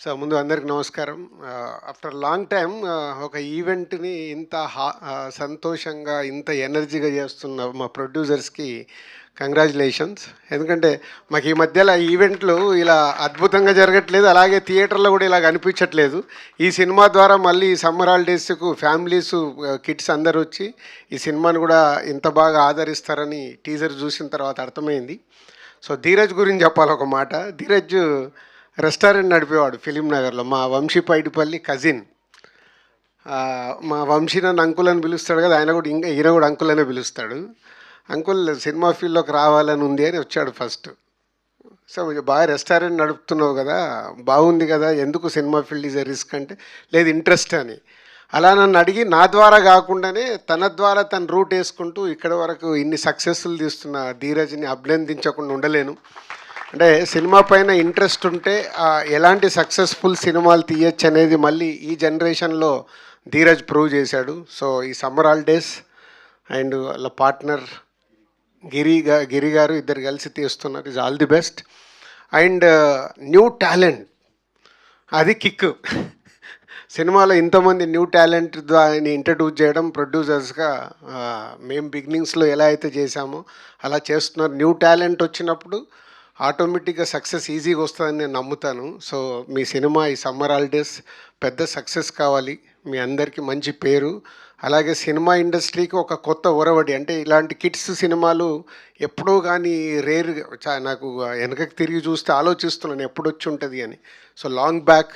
So ముందు అందరికి నమస్కారం. ఆఫ్టర్ లాంగ్ టైమ్ ఒక ఈవెంట్ని ఇంత సంతోషంగా ఇంత ఎనర్జీగా చేస్తున్న మా ప్రొడ్యూసర్స్కి కంగ్రాచులేషన్స్. ఎందుకంటే మాకు ఈ మధ్యలో ఈవెంట్లు ఇలా అద్భుతంగా జరగట్లేదు, అలాగే థియేటర్లో కూడా ఇలా అనిపించట్లేదు. ఈ సినిమా ద్వారా మళ్ళీ ఈ సమ్మర్ హాలిడేస్కు ఫ్యామిలీస్ కిడ్స్ అందరు వచ్చి ఈ సినిమాని కూడా ఇంత బాగా ఆదరిస్తారని టీజర్ చూసిన తర్వాత అర్థమైంది. సో ధీరజ్ గురించి చెప్పాలి ఒక మాట. ధీరజ్ రెస్టారెంట్ నడిపేవాడు ఫిలిం నగర్లో. మా వంశీ పైడిపల్లి కజిన్. మా వంశీ నన్ను అంకుల్ అని పిలుస్తాడు కదా, ఆయన కూడా ఈయన కూడా అంకుల్ అనే పిలుస్తాడు. అంకుల్ సినిమా ఫీల్డ్లోకి రావాలని ఉంది అని వచ్చాడు ఫస్ట్. సో బాగా రెస్టారెంట్ నడుపుతున్నావు కదా, బాగుంది కదా, ఎందుకు cinema field is a risk అంటే లేదు ఇంట్రెస్ట్ అని. అలా నన్ను అడిగి నా ద్వారా కాకుండానే తన ద్వారా తన రూట్ వేసుకుంటూ ఇక్కడ వరకు ఇన్ని సక్సెస్ఫుల్ తీస్తున్న ధీరజ్ని అభినందించకుండా ఉండలేను. అంటే సినిమా పైన ఇంట్రెస్ట్ ఉంటే ఎలాంటి సక్సెస్ఫుల్ సినిమాలు తీయచ్చు అనేది మళ్ళీ ఈ జనరేషన్లో ధీరజ్ ప్రూవ్ చేశాడు. సో ఈ సమ్మర్ హాలిడేస్ అండ్ వాళ్ళ పార్ట్నర్ గిరి గారు ఇద్దరు కలిసి తీస్తున్నారు. Is all the best. And new talent అది కిక్. సినిమాలో ఇంతమంది న్యూ టాలెంట్ దాన్ని ఇంట్రడ్యూస్ చేయడం ప్రొడ్యూసర్స్గా మేము బిగినింగ్స్లో ఎలా అయితే చేశామో అలా చేస్తున్నారు. న్యూ టాలెంట్ వచ్చినప్పుడు ఆటోమేటిక్గా సక్సెస్ ఈజీగా వస్తుందని నేను నమ్ముతాను. సో మీ సినిమా ఈ సమ్మర్ హాలిడేస్ పెద్ద సక్సెస్ కావాలి, మీ అందరికీ మంచి పేరు, అలాగే సినిమా ఇండస్ట్రీకి ఒక కొత్త ఒరవడి. అంటే ఇలాంటి కిడ్స్ సినిమాలు ఎప్పుడో కానీ రేర్, నాకు వెనకకి తిరిగి చూస్తే ఆలోచిస్తున్నాను ఎప్పుడు వచ్చి ఉంటుంది అని. సో లాంగ్ బ్యాక్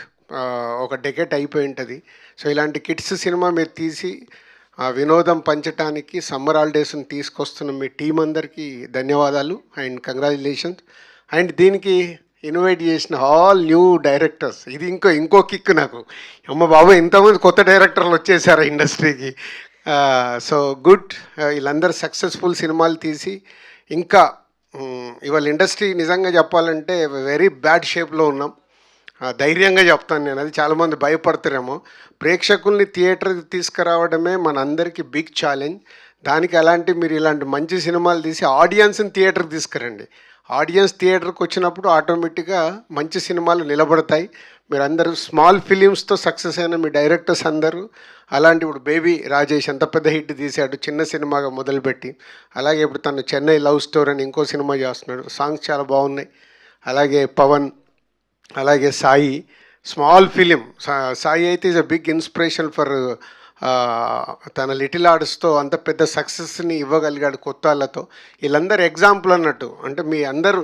ఒక డెకెట్ అయిపోయి ఉంటుంది. సో ఇలాంటి కిడ్స్ సినిమా మీరు తీసి వినోదం పంచడానికి సమ్మర్ హాలిడేస్ని తీసుకొస్తున్న మీ టీం అందరికీ ధన్యవాదాలు అండ్ కంగ్రాచులేషన్స్. అండ్ దీనికి ఇన్వైట్ చేసిన ఆల్ న్యూ డైరెక్టర్స్, ఇది ఇంకో కిక్ నాకు. అమ్మ బాబు ఇంతమంది కొత్త డైరెక్టర్లు వచ్చేసారు ఇండస్ట్రీకి. సో గుడ్, వీళ్ళందరూ సక్సెస్ఫుల్ సినిమాలు తీసి ఇంకా ఇవాళ ఇండస్ట్రీ నిజంగా చెప్పాలంటే వెరీ బ్యాడ్ షేప్లో ఉన్నాం. ధైర్యంగా చెప్తాను నేను, అది చాలామంది భయపడతారేమో. ప్రేక్షకుల్ని థియేటర్కి తీసుకురావడమే మనందరికీ బిగ్ ఛాలెంజ్. దానికి మీరు ఇలాంటి మంచి సినిమాలు తీసి ఆడియన్స్ని థియేటర్కి తీసుకురండి. ఆడియన్స్ థియేటర్కి వచ్చినప్పుడు ఆటోమేటిక్గా మంచి సినిమాలు నిలబడతాయి. మీరు అందరూ స్మాల్ ఫిలిమ్స్తో సక్సెస్ అయిన మీ డైరెక్టర్స్ అందరూ అలాంటి, ఇప్పుడు బేబీ రాజేష్ ఎంత పెద్ద హిట్ తీశాడు చిన్న సినిమాగా మొదలుపెట్టి. అలాగే ఇప్పుడు తను చెన్నై లవ్ స్టోరీ అని ఇంకో సినిమా చేస్తున్నాడు, సాంగ్స్ చాలా బాగున్నాయి. అలాగే పవన్, అలాగే సాయి, స్మాల్ ఫిలిం. సాయి అయితే is a big inspiration for తన లిటిల్ ఆర్ట్స్తో అంత పెద్ద సక్సెస్ని ఇవ్వగలిగాడు కొత్త వాళ్ళతో. వీళ్ళందరూ ఎగ్జాంపుల్ అన్నట్టు. అంటే మీ అందరూ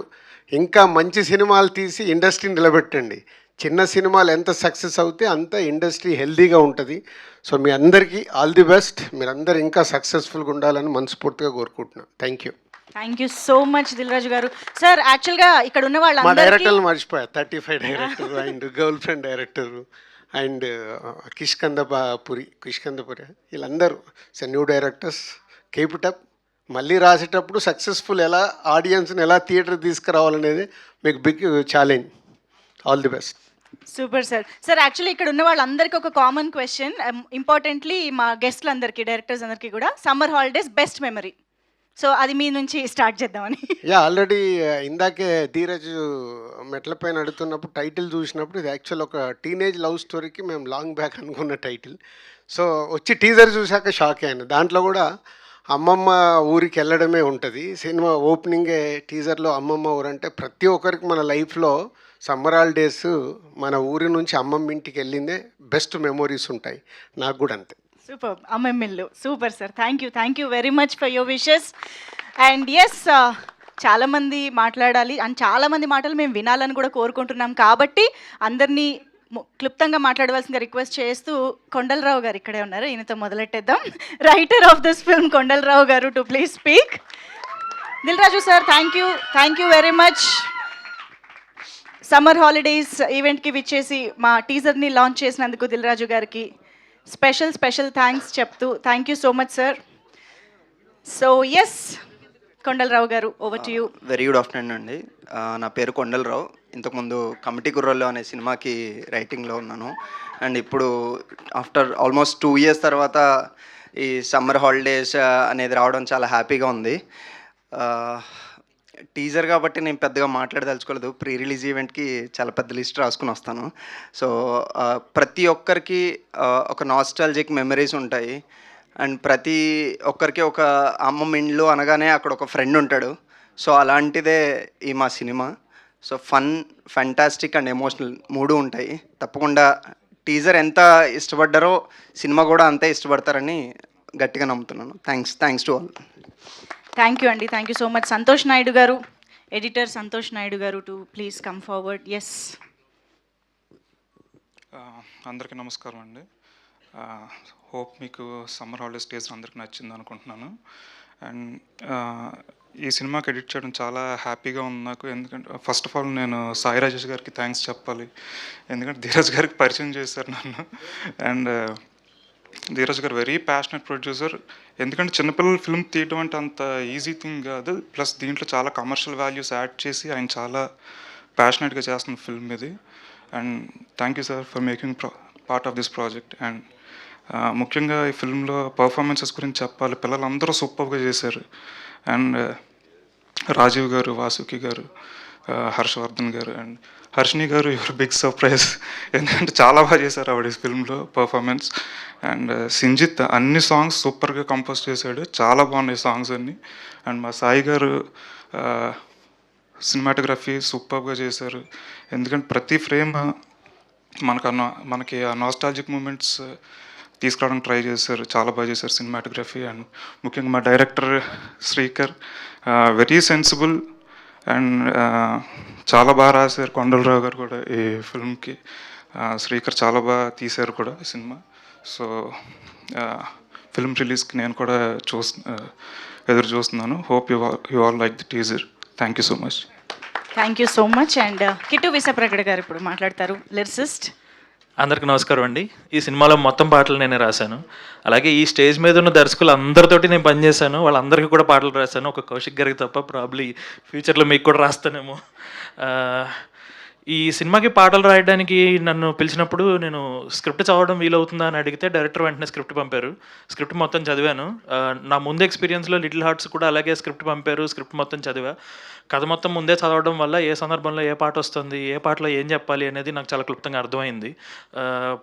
ఇంకా మంచి సినిమాలు తీసి ఇండస్ట్రీని నిలబెట్టండి. చిన్న సినిమాలు ఎంత సక్సెస్ అవుతే అంత ఇండస్ట్రీ హెల్తీగా ఉంటుంది. సో మీ అందరికీ ఆల్ ది బెస్ట్. మీరందరూ ఇంకా సక్సెస్ఫుల్గా ఉండాలని మనస్ఫూర్తిగా కోరుకుంటున్నాను. Thank you so much Dil Raju గారు. సార్ యాక్చువల్గా ఇక్కడ ఉన్న మా డైరెక్టర్లు మర్చిపోయా, 35 director and girlfriend director and Kishkindhapuri వీళ్ళందరూ new directors. Keep it up. మళ్ళీ రాసేటప్పుడు సక్సెస్ఫుల్ ఎలా ఆడియన్స్ని ఎలా థియేటర్ తీసుకురావాలనేది మీకు big challenge. All the best. Super sir. Sir actually ఇక్కడ ఉన్న వాళ్ళందరికీ ఒక కామన్ క్వశ్చన్, ఇంపార్టెంట్లీ మా గెస్ట్లందరికీ, డైరెక్టర్స్ అందరికీ కూడా, summer holidays best memory. So అది మీ నుంచి స్టార్ట్ చేద్దామని. ఆల్రెడీ ఇందాకే ధీరజ్ మెట్ల పైన అడుగుతున్నప్పుడు టైటిల్ చూసినప్పుడు ఇది యాక్చువల్ ఒక టీనేజ్ లవ్ స్టోరీకి మేము లాంగ్ బ్యాక్ అనుకున్న టైటిల్. సో వచ్చి టీజర్ చూశాక షాక్ అయ్యాను. దాంట్లో కూడా అమ్మమ్మ ఊరికి వెళ్ళడమే ఉంటుంది. సినిమా ఓపెనింగే టీజర్లో అమ్మమ్మ ఊరు అంటే ప్రతి ఒక్కరికి మన లైఫ్లో సమ్మర్ హాలిడేస్ మన ఊరి నుంచి అమ్మమ్మ ఇంటికి వెళ్ళిందే బెస్ట్ మెమొరీస్ ఉంటాయి. నాకు కూడా అంతే. సూపర్, అమ్మమ్మిల్లు. Super sir. Thank you very much for your wishes. And yes, చాలామంది మాట్లాడాలి అండ్ చాలామంది మాటలు మేము వినాలని కూడా కోరుకుంటున్నాం. కాబట్టి అందరినీ క్లుప్తంగా మాట్లాడవలసిందిగా రిక్వెస్ట్ చేస్తూ కొండలరావు గారు ఇక్కడే ఉన్నారు, ఈయనతో మొదలెట్టేద్దాం. Writer of this film Kondala Rao గారు to please speak. Dil Raju sir, thank you very much. Summer holidays ఈవెంట్కి విచ్చేసి మా టీజర్ని లాంచ్ చేసినందుకు దిల్రాజు గారికి స్పెషల్ థ్యాంక్స్ చెప్తూ thank you so much sir. So yes, Kondala Rao గారు, over to you. Very good afternoon అండి. నా పేరు కొండలరావు. ఇంతకుముందు కమిటీ కుర్రోళ్ళు అనే సినిమాకి రైటింగ్లో ఉన్నాను. అండ్ ఇప్పుడు ఆఫ్టర్ ఆల్మోస్ట్ 2 years తర్వాత ఈ సమ్మర్ హాలిడేస్ అనేది రావడం చాలా హ్యాపీగా ఉంది. టీజర్ కాబట్టి నేను పెద్దగా మాట్లాడదలుచుకోలేదు. ప్రీ రిలీజ్ ఈవెంట్‌కి చాలా పెద్ద లిస్ట్ రాసుకొని వస్తాను. సో, ప్రతి ఒక్కరికి ఒక నాస్టాల్జిక్ మెమరీస్ ఉంటాయి. అండ్ ప్రతి ఒక్కరికి ఒక అమ్మమ్మ ఇల్లు అనగానే అక్కడ ఒక ఫ్రెండ్ ఉంటాడు. సో, అలాంటిదే ఈ మా cinema. So, fun, fantastic and emotional 3 ఉంటాయి. తప్పకుండా టీజర్ ఎంత ఇష్టపడ్డారో సినిమా కూడా అంతే ఇష్టపడతారని గట్టిగా నమ్ముతున్నాను. Thanks to all. Thank you అండి, thank you so much. Santosh Naidu గారు, ఎడిటర్ సంతోష్ నాయుడు గారు, to please come forward. Yes. అందరికీ నమస్కారం అండి. హోప్ మీకు సమ్మర్ హాలిడేస్ డేస్ అందరికి నచ్చింది అనుకుంటున్నాను. అండ్ ఈ సినిమాకి ఎడిట్ చేయడం చాలా హ్యాపీగా ఉంది నాకు. ఎందుకంటే ఫస్ట్ ఆఫ్ ఆల్ నేను సాయి రాజేష్ గారికి థ్యాంక్స్ చెప్పాలి. ఎందుకంటే ధీరజ్ గారికి పరిచయం చేశారు నన్ను. అండ్ ధీరజ్ గారు వెరీ ప్యాషనెట్ ప్రొడ్యూసర్. ఎందుకంటే చిన్నపిల్లల ఫిల్మ్ తీయడం అంటే అంత ఈజీ థింగ్ కాదు. ప్లస్ దీంట్లో చాలా కమర్షియల్ వాల్యూస్ యాడ్ చేసి ఆయన చాలా ప్యాషనెట్గా చేస్తున్న ఫిల్మ్ ఇది. And thank you sir for making part of this project. And ముఖ్యంగా ఈ ఫిల్మ్లో పర్ఫార్మెన్సెస్ గురించి చెప్పాలి. పిల్లలందరూ సూపర్గా చేశారు. అండ్ రాజీవ్ గారు, వాసుకి గారు, హర్షవర్ధన్ గారు అండ్ హర్షిని గారు యువర్ బిగ్ సర్ప్రైజ్. ఎందుకంటే చాలా బాగా చేశారు ఆవిడ ఈ ఫిల్మ్లో పర్ఫార్మెన్స్. అండ్ సింజిత్ అన్ని సాంగ్స్ సూపర్గా కంపోజ్ చేశాడు. చాలా బాగున్నాయి సాంగ్స్ అన్నీ. అండ్ మా సాయి గారు సినిమాటోగ్రఫీ సూపర్గా చేశారు. ఎందుకంటే ప్రతి ఫ్రేమ్ మనకి ఆ నాస్టాలజిక్ మూమెంట్స్ తీసుకురావడానికి ట్రై చేశారు. చాలా బాగా చేశారు సినిమాటోగ్రఫీ. అండ్ ముఖ్యంగా మా director Srikar very sensible and చాలా బాగా రాశారు. కొండలరావు గారు కూడా ఈ ఫిల్మ్కి. శ్రీకర్ చాలా బాగా తీశారు కూడా ఈ సినిమా. సో ఫిల్మ్ రిలీజ్కి నేను కూడా ఎదురు చూస్తున్నాను. Hope you all like the teaser. Thank you so much. Thank you so much. And Kittu Vissapragada గారు ఇప్పుడు మాట్లాడతారు, లిరిసిస్ట్. అందరికి నమస్కారం అండి. ఈ సినిమాలో మొత్తం పాటలు నేనే రాశాను. అలాగే ఈ స్టేజ్ మీద ఉన్న దర్శకులు అందరితోటి నేను పనిచేశాను. వాళ్ళందరికీ కూడా పాటలు రాశాను. ఒక కౌశిక్ గారికి తప్ప. ప్రాబ్లీ ఫ్యూచర్లో మీకు కూడా రాస్తానేమో. ఈ సినిమాకి పాటలు రాయడానికి నన్ను పిలిచినప్పుడు నేను స్క్రిప్ట్ చదవడం వీలవుతుందా అని అడిగితే డైరెక్టర్ వెంటనే స్క్రిప్ట్ పంపారు. స్క్రిప్ట్ మొత్తం చదివాను. నా ముందు ఎక్స్పీరియన్స్లో లిటిల్ హార్ట్స్ కూడా అలాగే స్క్రిప్ట్ పంపారు. స్క్రిప్ట్ మొత్తం చదివా. కథ మొత్తం ముందే చదవడం వల్ల ఏ సందర్భంలో ఏ పాట వస్తుంది, ఏ పాటలో ఏం చెప్పాలి అనేది నాకు చాలా క్లుప్తంగా అర్థమైంది.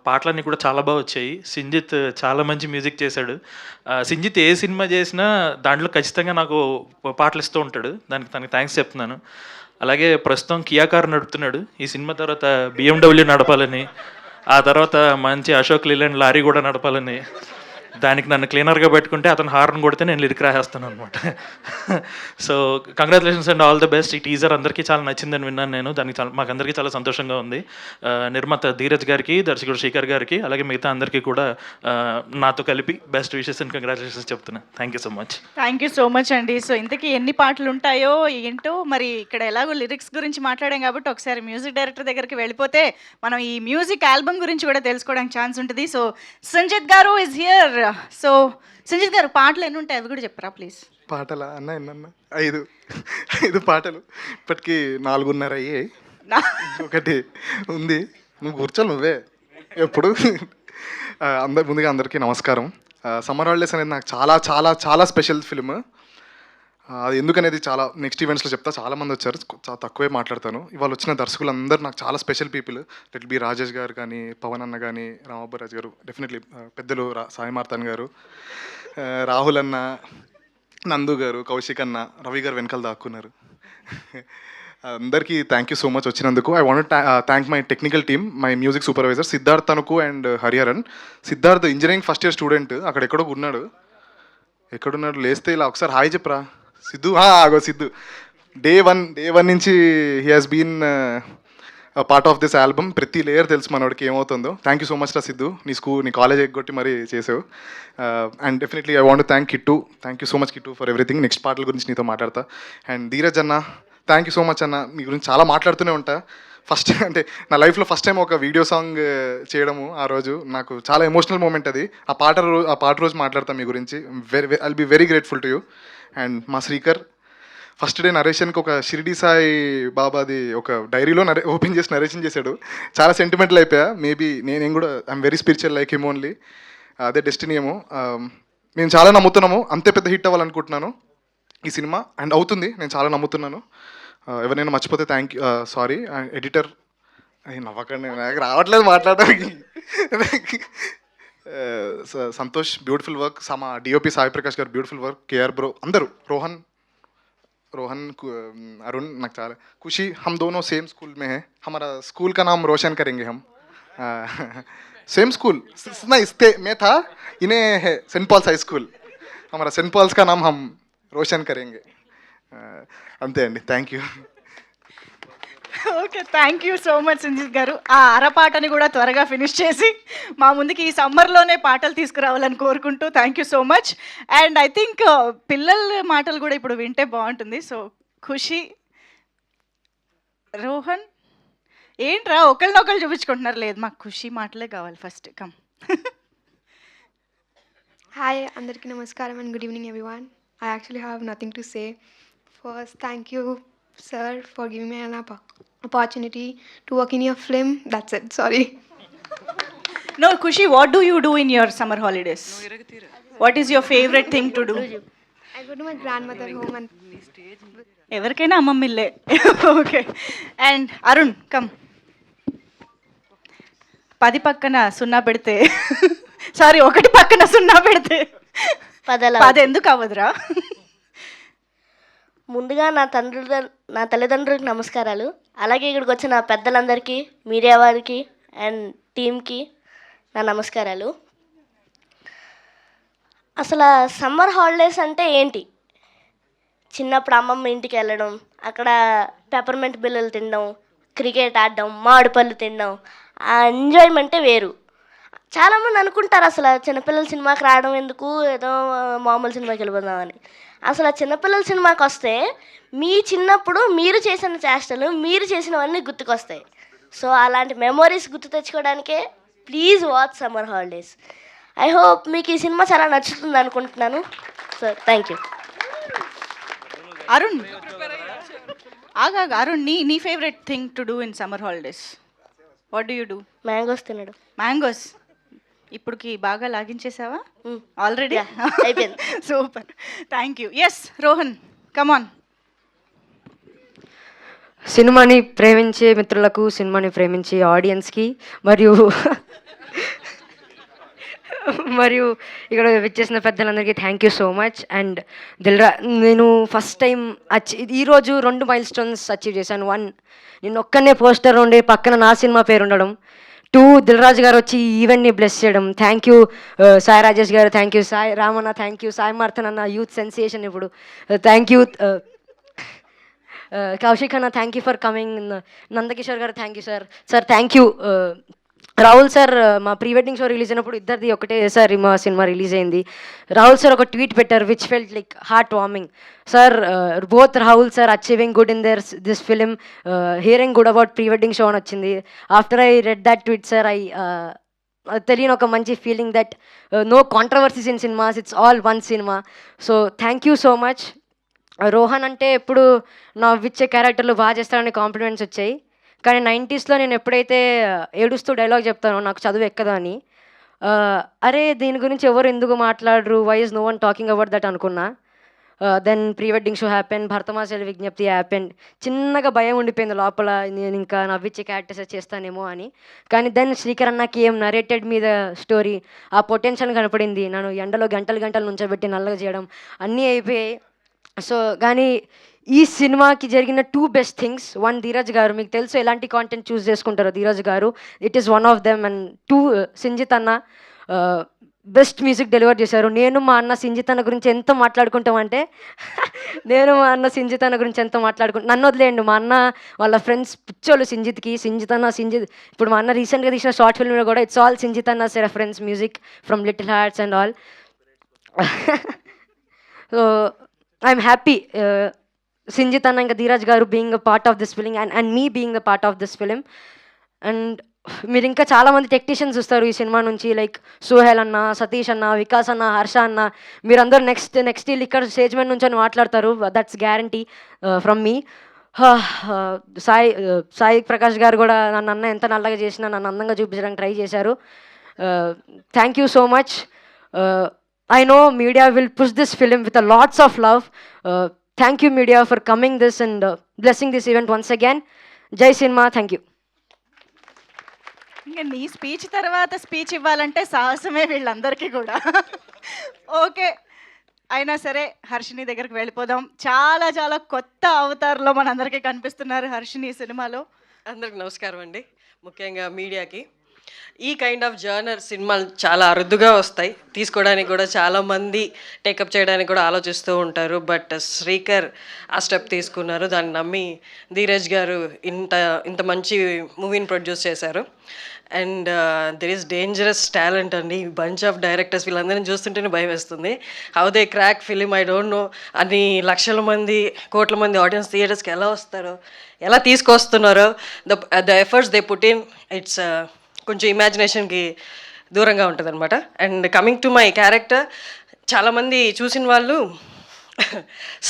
పాటలన్నీ కూడా చాలా బాగా వచ్చాయి. సింజిత్ చాలా మంచి మ్యూజిక్ చేశాడు. సింజిత్ ఏ సినిమా చేసినా దాంట్లో ఖచ్చితంగా నాకు పాటలు ఇస్తూ ఉంటాడు. తనకి థ్యాంక్స్ చెప్తున్నాను. అలాగే ప్రస్తుతం కియా కార్ నడుపుతున్నాడు. ఈ సినిమా తర్వాత BMW నడపాలని, ఆ తర్వాత మంచి అశోక్ లీలాండ్ లారీ కూడా నడపాలని, దానికి నన్ను క్లీనర్గా పెట్టుకుంటే అతను హార్న్ కొడితే నేను లిరిక్ రాసేస్తాను అనమాట. So congratulations and all the best. ఈ టీజర్ అందరికీ చాలా నచ్చిందని విన్నాను నేను. దానికి మాకందరికీ చాలా సంతోషంగా ఉంది. నిర్మాత ధీరజ్ గారికి, దర్శకుడు శేఖర్ గారికి, అలాగే మిగతా అందరికీ కూడా నాతో కలిపి బెస్ట్ విషెస్ అండ్ కంగ్రాచులేషన్స్ చెప్తున్నాను. Thank you so much. Thank you so much అండి. సో ఇంతకీ ఎన్ని పాటలు ఉంటాయో ఏంటో మరి ఇక్కడ ఎలాగో లిరిక్స్ గురించి మాట్లాడాం కాబట్టి ఒకసారి మ్యూజిక్ డైరెక్టర్ దగ్గరికి వెళ్ళిపోతే మనం ఈ మ్యూజిక్ ఆల్బమ్ గురించి కూడా తెలుసుకోవడానికి ఛాన్స్ ఉంటుంది. సో సంజిత్ గారు ఇస్ హియర్. సో సంజిత్ గారు, పాటలు ఎన్ని ఉంటాయి అవి కూడా చెప్పరా ప్లీజ్. పాటలా అన్న ఎన్నన్నా? 5 పాటలు. ఇప్పటికీ 4:30 అయ్యాయి. ఒకటి ఉంది. నువ్వు కూర్చోాలి నువ్వే ఎప్పుడు. ముందుగా అందరికీ నమస్కారం. సమ్మర్ హాలిడేస్ అనేది నాకు చాలా చాలా చాలా స్పెషల్ ఫిల్మ్. అది ఎందుకనేది చాలా నెక్స్ట్ ఈవెంట్స్లో చెప్తా. చాలామంది వచ్చారు, చాలా తక్కువే మాట్లాడతాను. ఇవాళ వచ్చిన దర్శకులందరూ నాకు చాలా స్పెషల్ పీపుల్. రెడ్ బి రాజేష్ గారు కానీ, పవన్ అన్న కానీ, రామబ్బరాజ్ గారు, డెఫినెట్లీ పెద్దలు సాయి మార్తాన్ గారు, రాహుల్ అన్న, నందు గారు, కౌశిక్ అన్న, రవి గారు వెనకాల దాక్కున్నారు. అందరికీ థ్యాంక్ యూ సో మచ్ వచ్చినందుకు. I want thank my technical team, my music supervisor Siddharth Tanuku and Hariharan. Siddharth engineering first year student. అక్కడ ఎక్కడున్నాడు లేస్తే ఇలా ఒకసారి హాయ్ చెప్పరా సిద్ధు. ఆగో సిద్ధు. డే వన్ నుంచి he has been part of this album. ప్రతి లేయర్ తెలుసు మనోడికి ఏమవుతుందో. థ్యాంక్ యూ సో మచ్ రా సిద్ధు. నీ కాలేజ్ ఎగ్గొట్టి మరీ చేసావు. And definitely I want thank Kittu. Thank you so much Kittu for everything. Next పాటల గురించి నీతో మాట్లాడతా. అండ్ ధీరజ్ అన్న, థ్యాంక్ యూ సో మచ్ అన్న. మీ గురించి చాలా మాట్లాడుతూనే ఉంటా. ఫస్ట్ అంటే నా లైఫ్లో ఫస్ట్ టైం ఒక వీడియో సాంగ్ చేయడము ఆ రోజు నాకు చాలా ఎమోషనల్ మూమెంట్ అది. ఆ పాట రోజు మాట్లాడతాను మీ గురించి. I'll be very grateful to you. And మా శ్రీకర్ ఫస్ట్ డే నరేషన్కి ఒక షిరిడి సాయి బాబాది ఒక డైరీలో ఓపెన్ చేసి నరేషన్ చేశాడు. చాలా సెంటిమెంటల్ అయిపోయా. మేబీ నేను కూడా I'm very spiritual like him only. అదే డెస్టినీ ఏమో. మేము చాలా నమ్ముతున్నాము. అంతే పెద్ద హిట్ అవ్వాలనుకుంటున్నాను. ఈ సినిమా అండ్ అవుతుంది, నేను చాలా నమ్ముతున్నాను. ఎవరైనా మర్చిపోతే థ్యాంక్ యూ, సారీ. ఎడిటర్ నవ్వకండి, నాకు రావట్లేదు మాట్లాడడానికి. సంతోష్ బ్యూటిఫుల్ వర్క్, మా డిఓపి సాయి ప్రకాష్ గారు బ్యూటిఫుల్ వర్క్, కేఆర్ బ్రో, అందరూ, రోహన్, अरुण, నాకు చాలా खुशी. हम दोनों सेम स्कूल में हैं, हमारा स्कूल का नाम रोशन करेंगे हम. सेम स्कूल नहीं, मैं था, इन्हें है सेंट पॉल्स हाई स्कूल, हमारा सेंट पॉल्स का नाम हम रोशन करेंगे. అంతే అండి, thank you. Okay, thank you so much Sanjit గారు. ఆ అరపాటని కూడా త్వరగా ఫినిష్ చేసి మా ముందుకి ఈ సమ్మర్లోనే పాటలు తీసుకురావాలని కోరుకుంటూ thank you so much. And I think పిల్లల మాటలు కూడా ఇప్పుడు వింటే బాగుంటుంది. సో ఖుషి, రోహన్, ఏంట్రా ఒకరినొకరు చూపించుకుంటున్నారు? లేదు, మాకు ఖుషి మాటలే కావాలి first. Come. Hi, Andarki Namaskaram and good evening everyone. I actually have nothing to say. First, thank you, sir, for giving me an opportunity to work in your film. That's it, sorry. No, Khushi, what do you do in your summer holidays? What is your favorite thing to do? I go to my grandmother home and ఎవరికైనా అమ్మమ్మిల్లే. Okay. And Arun, come. 10 పక్కన 0 పెడితే sorry 1 పక్కన 0 పెడితే 10 ఎందుకు అవ్వదురా? ముందుగా నా తల్లిదండ్రులకు నమస్కారాలు. అలాగే ఇక్కడికి వచ్చిన పెద్దలందరికీ, మీడియా వారికి అండ్ టీమ్కి నా నమస్కారాలు. అసలు సమ్మర్ హాలిడేస్ అంటే ఏంటి? చిన్నప్పుడు అమ్మమ్మ ఇంటికి వెళ్ళడం, అక్కడ పెప్పర్మెంట్ బిల్లలు తినడం, క్రికెట్ ఆడడం, మామిడి పళ్ళు తినడం, ఆ ఎంజాయ్మెంటే వేరు. చాలామంది అనుకుంటారు అసలు చిన్నపిల్లల సినిమాకి రావడం ఎందుకు, ఏదో మామూలు సినిమాకి వెళ్ళిపోదామని. అసలు చిన్నపిల్లల సినిమాకి వస్తే మీ చిన్నప్పుడు మీరు చేసిన చేష్టలు, మీరు చేసినవన్నీ గుర్తుకొస్తాయి. సో అలాంటి మెమొరీస్ గుర్తు తెచ్చుకోవడానికే please watch summer holidays. I hope మీకు ఈ సినిమా చాలా నచ్చుతుంది అనుకుంటున్నాను. So thank you. Arun, Arun, నీ favourite thing to do in summer holidays? What do you do? Mangoes తినడు. మ్యాంగోస్ ఇప్పటికి బాగా లాగించేసావా ఆల్రెడీ? అయిపోయింది. Super, thank you. Yes Rohan, come on. సినిమాని ప్రేమించే మిత్రులకు, సినిమాని ప్రేమించే ఆడియన్స్కి మరియు ఇక్కడ విచ్చేసిన పెద్దలందరికీ thank you so much. And నేను ఫస్ట్ టైం ఈరోజు 2 మైల్ స్టోన్స్ అచీవ్ చేశాను. 1, నేను ఒక్కనే పోస్టర్ ఉండి పక్కన నా సినిమా పేరు ఉండడం. 2, దిల్రాజు గారు వచ్చి ఈ ఈవెంట్ని బ్లెస్ చేయడం. థ్యాంక్ యూ సాయి రాజేష్ గారు, థ్యాంక్ యూ సాయి రామన్న, థ్యాంక్ యూ సాయి మార్తన్ అన్న, యూత్ సెన్సేషన్ ఇప్పుడు, థ్యాంక్ యూ కౌశిక్ అన్న, thank you for coming. Nandakishore గారు thank you sir thank you. Rahul sir, మా ప్రీ వెడ్డింగ్ షో రిలీజ్ అయినప్పుడు ఇద్దరిది ఒకటే సార్ మా సినిమా రిలీజ్ అయింది. రాహుల్ సార్ ఒక ట్వీట్ పెట్టారు which felt like heartwarming. Sir, both Rahul sir achieving good in this film, hearing good about pre wedding show అని వచ్చింది. After I read that tweet sir, తెలియని ఒక మంచి feeling that no controversies in cinemas, it's all one cinema. So thank you so much. Rohan అంటే ఎప్పుడు నవ్విచ్చే క్యారెక్టర్లు బాగా చేస్తారని కాంప్లిమెంట్స్ వచ్చాయి. కానీ 90s నేను ఎప్పుడైతే ఏడుస్తూ డైలాగ్ చెప్తానో నాకు చదువు ఎక్కదు అని, అరే దీని గురించి ఎవరు ఎందుకు మాట్లాడరు, why is no one talking about that అనుకున్నా. Then pre wedding show happen, భరతమాస విజ్ఞప్తి హ్యాపెన్. చిన్నగా భయం ఉండిపోయింది లోపల, నేను ఇంకా నవ్విచ్చే క్యారెక్టర్స్ చేస్తానేమో అని. కానీ దెన్ శ్రీకర్ అన్నకి ఏం నరేటెడ్ మీద స్టోరీ, ఆ పొటెన్షియల్ కనపడింది. నన్ను ఎండలో గంటలు నుంచోబెట్టి నల్లగా చేయడం అన్నీ అయిపోయాయి. సో కానీ ఈ సినిమాకి జరిగిన 2 బెస్ట్ థింగ్స్. 1, ధీరజ్ గారు, మీకు తెలుసు ఎలాంటి కాంటెంట్ చూస్ చేసుకుంటారో ధీరజ్ గారు, it is one of them. And 2, Sinjith అన్న బెస్ట్ మ్యూజిక్ డెలివర్ చేశారు. నేను మా అన్న సింజిత్ అన్న గురించి ఎంత మాట్లాడుకుంటామంటే నన్ను వదిలేయండి, మా అన్న వాళ్ళ ఫ్రెండ్స్ పిచ్చోళ్ళు సింజిత్ అన్న. ఇప్పుడు మా అన్న రీసెంట్గా తీసిన షార్ట్ ఫిల్మ్లో కూడా ఇట్స్ ఆల్ సింజిత్ అన్న reference music from little hearts and all. So I'm happy Sinjith అన్న ఇంకా ధీరజ్ గారు being a part of this film and me being the part of this film. And మీరు ఇంకా చాలామంది టెక్నీషియన్స్ వస్తారు ఈ సినిమా నుంచి, లైక్ సుహేల్ అన్న, సతీష్ అన్న, వికాస్ అన్న, హర్ష అన్న. మీరందరూ నెక్స్ట్ వీళ్ళు ఇక్కడ స్టేజ్ మీద నుంచి అని మాట్లాడతారు, దట్స్ గ్యారంటీ ఫ్రమ్ మీ. సాయి ప్రకాష్ గారు కూడా నన్ను అన్న ఎంత నల్లగా చేసినా నన్ను అందంగా చూపించడానికి ట్రై చేశారు. Thank you so much. I know media will push this film with a lots of love. Thank you media for coming this and blessing this event once again. Jai Cinema, thank you. ఇంకా నీ speech తర్వాత speech ఇవ్వాలంటే సాహసమే వీళ్ళందరికీ కూడా. Okay, అయినా సరే హర్షిని దగ్గరికి వెళ్ళిపోదాం. చాలా చాలా కొత్త అవతారంలో మనందరికీ కనిపిస్తున్నారు హర్షిని సినిమాలో. అందరికి నమస్కారం అండి. ముఖ్యంగా మీడియాకి. ఈ కైండ్ ఆఫ్ జర్నర్ సినిమాలు చాలా అరుదుగా వస్తాయి, తీసుకోవడానికి కూడా చాలామంది టేకప్ చేయడానికి కూడా ఆలోచిస్తూ ఉంటారు. బట్ శ్రీకర్ ఆ స్టెప్ తీసుకున్నారు, దాన్ని నమ్మి ధీరజ్ గారు ఇంత మంచి మూవీని ప్రొడ్యూస్ చేశారు. And there is dangerous talent అండి. బంచ్ ఆఫ్ డైరెక్టర్స్ వీళ్ళందరినీ చూస్తుంటేనే భయం వేస్తుంది. How they crack film I don't no. అన్ని లక్షల మంది కోట్ల మంది ఆడియన్స్ థియేటర్స్కి ఎలా వస్తారో, ఎలా తీసుకొస్తున్నారో, the efforts they put in, it's కొంచెం ఇమాజినేషన్కి దూరంగా ఉంటుంది అనమాట. And coming to my character, చాలామంది చూసిన వాళ్ళు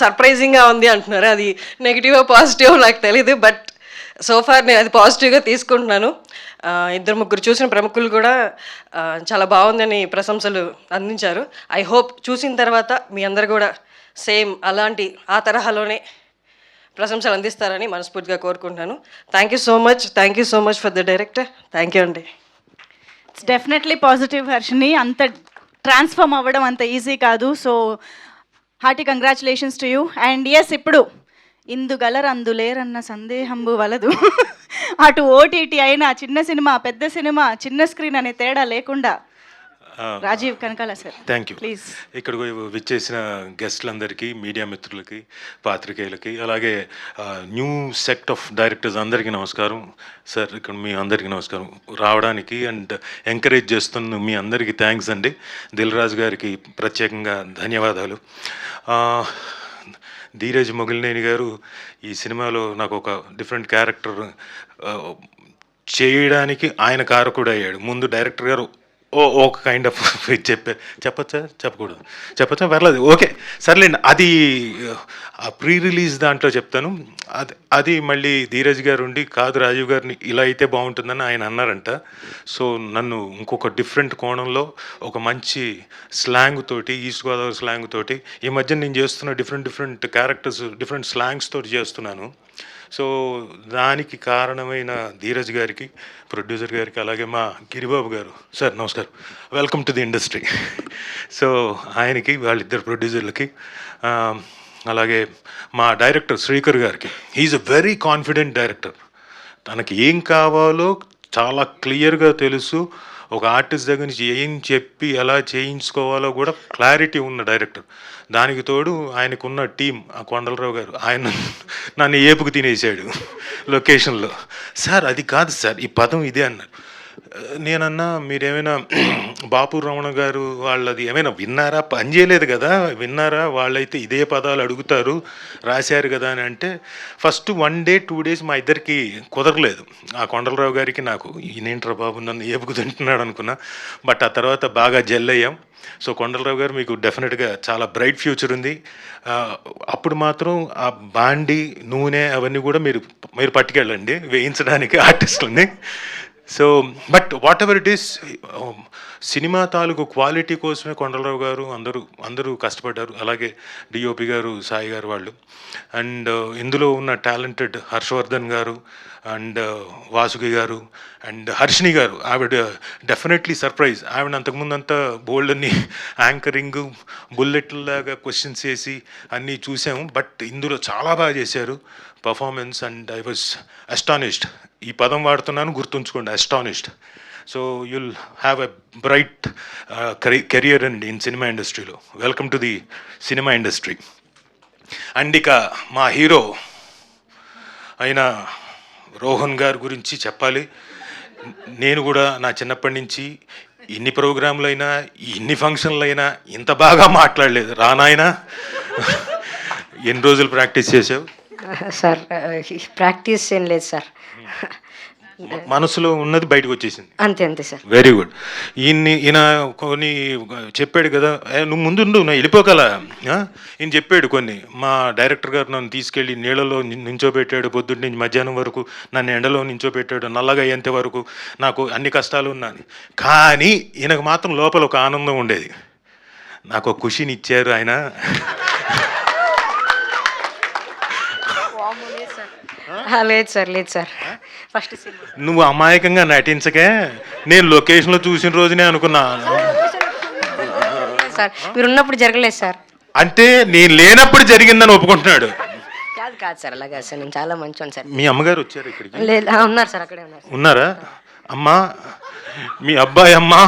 సర్ప్రైజింగ్గా ఉంది అంటున్నారు. అది నెగిటివ్ పాజిటివ్ నాకు తెలీదు, బట్ సోఫార్ నేను అది పాజిటివ్గా తీసుకుంటున్నాను. ఇద్దరు ముగ్గురు చూసిన ప్రముఖులు కూడా చాలా బాగుందని ప్రశంసలు అందించారు. ఐ హోప్ చూసిన తర్వాత మీ అందరు కూడా సేమ్ అలాంటి ఆ తరహాలోనే ప్రశంసలు అందిస్తారని మనస్ఫూర్తిగా కోరుకుంటున్నాను. Thank you so much for the director. Thank you అండి. It's definitely positive Harshini. అంత ట్రాన్స్ఫార్మ్ అవ్వడం అంత ఈజీ కాదు. So hearty congratulations to you. And yes, ఇప్పుడు ఇందుగలరు అందులేరన్న సందేహంబు వలదు. అటు ఓటీటీ అయినా చిన్న సినిమా పెద్ద సినిమా చిన్న స్క్రీన్ అనే తేడా లేకుండా Rajeev Kanakala sir, thank you. Please. ఇక్కడ విచ్చేసిన గెస్ట్లందరికీ, మీడియా మిత్రులకి, పాత్రికేయులకి, అలాగే న్యూ సెక్ట్ ఆఫ్ డైరెక్టర్స్ అందరికీ నమస్కారం. సార్, ఇక్కడ మీ అందరికీ నమస్కారం. రావడానికి అండ్ ఎంకరేజ్ చేస్తున్న మీ అందరికీ థ్యాంక్స్ అండి. దిల్ రాజు గారికి ప్రత్యేకంగా ధన్యవాదాలు. ధీరజ్ మొగిలినేని గారు ఈ సినిమాలో నాకు ఒక డిఫరెంట్ క్యారెక్టర్ చేయడానికి ఆయన కారకుడు అయ్యాడు. ముందు డైరెక్టర్ గారు ఒక కైండ్ ఆఫ్ చెప్పచ్చా పర్లేదు, ఓకే సర్లేండి. అది ప్రీ రిలీజ్ దాంట్లో చెప్తాను. అది మళ్ళీ ధీరజ్ గారు ఉండి, కాదు రాజీవ్ గారిని ఇలా అయితే బాగుంటుందని ఆయన అన్నారంట. సో నన్ను ఇంకొక డిఫరెంట్ కోణంలో ఒక మంచి స్లాంగ్ తోటి, ఈస్ట్ గోదావరి స్లాంగ్ తోటి, ఈ మధ్య నేను చేస్తున్న డిఫరెంట్ క్యారెక్టర్స్ డిఫరెంట్ స్లాంగ్స్ తోటి చేస్తున్నాను. సో దానికి కారణమైన ధీరజ్ గారికి, ప్రొడ్యూసర్ గారికి, అలాగే మా గిరిబాబు గారు, సార్ నమస్కారం, welcome to the industry. So ఆయనకి, వాళ్ళిద్దరు ప్రొడ్యూసర్లకి, అలాగే మా డైరెక్టర్ శ్రీకర్ గారికి. He is a very confident director. తనకి ఏం కావాలో చాలా క్లియర్గా తెలుసు. ఒక ఆర్టిస్ట్ దగ్గర నుంచి ఏం చెప్పి ఎలా చేయించుకోవాలో కూడా క్లారిటీ ఉన్న డైరెక్టర్. దానికి తోడు ఆయనకున్న టీం, ఆ కొండలరావు గారు, ఆయన నన్ను ఏపుకు తినేసాడు లొకేషన్లో. సార్ అది కాదు సార్, ఈ పదం ఇదే అన్నారు. నేనన్నా, మీరేమైనా బాపు రమణ గారు వాళ్ళది ఏమైనా విన్నారా? పని చేయలేదు కదా, విన్నారా? వాళ్ళైతే ఇదే పదాలు అడుగుతారు, రాశారు కదా అని అంటే, ఫస్ట్ 1 day 2 days మా ఇద్దరికి కుదరలేదు. ఆ కొండలరావు గారికి నాకు, ఈయనేంట్రా బాబు నన్ను ఏపుకు తింటున్నాడు అనుకున్నా. బట్ ఆ తర్వాత బాగా జెల్ అయ్యాం. సో కొండలరావు గారు, మీకు డెఫినెట్గా చాలా బ్రైట్ ఫ్యూచర్ ఉంది. అప్పుడు మాత్రం ఆ బాండి, నూనె అవన్నీ కూడా మీరు పట్టుకెళ్ళండి వేయించడానికి ఆర్టిస్టులని. So but whatever it is, cinema తాలూకు క్వాలిటీ కోసమే కొండలరావు గారు అందరూ కష్టపడ్డారు. అలాగే డిఓపి గారు, సాయి గారు వాళ్ళు. అండ్ ఇందులో ఉన్న టాలెంటెడ్ హర్షవర్ధన్ గారు అండ్ వాసుకి గారు అండ్ హర్షిని గారు, ఆవిడ డెఫినెట్లీ సర్ప్రైజ్. ఆవిడ అంతకుముందంతా బోల్డ్ అన్ని యాంకరింగ్, బుల్లెట్లాగా క్వశ్చన్స్ వేసి అన్నీ చూసాము. బట్ ఇందులో చాలా బాగా చేశారు performance. And I was astonished. ఈ పదం వాడుతున్నాను, గుర్తుంచుకోండి, astonished. So you'll have a bright career in cinema ఇండస్ట్రీలో. Welcome to the cinema industry. And ఇక మా హీరో అయిన రోహన్ గారి గురించి చెప్పాలి. నేను కూడా నా చిన్నప్పటి నుంచి ఎన్ని ప్రోగ్రాంలు అయినా, ఎన్ని ఫంక్షన్లు అయినా ఇంత బాగా మాట్లాడలేదు. రానాయనా, ఎన్ని రోజులు ప్రాక్టీస్ చేసావు? సార్ ప్రాక్టీస్ ఏం లేదు సార్, మనసులో ఉన్నది బయటకు వచ్చేసింది, అంతే సార్. Very good. ఈయన కొన్ని చెప్పాడు కదా, నువ్వు ముందు నువ్వు వెళ్ళిపోగల. ఈయన చెప్పాడు కొన్ని. మా డైరెక్టర్ గారు నన్ను తీసుకెళ్ళి నీళ్ళలో నించోబెట్టాడు, పొద్దున్న నుంచి మధ్యాహ్నం వరకు నన్ను ఎండలో నించోబెట్టాడు, నల్లగా అయ్యేంత వరకు నాకు అన్ని కష్టాలు ఉన్నాను. కానీ ఈయనకు మాత్రం లోపల ఒక ఆనందం ఉండేది. నాకు ఒక ఖుషిని ఇచ్చారు ఆయన. లేదు సార్, లేదు సార్, ఫస్ట్ నువ్వు అమాయకంగా నటించకే, నేను లొకేషన్లో చూసిన రోజునే అనుకున్నా. సార్ మీరు ఉన్నప్పుడు జరగలేదు సార్. అంటే నేను లేనప్పుడు జరిగిందని ఒప్పుకుంటున్నాడు. కాదు కాదు సార్, అలాగే సార్, నేను చాలా మంచివాను సార్. మీ అమ్మగారు వచ్చారు ఇక్కడికి? లేదు, ఉన్నారు సార్, అక్కడే ఉన్నారు. ఉన్నారా? అమ్మా, మీ అబ్బాయి అమ్మా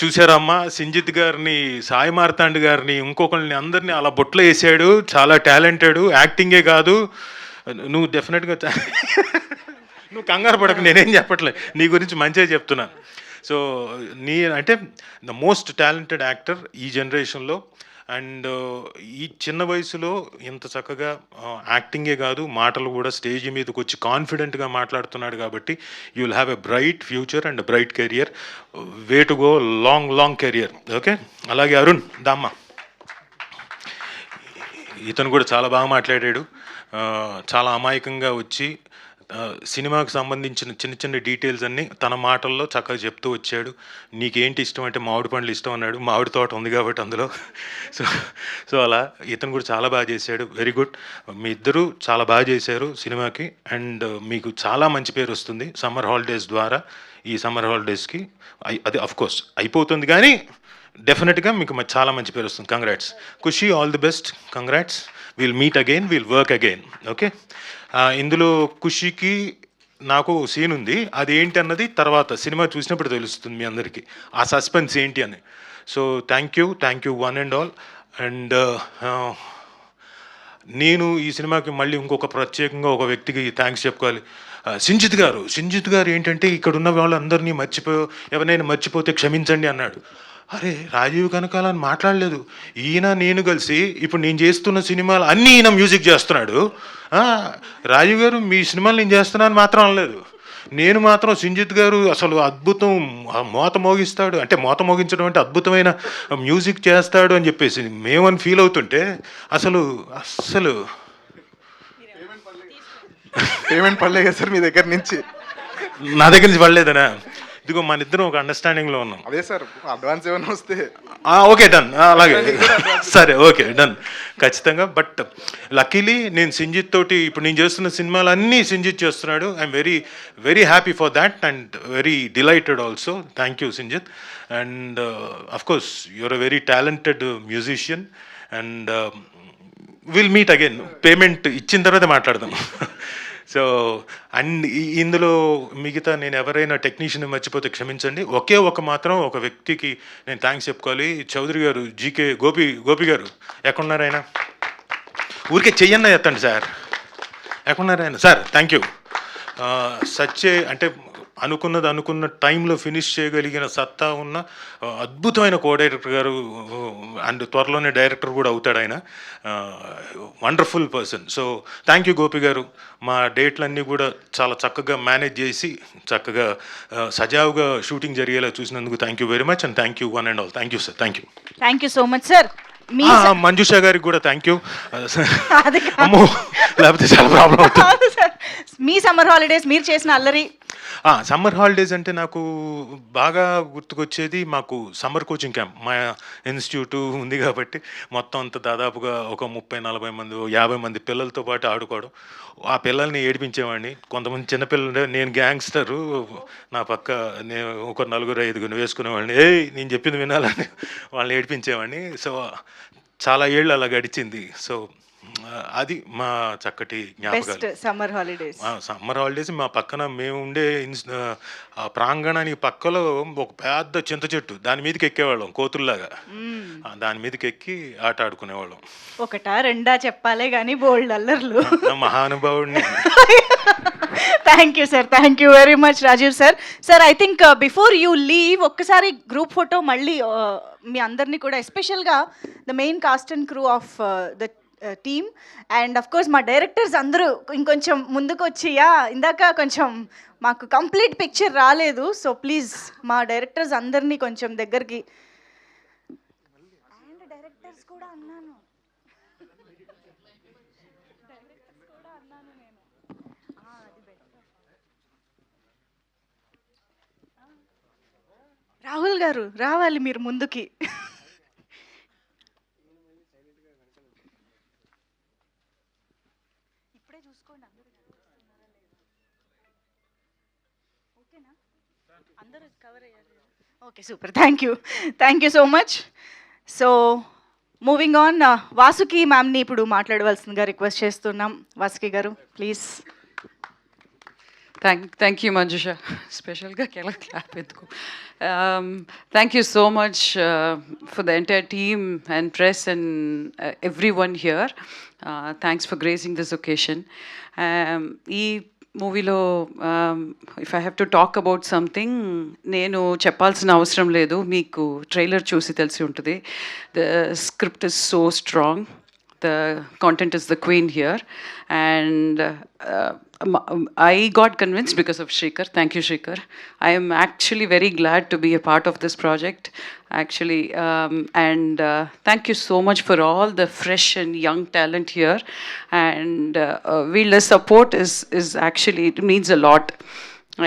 చూసారమ్మా, సింజిత్ గారిని, సాయి మార్తాండ్ గారిని, ఇంకొకరిని అందరినీ అలా బొట్లో వేసాడు. చాలా టాలెంటెడ్, యాక్టింగే కాదు. నువ్వు డెఫినెట్గా నువ్వు కంగారు పడక, నేనేం చెప్పట్లే, నీ గురించి మంచిగా చెప్తున్నాను. సో అంటే ద మోస్ట్ టాలెంటెడ్ యాక్టర్ ఈ జనరేషన్లో. అండ్ ఈ చిన్న వయసులో ఇంత చక్కగా యాక్టింగే కాదు, మాటలు కూడా స్టేజ్ మీదకి వచ్చి కాన్ఫిడెంట్గా మాట్లాడుతున్నాడు. కాబట్టి you will have a bright future and bright career. Way to go, long career. Okay. అలాగే అరుణ్ దామ్మ, ఇతను కూడా చాలా బాగా మాట్లాడాడు. చాలా అమాయకంగా వచ్చి సినిమాకు సంబంధించిన చిన్న చిన్న డీటెయిల్స్ అన్నీ తన మాటల్లో చక్కగా చెప్తూ వచ్చాడు. నీకేంటి ఇష్టం అంటే మామిడి పండ్లు ఇష్టం అన్నాడు. మామిడి తోట ఉంది కాబట్టి అందులో. సో అలా ఇతను కూడా చాలా బాగా చేశాడు. Very good. మీ ఇద్దరూ చాలా బాగా చేశారు సినిమాకి. అండ్ మీకు చాలా మంచి పేరు వస్తుంది సమ్మర్ హాలిడేస్ ద్వారా. ఈ సమ్మర్ హాలిడేస్కి అది అఫ్కోర్స్ అయిపోతుంది, కానీ డెఫినెట్గా మీకు చాలా మంచి పేరు వస్తుంది. Congrats Khushi, all the best. Congrats. Will meet again, will work again. Okay. ఇందులో ఖుషికి నాకు సీన్ ఉంది, అది ఏంటి అన్నది తర్వాత సినిమా చూసినప్పుడు తెలుస్తుంది మీ అందరికీ, ఆ సస్పెన్స్ ఏంటి అని. So thank you one and all. And నేను ఈ సినిమాకి మళ్ళీ ఇంకొక ప్రత్యేకంగా ఒక వ్యక్తికి థ్యాంక్స్ చెప్పుకోవాలి. సింజిత్ గారు ఏంటంటే ఇక్కడ ఉన్న వాళ్ళందరినీ ఎవరైనా మర్చిపోతే క్షమించండి అన్నాడు. అరే, రాజీవ్ కనకాలని మాట్లాడలేదు. ఈయన నేను కలిసి ఇప్పుడు నేను చేస్తున్న సినిమాలు అన్నీ ఈయన మ్యూజిక్ చేస్తున్నాడు. రాజీవ్ గారు మీ సినిమాలు నేను చేస్తున్నాను మాత్రం అనలేదు. నేను మాత్రం సింజిత్ గారు అసలు అద్భుతం, మోత మోగిస్తాడు అంటే, మోత మోగించడం అంటే అద్భుతమైన మ్యూజిక్ చేస్తాడు అని చెప్పేసి మేమని ఫీల్ అవుతుంటే అసలు పేమెంట్ పడలేదు కదా సార్ మీ దగ్గర నుంచి? నా దగ్గర నుంచి పడలేదనా? ఇదిగో మన ఇద్దరం ఒక అండర్స్టాండింగ్లో ఉన్నాం. అదే సార్, అడ్వాన్స్ ఏమైనా వస్తే ఓకే, డన్. అలాగే సరే, ఓకే, డన్, ఖచ్చితంగా. బట్ లక్కీలీ నేను సింజిత్ తోటి ఇప్పుడు నేను చేస్తున్న సినిమాలు అన్నీ సింజిత్ చేస్తున్నాడు. I'm very happy for that and very delighted also. Thank you Sinjith. And of course you're a very talented musician. And will meet again. Payment ఇచ్చిన తర్వాత మాట్లాడదాం. సో అండ్ ఇందులో మిగతా నేను ఎవరైనా టెక్నీషియన్ మర్చిపోతే క్షమించండి. మాత్రం ఒక వ్యక్తికి నేను థ్యాంక్స్ చెప్పుకోవాలి. చౌదరి గారు, జీకే గోపి గారు. ఎక్కడున్నారు ఆయన? ఊరికే చెయ్యన్న ఎత్తండి సార్. ఎక్కడున్నారు ఆయన? Sir thank you. అంటే అనుకున్న టైంలో ఫినిష్ చేయగలిగిన సత్తా ఉన్న అద్భుతమైన డైరెక్టర్ గారు. అండ్ త్వరలోనే డైరెక్టర్ కూడా అవుతాడు ఆయన. Wonderful person. So thank you Gopi గారు. మా డేట్లన్నీ కూడా చాలా చక్కగా మేనేజ్ చేసి చక్కగా సజావుగా షూటింగ్ జరిగేలా చూసినందుకు thank you very much. And thank you one and all. Thank you sir. Thank you so much sir. Manjusha గారికి కూడా థ్యాంక్ యూ. అమ్మో, లేకపోతే చాలా ప్రాబ్లం అవుతుంది. మీ సమ్మర్ హాలిడేస్ మీరు చేసిన అల్లరి. సమ్మర్ హాలిడేస్ అంటే నాకు బాగా గుర్తుకొచ్చేది, మాకు సమ్మర్ కోచింగ్ క్యాంప్ మా ఇన్స్టిట్యూట్ ఉంది కాబట్టి మొత్తం అంతా దాదాపుగా ఒక 30-40 మంది 50 మంది పిల్లలతో పాటు ఆడుకోవడం. ఆ పిల్లల్ని ఏడిపించేవాడిని. కొంతమంది చిన్నపిల్లలు, నేను గ్యాంగ్స్టరు, నా పక్క నేను ఒక 4-5 వేసుకునేవాడిని. నేను చెప్పింది వినాలని వాళ్ళని ఏడిపించేవాడిని. సో చాలా ఏళ్ళు అలా గడిచింది. సో అది మా చక్కటి జ్ఞాపకాలు. సమ్మర్ హాలిడేస్ మా పక్కన మేము ఉండే ప్రాంగణానికి పక్కలో ఒక పెద్ద చింత చెట్టు, దాని మీదకి ఎక్కేవాళ్ళం కోతుల్లాగా. దాని మీదకి ఎక్కి ఆట ఆడుకునేవాళ్ళం. ఒకటా రెండా చెప్పాలే కానీ బోల్డ్ అల్లర్లు. మహానుభావుడిని. Thank you sir. Thank you very much Rajiv sir. Sir I think before you leave ఒక్కసారి గ్రూప్ ఫోటో మళ్ళీ మీ అందరినీ కూడా, ఎస్పెషల్గా the main cast and crew of the team and of course మా డైరెక్టర్స్ అందరూ ఇంకొంచెం ముందుకు వచ్చియా, ఇందాక కొంచెం మాకు కంప్లీట్ పిక్చర్ రాలేదు. సో ప్లీజ్ మా డైరెక్టర్స్ అందరినీ కొంచెం దగ్గరికి. అండ్ డైరెక్టర్స్ కూడా అన్నాను నేను. అది రాహుల్ గారు రావాలి మీరు ముందుకి. ఇప్పుడే చూసుకోండి ఓకేనా, అందరూ కవర్ అయ్యారు. Okay super, thank you so much. So moving on, Vasuki మ్యామ్ని ఇప్పుడు మాట్లాడవలసిందిగా రిక్వెస్ట్ చేస్తున్నాం. వాసుకి గారు please. Thank you, Manjusha. Special ga kela clap edku. Thank you so much for the entire team and press and everyone here. Thanks for gracing this occasion. Ee movie lo if I have to talk about something, nenu cheppalsina avasaram ledu, meeku trailer chusi telisi untadi. The script is so strong. The content is the queen here, and I got convinced because of Shrikar. Thank you, Shrikar. I am actually very glad to be a part of this project, actually. And thank you so much for all the fresh and young talent here. And the support is actually, it means a lot.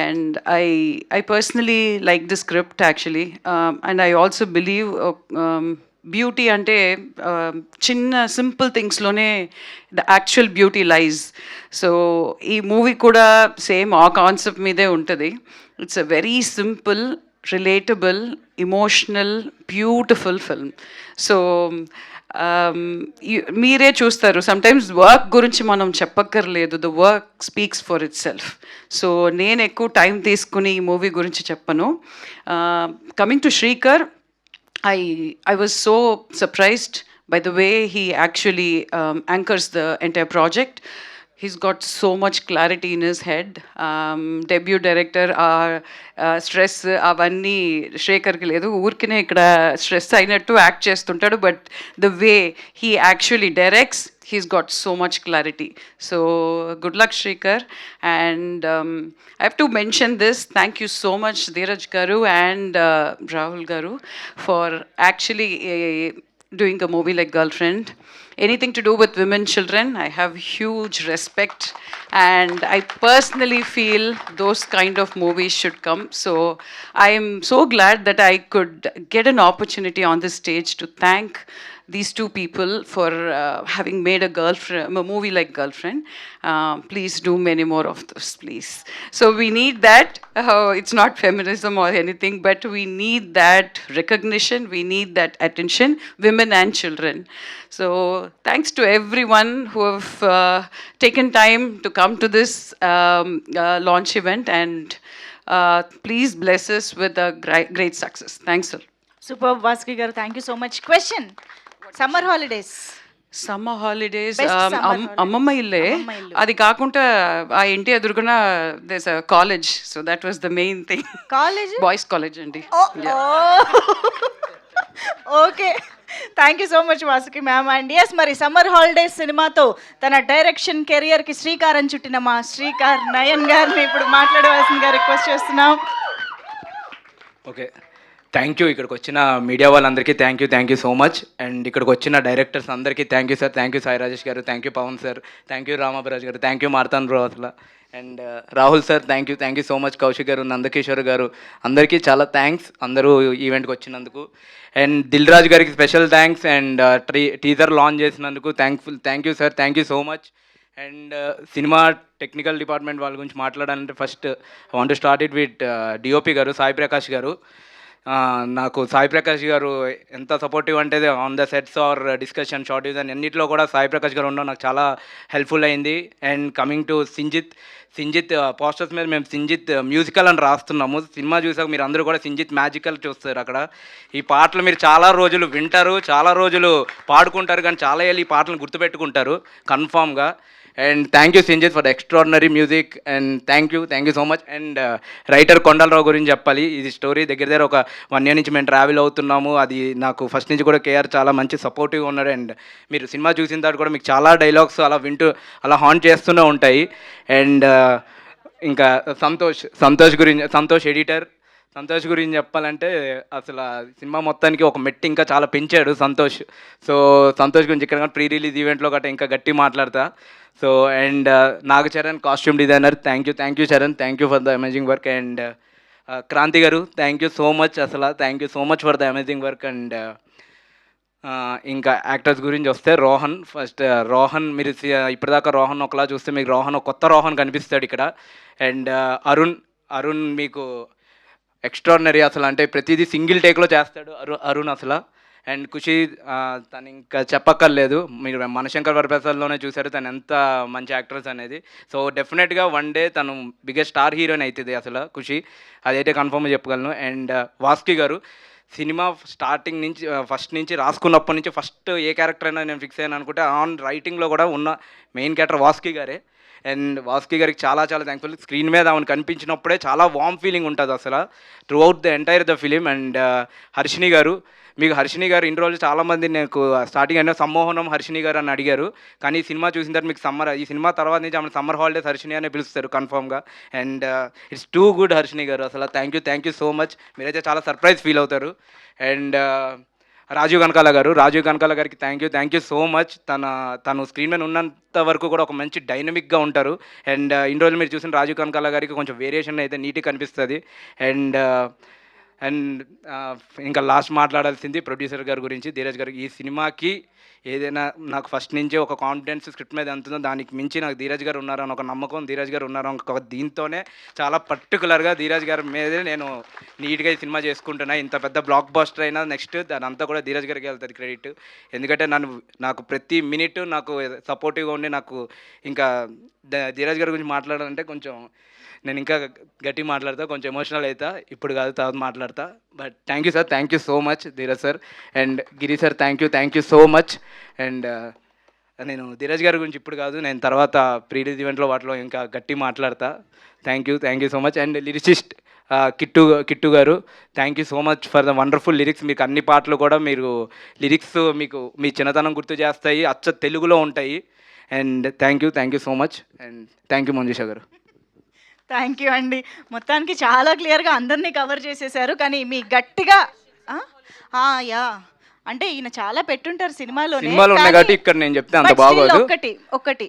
And I personally like the script, actually. And I also believe beauty అంటే చిన్న simple థింగ్స్లోనే the actual beauty lies. So ఈ movie కూడా same ఆ concept మీదే ఉంటుంది. It's a very simple, relatable, emotional, beautiful film. So మీరే చూస్తారు, సమ్టైమ్స్ వర్క్ గురించి మనం చెప్పక్కర్లేదు, the work speaks for itself. So నేను ఎక్కువ టైం తీసుకుని ఈ మూవీ గురించి చెప్పను. Coming to Srikar, I was so surprised by the way he actually anchors the entire project. He's got so much clarity in his head. Debut director, stress avanni Shrekharki ledu, urkine ikkada stress ainattu act chestuntadu, but the way he actually directs, he's got so much clarity. So good luck, Shrikar. And I have to mention this, thank you so much Dheeraj garu and Rahul garu for actually doing a movie like Girlfriend. Anything to do with women, children, I have huge respect, and I personally feel those kind of movies should come. So I am so glad that I could get an opportunity on this stage to thank these two people for having made a movie like Girlfriend. Please do many more of those, please. So we need that. It's not feminism or anything, but we need that recognition, we need that attention, women and children. So thanks to everyone who have taken time to come to this launch event, and please bless us with a great success. Thanks, sir. Super, Vaski garu, thank you so much. Question, summer holidays. Summer holidays Best summer holiday. అమ్మమ్మ ఇల్లే. అమ్మమ్మ ఇల్లు. అది కాకుండా ఆ ఇంటి ఎదురుకున్న దేస్ college, so that was the main thing. College, boys college అండి. Okay, thank you so much Vasuki ma'am. And yes, మరి సమ్మర్ హాలిడేస్ సినిమాతో తన డైరెక్షన్ కెరియర్కి శ్రీకారం చుట్టిన మా శ్రీకార్ నయన్ గారిని ఇప్పుడు మాట్లాడవలసిందిగా రిక్వెస్ట్ చేస్తున్నాం. Okay, thank you. ఇక్కడికి వచ్చిన మీడియా వాళ్ళందరికీ thank you so much. And ఇక్కడికి వచ్చిన డైరెక్టర్స్ అందరికీ thank you sir. Thank you Sai Rajesh గారు, thank you Pawan sir, thank you Ramabaraj గారు, థ్యాంక్ యూ మార్తాన్ బ్రో అసలు. And Rahul sir thank you so much. Kaushik గారు, నందకిషోర్ గారు, అందరికీ చాలా థ్యాంక్స్ అందరూ ఈవెంట్కి వచ్చినందుకు. అండ్ దిల్ రాజు గారికి special thanks. And teaser launch చేసినందుకు thank you sir, thank you so much. And cinema technical department వాళ్ళ గురించి మాట్లాడాలంటే first I want to start it with DOP గారు, సాయి ప్రకాష్ గారు. నాకు సాయి ప్రకాష్ గారు ఎంత సపోర్టివ్ అంటే on the sets or discussion shot design అన్నింటిలో కూడా సాయి ప్రకాష్ గారు ఉండడం నాకు చాలా హెల్ప్ఫుల్ అయింది. And coming to Sinjith posters మీద మేము సింజిత్ మ్యూజికల్ అని రాస్తున్నాము. సినిమా చూసాక మీరు అందరూ కూడా సింజిత్ మ్యాజికల్ చూస్తారు. అక్కడ ఈ పాటలు మీరు చాలా రోజులు వింటారు, చాలా రోజులు పాడుకుంటారు, కానీ చాలా ఏళ్ళు ఈ పాటలను గుర్తుపెట్టుకుంటారు కన్ఫామ్గా. And thank you Sinjith for the extraordinary music. And thank you so much. And writer Kondalarao గురించి చెప్పాలి. ఇది స్టోరీ దగ్గర ఒక 1 year నుంచి మేము ట్రావెల్ అవుతున్నాము. అది నాకు ఫస్ట్ నుంచి కూడా కేఆర్ చాలా మంచి సపోర్టివ్గా ఉన్నాడు. అండ్ మీరు సినిమా చూసిన తర్వాత కూడా మీకు చాలా డైలాగ్స్ అలా వింటూ అలా హాంట్ చేస్తూనే ఉంటాయి. అండ్ ఇంకా సంతోష్ ఎడిటర్, సంతోష్ గురించి చెప్పాలంటే అసలు సినిమా మొత్తానికి ఒక మెట్టు ఇంకా చాలా పెంచాడు సంతోష్. సో సంతోష్ గురించి ఇక్కడ ప్రీ రిలీజ్ ఈవెంట్లో గట్రా ఇంకా గట్టి మాట్లాడతా. So and Naga Charan costume designer, thank you Charan, thank you for the amazing work. And Kranti గారు థ్యాంక్ యూ సో మచ్, అసలు thank you so much for the amazing work. And ఇంకా యాక్టర్స్ గురించి వస్తే రోహన్, ఫస్ట్ రోహన్ మీరు ఇప్పటిదాకా రోహన్ ఒకలా చూస్తే మీకు రోహన్ ఒక కొత్త రోహన్ కనిపిస్తాడు ఇక్కడ. అండ్ అరుణ్ మీకు ఎక్స్ట్రాడినరీ అసలు, అంటే ప్రతిదీ సింగిల్ టేక్లో చేస్తాడు అరుణ్ అసలు. అండ్ ఖుషి తను ఇంకా చెప్పక్కర్లేదు, మీరు మనశంకర్ వరప్రసాద్లోనే చూశారు తను ఎంత మంచి యాక్టర్స్ అనేది. సో డెఫినెట్గా వన్ డే తను బిగ్గెస్ట్ స్టార్ హీరోయిన్ అవుతుంది అసలు ఖుషి, అదైతే కన్ఫర్మ్గా చెప్పగలను. అండ్ వాస్కి గారు సినిమా స్టార్టింగ్ నుంచి ఫస్ట్ నుంచి రాసుకున్నప్పటి నుంచి ఫస్ట్ ఏ క్యారెక్టర్ అయినా నేను ఫిక్స్ అయ్యాను అనుకుంటే ఆన్ రైటింగ్లో కూడా ఉన్న మెయిన్ క్యారెక్టర్ వాస్కి గారే. అండ్ వాస్కి గారికి చాలా చాలా థ్యాంక్ఫుల్. స్క్రీన్ మీద ఆమెను కనిపించినప్పుడే చాలా వార్మ్ ఫీలింగ్ ఉంటుంది అసలు through out the entire the film. And Harshini గారు, మీకు హర్షిని గారు ఇన్ని రోజులు చాలామంది నాకు స్టార్టింగ్ అయినా సమ్మోహనం హర్షిని గారు అని అడిగారు, కానీ ఈ సినిమా చూసిన తర్వాత మీకు ఈ సినిమా తర్వాత నుంచి ఆమె సమ్మర్ హాలిడేస్ హర్షిని అనే పిలుస్తారు కన్ఫర్మ్గా. And it's too good Harshini గారు అసలు, థ్యాంక్ యూ సో మచ్, మీరైతే చాలా సర్ప్రైజ్ ఫీల్ అవుతారు. అండ్ రాజీవ్ కనకాల గారికి థ్యాంక్ యూ సో మచ్. తను స్క్రీన్ మీద ఉన్నంత వరకు కూడా ఒక మంచి డైనమిక్గా ఉంటారు. అండ్ ఇన్ని రోజులు మీరు చూసిన రాజీవ్ కనకాల గారికి కొంచెం వేరియేషన్ అయితే నీట్గా కనిపిస్తుంది. అండ్ ఇంకా లాస్ట్ మాట్లాడాల్సింది ప్రొడ్యూసర్ గారి గురించి, ధీరజ్ గారికి. ఈ సినిమాకి ఏదైనా నాకు ఫస్ట్ నుంచే ఒక కాన్ఫిడెన్స్ స్క్రిప్ట్ మీద ఎంతుందో దానికి మించి నాకు ధీరజ్ గారు ఉన్నారని ఒక నమ్మకం, ధీరజ్ గారు ఉన్నారని ఒక దీంతోనే చాలా పర్టికులర్గా ధీరజ్ గారి మీదే నేను నీట్గా ఈ సినిమా చేసుకుంటున్నా. ఇంత పెద్ద బ్లాక్ బస్టర్ అయినా నెక్స్ట్ దాని అంతా కూడా ధీరజ్ గారికి వెళ్తుంది క్రెడిట్. ఎందుకంటే నాకు ప్రతి మినిట్ నాకు సపోర్టివ్గా ఉండి నాకు ఇంకా ధీరజ్ గారి గురించి మాట్లాడాలంటే కొంచెం నేను ఇంకా గట్టి మాట్లాడతా, కొంచెం ఎమోషనల్ అవుతా, ఇప్పుడు కాదు తర్వాత మాట్లాడతా. But thank you sir, thank you so much Dheeraj sir. And Giri sir thank you so much. And నేను ధీరజ్ గారి గురించి ఇప్పుడు కాదు, నేను తర్వాత ప్రీలీజ్ ఈవెంట్లో వాటిలో ఇంకా గట్టి మాట్లాడతా. Thank you so much. And lyricist Kittu గారు thank you so much for the wonderful lyrics. మీకు అన్ని పాటలు కూడా మీరు లిరిక్స్ మీకు మీ చిన్నతనం గుర్తు చేస్తాయి, అచ్చ తెలుగులో ఉంటాయి. And thank you so much. And thank you Manjusha గారు. థ్యాంక్ యూ అండి, మొత్తానికి చాలా క్లియర్గా అందరినీ కవర్ చేసేసారు. కానీ మీ గట్టిగా యా అంటే ఈయన చాలా పెట్టుంటారు సినిమాలో ఉన్నాయి కాబట్టి ఇక్కడ నేను చెప్తే అంత బాగోదు. ఒకటి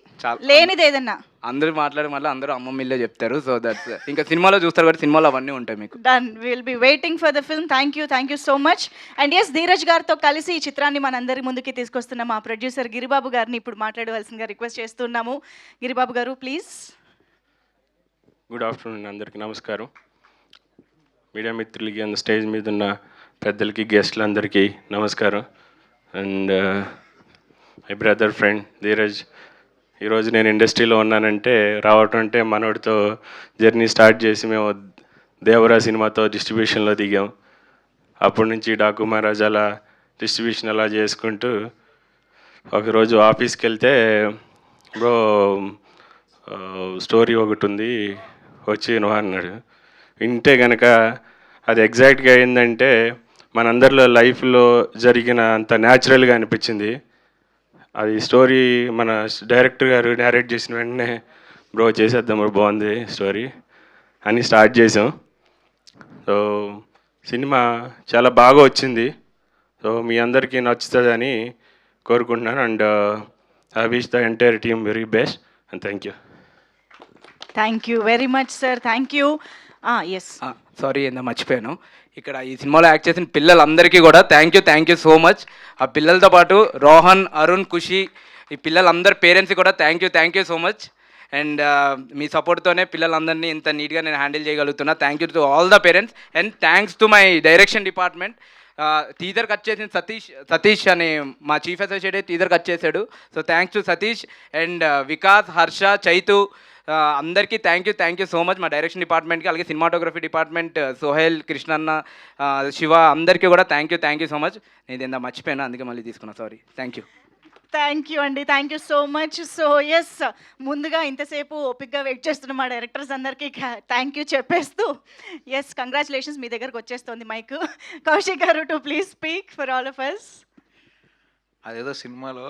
లేనిది ఏదన్నా అందరూ మాట్లాడే మళ్ళీ అందరూ అమ్మమ్మ ఇల్లే చెప్తారు. సో దట్స్ ఇంకా సినిమాలో చూస్తారు కాబట్టి సినిమాలో అవన్నీ ఉంటాయి మీకు. Done, will be waiting for the film. Thank you so much. And yes, Dheeraj గారితో కలిసి ఈ చిత్రాన్ని మనందరి ముందుకి తీసుకొస్తున్న మా ప్రొడ్యూసర్ గిరిబాబు గారిని ఇప్పుడు మాట్లాడవలసిందిగా రిక్వెస్ట్ చేస్తున్నాము. గిరిబాబు గారు ప్లీజ్. గుడ్ ఆఫ్టర్నూన్, అందరికీ నమస్కారం. మీడియా మిత్రులకి, అండ్ స్టేజ్ మీద ఉన్న పెద్దలకి, గెస్ట్లందరికీ నమస్కారం. And my brother friend Dheeraj, ఈరోజు నేను ఇండస్ట్రీలో ఉన్నానంటే రావటం అంటే మనోడితో జర్నీ స్టార్ట్ చేసి మేము దేవరా సినిమాతో డిస్ట్రిబ్యూషన్లో దిగాం. అప్పటి నుంచి డాకు మహారాజ్ అలా డిస్ట్రిబ్యూషన్ అలా చేసుకుంటూ ఒకరోజు ఆఫీస్కి వెళ్తే బ్రో స్టోరీ ఒకటి ఉంది వచ్చి నువ్వు అన్నాడు. వింటే కనుక అది ఎగ్జాక్ట్గా ఏంటంటే మనందరిలో లైఫ్లో జరిగిన అంత న్యాచురల్గా అనిపించింది. అది స్టోరీ మన డైరెక్టర్ గారు నేరేట్ చేసిన వెంటనే బ్రో చేసేద్దాం బ్రో, బాగుంది స్టోరీ అని స్టార్ట్ చేసాం. సో సినిమా చాలా బాగా వచ్చింది. సో మీ అందరికీ నచ్చుతుందని కోరుకుంటున్నాను. And I wish the entire team very best and thank you. Thank you very much sir, thank you. Yes sorry ఏందో మర్చిపోయాను, ఇక్కడ ఈ సినిమాలో యాక్ట్ చేసిన పిల్లలందరికీ కూడా థ్యాంక్ యూ సో మచ్. ఆ పిల్లలతో పాటు రోహన్, అరుణ్, ఖుషి, ఈ పిల్లలందరి పేరెంట్స్కి కూడా thank you so much. And మీ సపోర్ట్తోనే పిల్లలందరినీ ఇంత నీట్గా నేను హ్యాండిల్ చేయగలుగుతున్నా. Thank you to all the parents. And thanks to my direction department. Teaser cut చేసిన సతీష్ అని మా చీఫ్ అసోసియేట్ టీజర్ కట్ చేశాడు. So thanks to Satish. And Vikas, Harsha, Chaitu అందరికీ థ్యాంక్ యూ సో మచ్. మా డైరెక్షన్ డిపార్ట్మెంట్కి, అలాగే సినిమాటోగ్రఫీ డిపార్ట్మెంట్ సోహెల్, కృష్ణన్న, శివ అందరికీ కూడా థ్యాంక్ యూ సో మచ్. నేను ఏందా మర్చిపోయాను, అందుకే మళ్ళీ తీసుకున్నా, సారీ. థ్యాంక్ యూ అండి, thank you so much. So yes, ముందుగా ఇంతసేపు ఓపిక్గా వెయిట్ చేస్తున్న మా డైరెక్టర్స్ అందరికీ థ్యాంక్ యూ చెప్పేస్తూ ఎస్, కంగ్రాచులేషన్స్, మీ దగ్గరకు వచ్చేస్తుంది మైక్. కౌశిక్ గారు to please speak for all of us. అదేదో సినిమాలో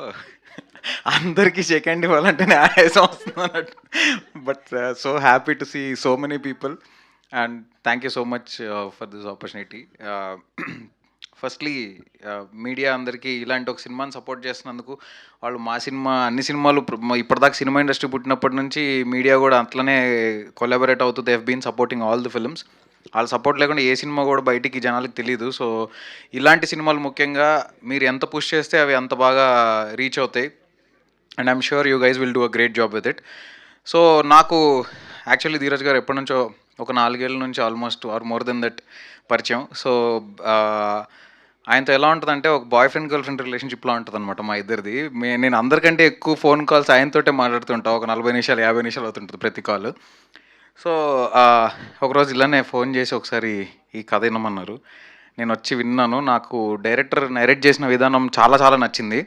అందరికీ సెకండ్ ఇవ్వాలంటే ఆయాసం వస్తుంది అన్నట్టు. But so happy to see so many people and thank you so much for this opportunity. Firstly media అందరికీ ఇలాంటి ఒక సినిమాని సపోర్ట్ చేస్తున్నందుకు, వాళ్ళు మా సినిమా అన్ని సినిమాలు ఇప్పటిదాకా సినిమా ఇండస్ట్రీ పుట్టినప్పటి నుంచి మీడియా కూడా అట్లనే కొలాబరేట్ అవుతూ they have been supporting all the films. వాళ్ళ సపోర్ట్ లేకుండా ఏ సినిమా కూడా బయటికి జనాలకు తెలియదు. సో ఇలాంటి సినిమాలు ముఖ్యంగా మీరు ఎంత పుష్ చేస్తే అవి అంత బాగా రీచ్ అవుతాయి. And I'm sure you guys will do a great job with it. So నాకు యాక్చువల్లీ ధీరజ్ గారు ఎప్పటి నుంచో ఒక 4 ఏళ్ళ నుంచి almost or more than that పరిచయం. సో ఆయనతో ఎలా ఉంటుందంటే ఒక బాయ్ ఫ్రెండ్ గర్ల్ ఫ్రెండ్ రిలేషన్షిప్లో ఉంటుంది అనమాట మా ఇద్దరిది. నేను అందరికంటే ఎక్కువ ఫోన్ కాల్స్ ఆయనతోటే మాట్లాడుతుంటా. ఒక 40 నిమిషాలు 50 నిమిషాలు అవుతుంటుంది ప్రతి కాల్. సో ఒకరోజు ఇలానే ఫోన్ చేసి ఒకసారి ఈ కథ వినమన్నారు. నేను వచ్చి విన్నాను. నాకు డైరెక్టర్ నరేట్ చేసిన విధానం చాలా చాలా నచ్చింది.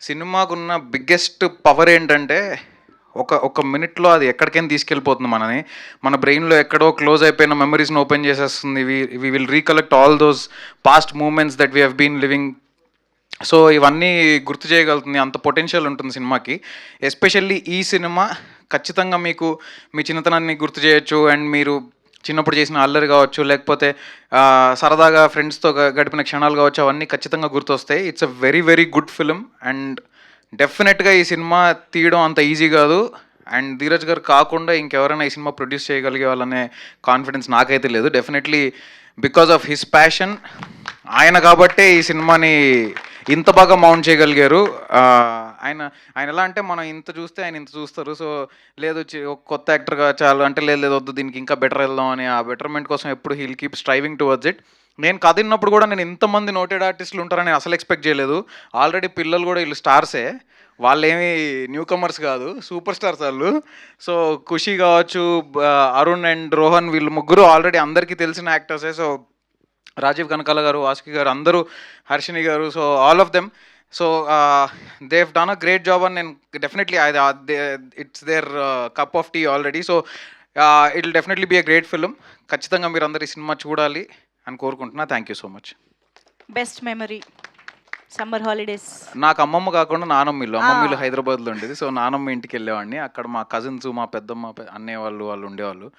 సినిమాకున్న బిగ్గెస్ట్ పవర్ ఏంటంటే ఒక మినిట్లో అది ఎక్కడికైనా తీసుకెళ్ళిపోతుంది మనని. మన బ్రెయిన్లో ఎక్కడో క్లోజ్ అయిపోయిన మెమరీస్ని ఓపెన్ చేసేస్తుంది. We will recollect all those past moments that we have been living. So ఇవన్నీ గుర్తు చేయగలుగుతుంది. అంత పొటెన్షియల్ ఉంటుంది సినిమాకి. ఎస్పెషల్లీ ఈ సినిమా ఖచ్చితంగా మీకు మీ చిన్నతనాన్ని గుర్తు చేయొచ్చు. అండ్ మీరు చిన్నప్పుడు చేసిన అల్లరి కావచ్చు, లేకపోతే సరదాగా ఫ్రెండ్స్తో గడిపిన క్షణాలు కావచ్చు, అవన్నీ ఖచ్చితంగా గుర్తొస్తాయి. It's a very very good film. And డెఫినెట్గా ఈ సినిమా తీయడం అంత ఈజీ కాదు. అండ్ ధీరజ్ గారు కాకుండా ఇంకెవరైనా ఈ సినిమా ప్రొడ్యూస్ చేయగలిగే వాళ్ళనే కాన్ఫిడెన్స్ నాకైతే లేదు. Definitely because of his passion, ఆయన కాబట్టే ఈ సినిమాని ఇంత బాగా మౌంట్ చేయగలిగారు. ఆయన ఎలా అంటే మనం ఇంత చూస్తే ఆయన ఇంత చూస్తారు. సో లేదు ఒక కొత్త యాక్టర్గా చాలు అంటే లేదు వద్దు దీనికి ఇంకా బెటర్ వెళ్దాం అని ఆ బెటర్మెంట్ కోసం ఎప్పుడు he'll keep striving towards it. నేను కథ విన్నప్పుడు కూడా నేను ఇంతమంది నోటెడ్ ఆర్టిస్టులు ఉంటారని అసలు ఎక్స్పెక్ట్ చేయలేదు. ఆల్రెడీ పిల్లలు కూడా వీళ్ళు స్టార్సే, వాళ్ళేమీ న్యూ కమర్స్ కాదు, సూపర్ స్టార్స్ వాళ్ళు. సో ఖుషి కావచ్చు, అరుణ్ అండ్ రోహన్, వీళ్ళు ముగ్గురు ఆల్రెడీ అందరికీ తెలిసిన యాక్టర్సే. సో రాజీవ్ కనకాల గారు, వాసుకి గారు, అందరూ, హర్షిని గారు, so all of them. So they have done a great job అని నేను definitely it's their cup of tea already. So it will definitely be a great film. ఖచ్చితంగా మీరు అందరు ఈ సినిమా చూడాలి అని కోరుకుంటున్నా. Thank you so much. Best memory summer holidays? నాకు అమ్మమ్మ కాకుండా నానమ్మ ఇల్లు. అమ్మమ్మ ఇల్లు హైదరాబాద్లో ఉండేది. సో నానమ్మ ఇంటికి వెళ్ళేవాడిని. అక్కడ మా కజిన్స్, మా పెద్దమ్మ, అన్నయ్య వాళ్ళు ఉండేవాళ్ళు.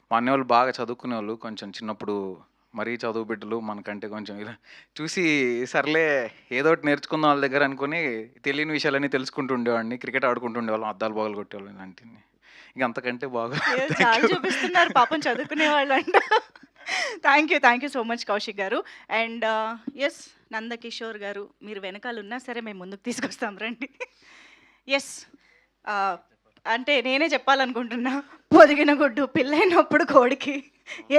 మా అన్నయ్య వాళ్ళు బాగా చదువుకునేవాళ్ళు. కొంచెం చిన్నప్పుడు మరీ చదువు బిడ్డలు మనకంటే కొంచెం ఇలా చూసి సర్లే ఏదో ఒకటి నేర్చుకుందాం వాళ్ళ దగ్గర అనుకుని తెలియని విషయాలన్నీ తెలుసుకుంటూ ఉండేవాడిని. క్రికెట్ ఆడుకుంటూ ఉండేవాళ్ళం, అద్దాలు బాగా కొట్టేవాళ్ళం ఇలాంటివి. ఇంక అంతకంటే బాగా చాలా చూపిస్తున్నారు పాపం చదువుకునే వాళ్ళు అంట. Thank you so much Kaushik గారు. అండ్ ఎస్ నందకిషోర్ గారు, మీరు వెనకాల ఉన్నా సరే మేము ముందుకు తీసుకొస్తాం రండి. ఎస్ అంటే నేనే చెప్పాలనుకుంటున్నా, పొదిగిన గుడ్డు పిల్లైనప్పుడు కోడికి,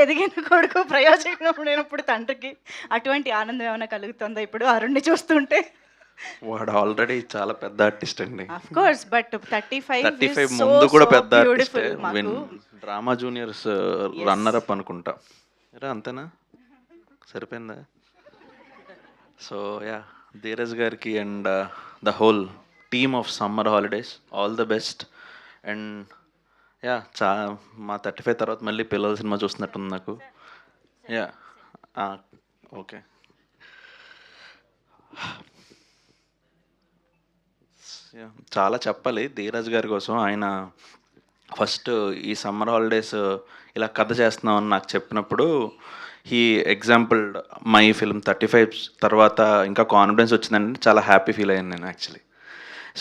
ఎదిగిన కొడుకు ప్రయోజనమైనప్పుడు తండ్రికి, అటువంటి ఆనందం ఏమైనా కలుగుతుందా ఇప్పుడు అరుణ్ని చూస్తుంటే? వాడు ఆల్రెడీ చాలా పెద్ద ఆర్టిస్ట్ అండి. ఆఫ్ కోర్స్, బట్ 35 ముందు కూడా పెద్ద artist. Drama juniors runner up అనుకుంటా. అంతేనా? సరిపోయిందా? సో యా, ధీరజ్ గారికి and the whole team of summer holidays all the best. And yeah, మా 35 తర్వాత మళ్ళీ పిల్లల సినిమా చూస్తున్నట్టుంది నాకు. Yeah okay. చాలా చెప్పాలి ధీరజ్ గారి కోసం. ఆయన ఫస్ట్ ఈ సమ్మర్ హాలిడేస్ ఇలా కథ చేస్తున్నామని నాకు చెప్పినప్పుడు హీ ఎగ్జాంపుల్డ్ మై ఫిల్మ్ 35 తర్వాత ఇంకా కాన్ఫిడెన్స్ వచ్చిందంటే చాలా హ్యాపీ ఫీల్ అయ్యాను నేను actually.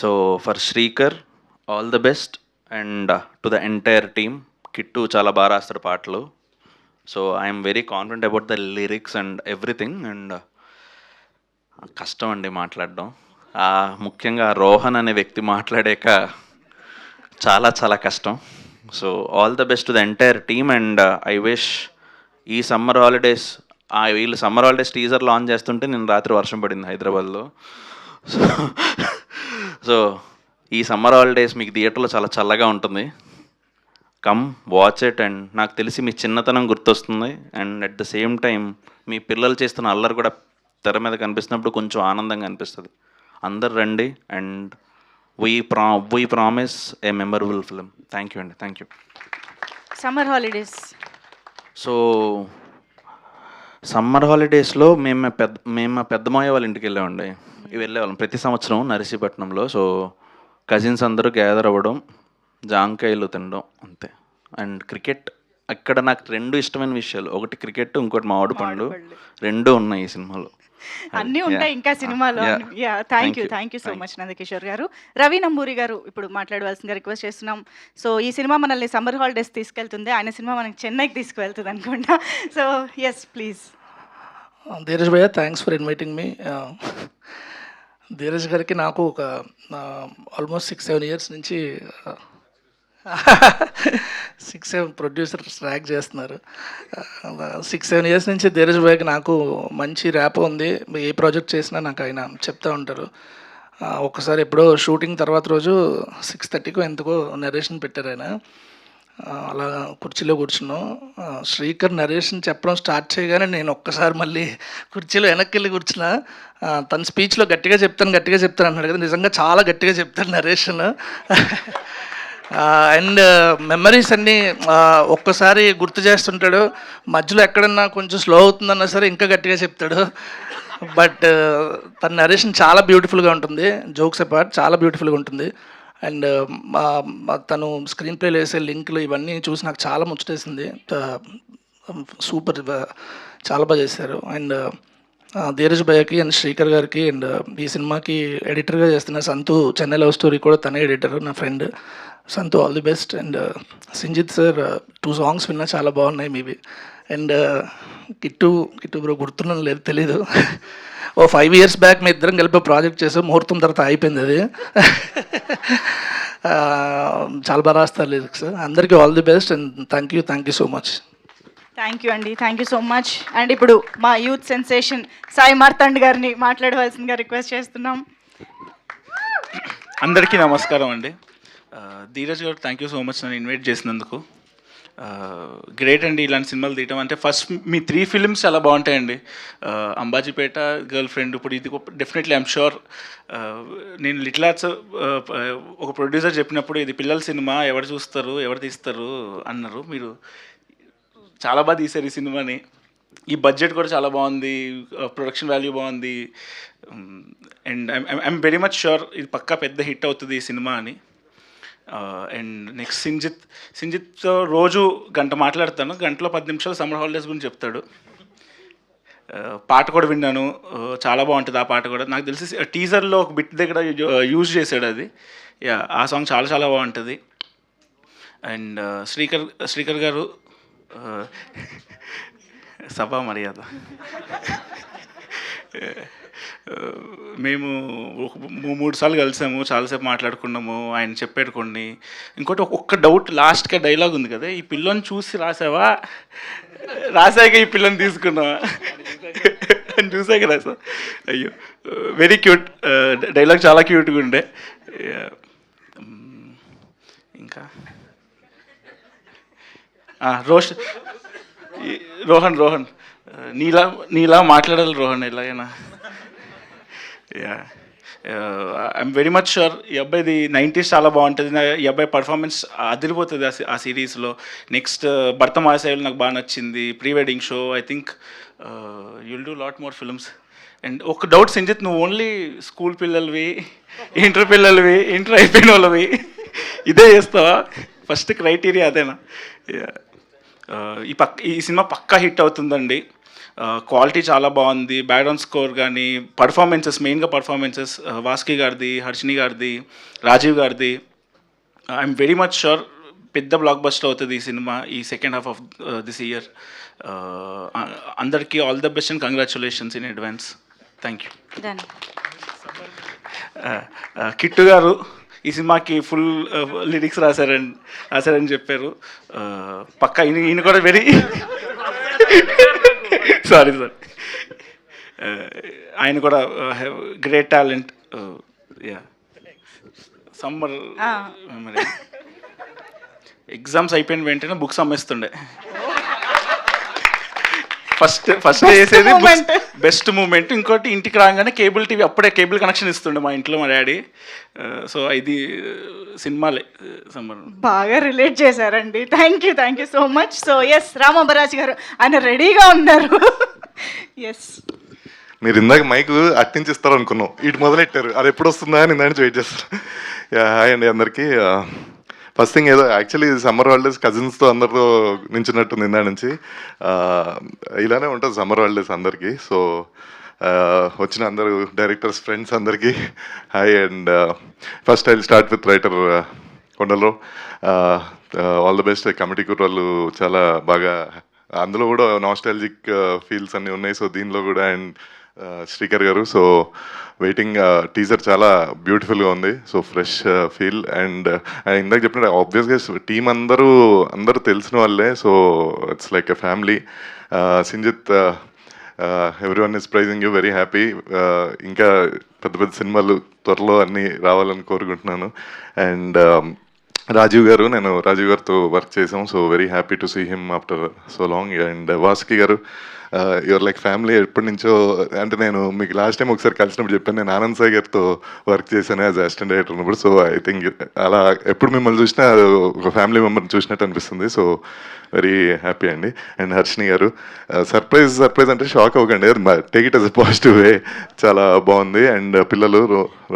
So for Srikar all the best and to the entire team. Kittu చాలా బాగా రాస్తాడు పాటలు. So I'm very confident about the lyrics and everything. And కష్టం అండి మాట్లాడడం, ముఖ్యంగా రోహన్ అనే వ్యక్తి మాట్లాడాక చాలా చాలా కష్టం. So all the best to the entire team. And I wish ఈ సమ్మర్ హాలిడేస్, వీళ్ళు సమ్మర్ హాలిడేస్ టీజర్ లాంచ్ చేస్తుంటే నేను రాత్రి వర్షం పడింది హైదరాబాద్లో. సో ఈ సమ్మర్ హాలిడేస్ మీకు థియేటర్లో చాలా చల్లగా ఉంటుంది. Come watch it. అండ్ నాకు తెలిసి మీ చిన్నతనం గుర్తొస్తుంది. And at the same time మీ పిల్లలు చేస్తున్న అల్లరి కూడా తెర మీద కనిపిస్తున్నప్పుడు కొంచెం ఆనందంగా అనిపిస్తుంది. అందరు రండి. And we promise a memorable film. Thank you అండి. Thank you. Summer holidays. So summer హాలిడేస్లో మేము మా పెద్దమాయ వాళ్ళ ఇంటికి వెళ్ళేవాళ్ళం ప్రతి సంవత్సరం నర్సీపట్నంలో. సో కజిన్స్ అందరూ గ్యాదర్ అవ్వడం, జాంకాయలు తినడం అంతే. అండ్ క్రికెట్, అక్కడ నాకు 2 ఇష్టమైన విషయాలు, ఒకటి క్రికెట్, ఇంకోటి మామిడి పండ్లు, 2 ఉన్నాయి ఈ సినిమాలో. అన్నీ ఉంటాయి ఇంకా సినిమాలో. Yeah. Yeah thank you so much Nandakishore గారు. రవి నంబూరి గారు ఇప్పుడు మాట్లాడవలసిందిగా రిక్వెస్ట్ చేస్తున్నాం. సో ఈ సినిమా మనల్ని సమ్మర్ హాలిడేస్ తీసుకెళ్తుంది, ఆయన సినిమా మనకి చెన్నైకి తీసుకువెళ్తుంది అనుకుంటా. So yes please. ధీరజ్ భయ్య, thanks for inviting me. Dheeraj గారికి నాకు ఒక ఆల్మోస్ట్ 6-7 ఇయర్స్ నుంచి 6-7 ప్రొడ్యూసర్స్ ట్రాక్ చేస్తున్నారు. 6-7 ఇయర్స్ నుంచి ధీరజ్ భయ్యకి నాకు మంచి ర్యాప్ ఉంది. ఏ ప్రాజెక్ట్ చేసినా నాకు ఆయన చెప్తూ ఉంటారు. ఒక్కసారి ఎప్పుడో షూటింగ్ తర్వాత రోజు 6:30కో ఎంతకో నరేషన్ పెట్టారు ఆయన. అలా కుర్చీలో కూర్చున్నాం. శ్రీకర్ నరేషన్ చెప్పడం స్టార్ట్ చేయగానే నేను ఒక్కసారి మళ్ళీ కుర్చీలో వెనక్కి వెళ్ళి కూర్చున్నా. తన స్పీచ్లో గట్టిగా చెప్తాను అన్నాడు కదా, నిజంగా చాలా గట్టిగా చెప్తాను నరేషన్. అండ్ మెమరీస్ అన్నీ ఒక్కసారి గుర్తు చేస్తుంటాడు. మధ్యలో ఎక్కడన్నా కొంచెం స్లో అవుతుందన్నా సరే ఇంకా గట్టిగా చెప్తాడు. బట్ తన నరేషన్ చాలా బ్యూటిఫుల్గా ఉంటుంది, జోక్స్ అపార్ట్ చాలా బ్యూటిఫుల్గా ఉంటుంది. అండ్ తను స్క్రీన్ ప్లేలో వేసే లింక్లు ఇవన్నీ చూసి నాకు చాలా ముచ్చటేసింది. సూపర్, చాలా బాగా చేశారు. అండ్ ధీరజ్ భయ్యకి అండ్ శ్రీకర్ గారికి అండ్ ఈ సినిమాకి ఎడిటర్గా చేస్తున్న సంతు, చెన్నై లవ్ స్టోరీ కూడా తనే ఎడిటర్, నా friend Santhu. All the best. And Sinjith sir 2 songs విన్నా చాలా బాగున్నాయి మీవి. అండ్ కిట్టు బ్రో గుర్తున్నాను లేదు తెలీదు, ఓ 5 ఇయర్స్ బ్యాక్ మీ ఇద్దరం కలిపి ప్రాజెక్ట్ చేసాం, ముహూర్తం తర్వాత అయిపోయింది అది. చాలా బాగా రాస్తారు లిరిక్స్. అందరికీ all the best and thank you so much. Thank you so much. And ఇప్పుడు మా యూత్ సెన్సేషన్ సాయి మార్తాండ్ గారిని మాట్లాడవలసిందిగా రిక్వెస్ట్ చేస్తున్నాం. అందరికీ నమస్కారం అండి. ధీరజ్ గారు థ్యాంక్ యూ సో మచ్ నన్ను ఇన్వైట్ చేసినందుకు. గ్రేట్ అండి ఇలాంటి సినిమాలు తీయటం. అంటే ఫస్ట్ మీ 3 ఫిలిమ్స్ చాలా బాగుంటాయండి. అంబాజీపేట, గర్ల్ ఫ్రెండ్, ఇప్పుడు ఇది డెఫినెట్లీ ఐఎమ్ షూర్. నేను లిటిల్ ఆర్ట్స్ ఒక ప్రొడ్యూసర్ చెప్పినప్పుడు ఇది పిల్లల సినిమా, ఎవరు చూస్తారు ఎవరు తీస్తారు అన్నారు. మీరు చాలా బాగా తీశారు ఈ సినిమాని. ఈ బడ్జెట్ కూడా చాలా బాగుంది, ప్రొడక్షన్ వాల్యూ బాగుంది. And I'm very much sure ఇది పక్కా పెద్ద హిట్ అవుతుంది ఈ సినిమా అని. అండ్ నెక్స్ట్ సింజిత్తో రోజు గంట మాట్లాడతాను, గంటలో 10 నిమిషాలు సమ్మర్ హాలిడేస్ గురించి చెప్తాడు. పాట కూడా విన్నాను, చాలా బాగుంటుంది ఆ పాట కూడా. నాకు తెలిసి టీజర్లో ఒక బిట్ దగ్గర యూజ్ చేశాడు అది. యా, ఆ సాంగ్ చాలా చాలా బాగుంటుంది. అండ్ శ్రీకర్ గారు సభా మర్యాద. మేము 3 సార్లు కలిసాము, చాలాసేపు మాట్లాడుకున్నాము. ఆయన చెప్పాడు కొన్ని. ఇంకోటి ఒక్క డౌట్, లాస్ట్గా డైలాగ్ ఉంది కదా, ఈ పిల్లని చూసి రాసావా, రాసాక ఈ పిల్లని తీసుకున్నావా అని చూసాక రాసా. అయ్యో వెరీ క్యూట్ డైలాగ్, చాలా క్యూట్గా ఉండే. ఇంకా రోహన్ నీలా మాట్లాడాలి రోహన్ ఎలాగైనా. Yeah, I'm very much sure ఈ అబ్బాయిది 90s చాలా బాగుంటుంది. ఈ అబ్బాయి పర్ఫార్మెన్స్ అదిరిపోతుంది ఆ సిరీస్లో. నెక్స్ట్ భర్త మాసేవులు నాకు బాగా నచ్చింది. Pre wedding show, I think you'll do lot more films. And ఒక డౌట్ సింజిత్, నువ్వు ఓన్లీ స్కూల్ పిల్లలవి, ఇంటర్ అయిపోయిన వాళ్ళవి ఇదే చేస్తావా? ఫస్ట్ క్రైటీరియా అదేనా? ఈ సినిమా పక్కా హిట్ అవుతుందండి. క్వాలిటీ చాలా బాగుంది, బ్యాక్గ్రౌండ్ స్కోర్ కానీ, పర్ఫార్మెన్సెస్, మెయిన్గా పర్ఫార్మెన్సెస్ వాస్కి గారిది, హర్షిని గారిది, రాజీవ్ గారిది. ఐఎమ్ వెరీ మచ్ షూర్ పెద్ద బ్లాక్ బస్టర్ అవుతుంది ఈ సినిమా ఈ second half of this year. అందరికీ all the best and congratulations in advance. Thank you. Kittu గారు ఈ సినిమాకి ఫుల్ లిరిక్స్ రాశారని చెప్పారు. పక్కా ఈయన కూడా వెరీ సారీ ఆయన కూడా great talent. Yeah, summer exams అయిపోయిన వెంటనే బుక్స్ అమ్మేస్తుండే. ఫస్ట్ చేసేది బెస్ట్ మూమెంట్. ఇంకోటి ఇంటికి రాగానే కేబుల్ టీవీ, అప్పుడే కేబుల్ కనెక్షన్ ఇస్తుండే మా ఇంట్లో మా డాడీ. సో ఇది సినిమాలే సమ్మర్. బాగా రిలేట్ చేశారండి. Thank you so much. So yes, Ramabaraj గారు ఆయన రెడీగా ఉన్నారు. ఎస్, మీరు ఇందాక మైక్ అట్టించిస్తారు అనుకున్నాం, ఇటు మొదలెట్టారు, అది ఎప్పుడు వస్తుందా అని ఇందా నుంచి వెయిట్ చేస్తారు. హాయ్ అండి అందరికీ. ఫస్ట్ థింగ్ ఏదో యాక్చువల్లీ సమ్మర్ హాలిడేస్ కజిన్స్తో అందరితో నించున్నట్టుంది ఇందా నుంచి. ఇలానే ఉంటుంది సమ్మర్ హాలిడేస్ అందరికీ. సో వచ్చిన అందరూ డైరెక్టర్స్ ఫ్రెండ్స్ అందరికీ hi. And first I start with writer Kondalarao. All the best. Committee కుర్రాళ్ళు చాలా బాగా, అందులో కూడా నాస్టాలజిక్ ఫీల్స్ అన్నీ ఉన్నాయి. సో దీనిలో కూడా. అండ్ శ్రీకర్ గారు, సో వెయిటింగ్. టీజర్ చాలా బ్యూటిఫుల్గా ఉంది. So fresh feel. అండ్ ఇందాక చెప్పినట్టు ఆబ్వియస్గా టీం అందరూ తెలిసిన వాళ్ళే. So it's like a family. Sinjith, everyone is praising you, very happy. ఇంకా పెద్ద పెద్ద సినిమాలు త్వరలో అన్నీ రావాలని కోరుకుంటున్నాను. అండ్ రాజీవ్ గారు, నేను రాజీవ్ గారితో వర్క్ చేసాం. So very happy to see him after so long. And Vasuki గారు, యువర్ లైక్ ఫ్యామిలీ. ఎప్పటి నుంచో, అంటే నేను మీకు లాస్ట్ టైం ఒకసారి కలిసినప్పుడు చెప్పాను, నేను ఆనంద్ సాయి గారితో వర్క్ చేశాను యాజ్ అసిస్టెంట్ డైరెక్టర్ ఉన్నప్పుడు. సో ఐ థింక్ అలా ఎప్పుడు మిమ్మల్ని చూసినా ఒక ఫ్యామిలీ మెంబర్ని చూసినట్టు అనిపిస్తుంది. సో వెరీ హ్యాపీ అండి. అండ్ హర్షిని గారు, సర్ప్రైజ్ అంటే షాక్ అవ్వకండి, take it as a positive way. చాలా బాగుంది. అండ్ పిల్లలు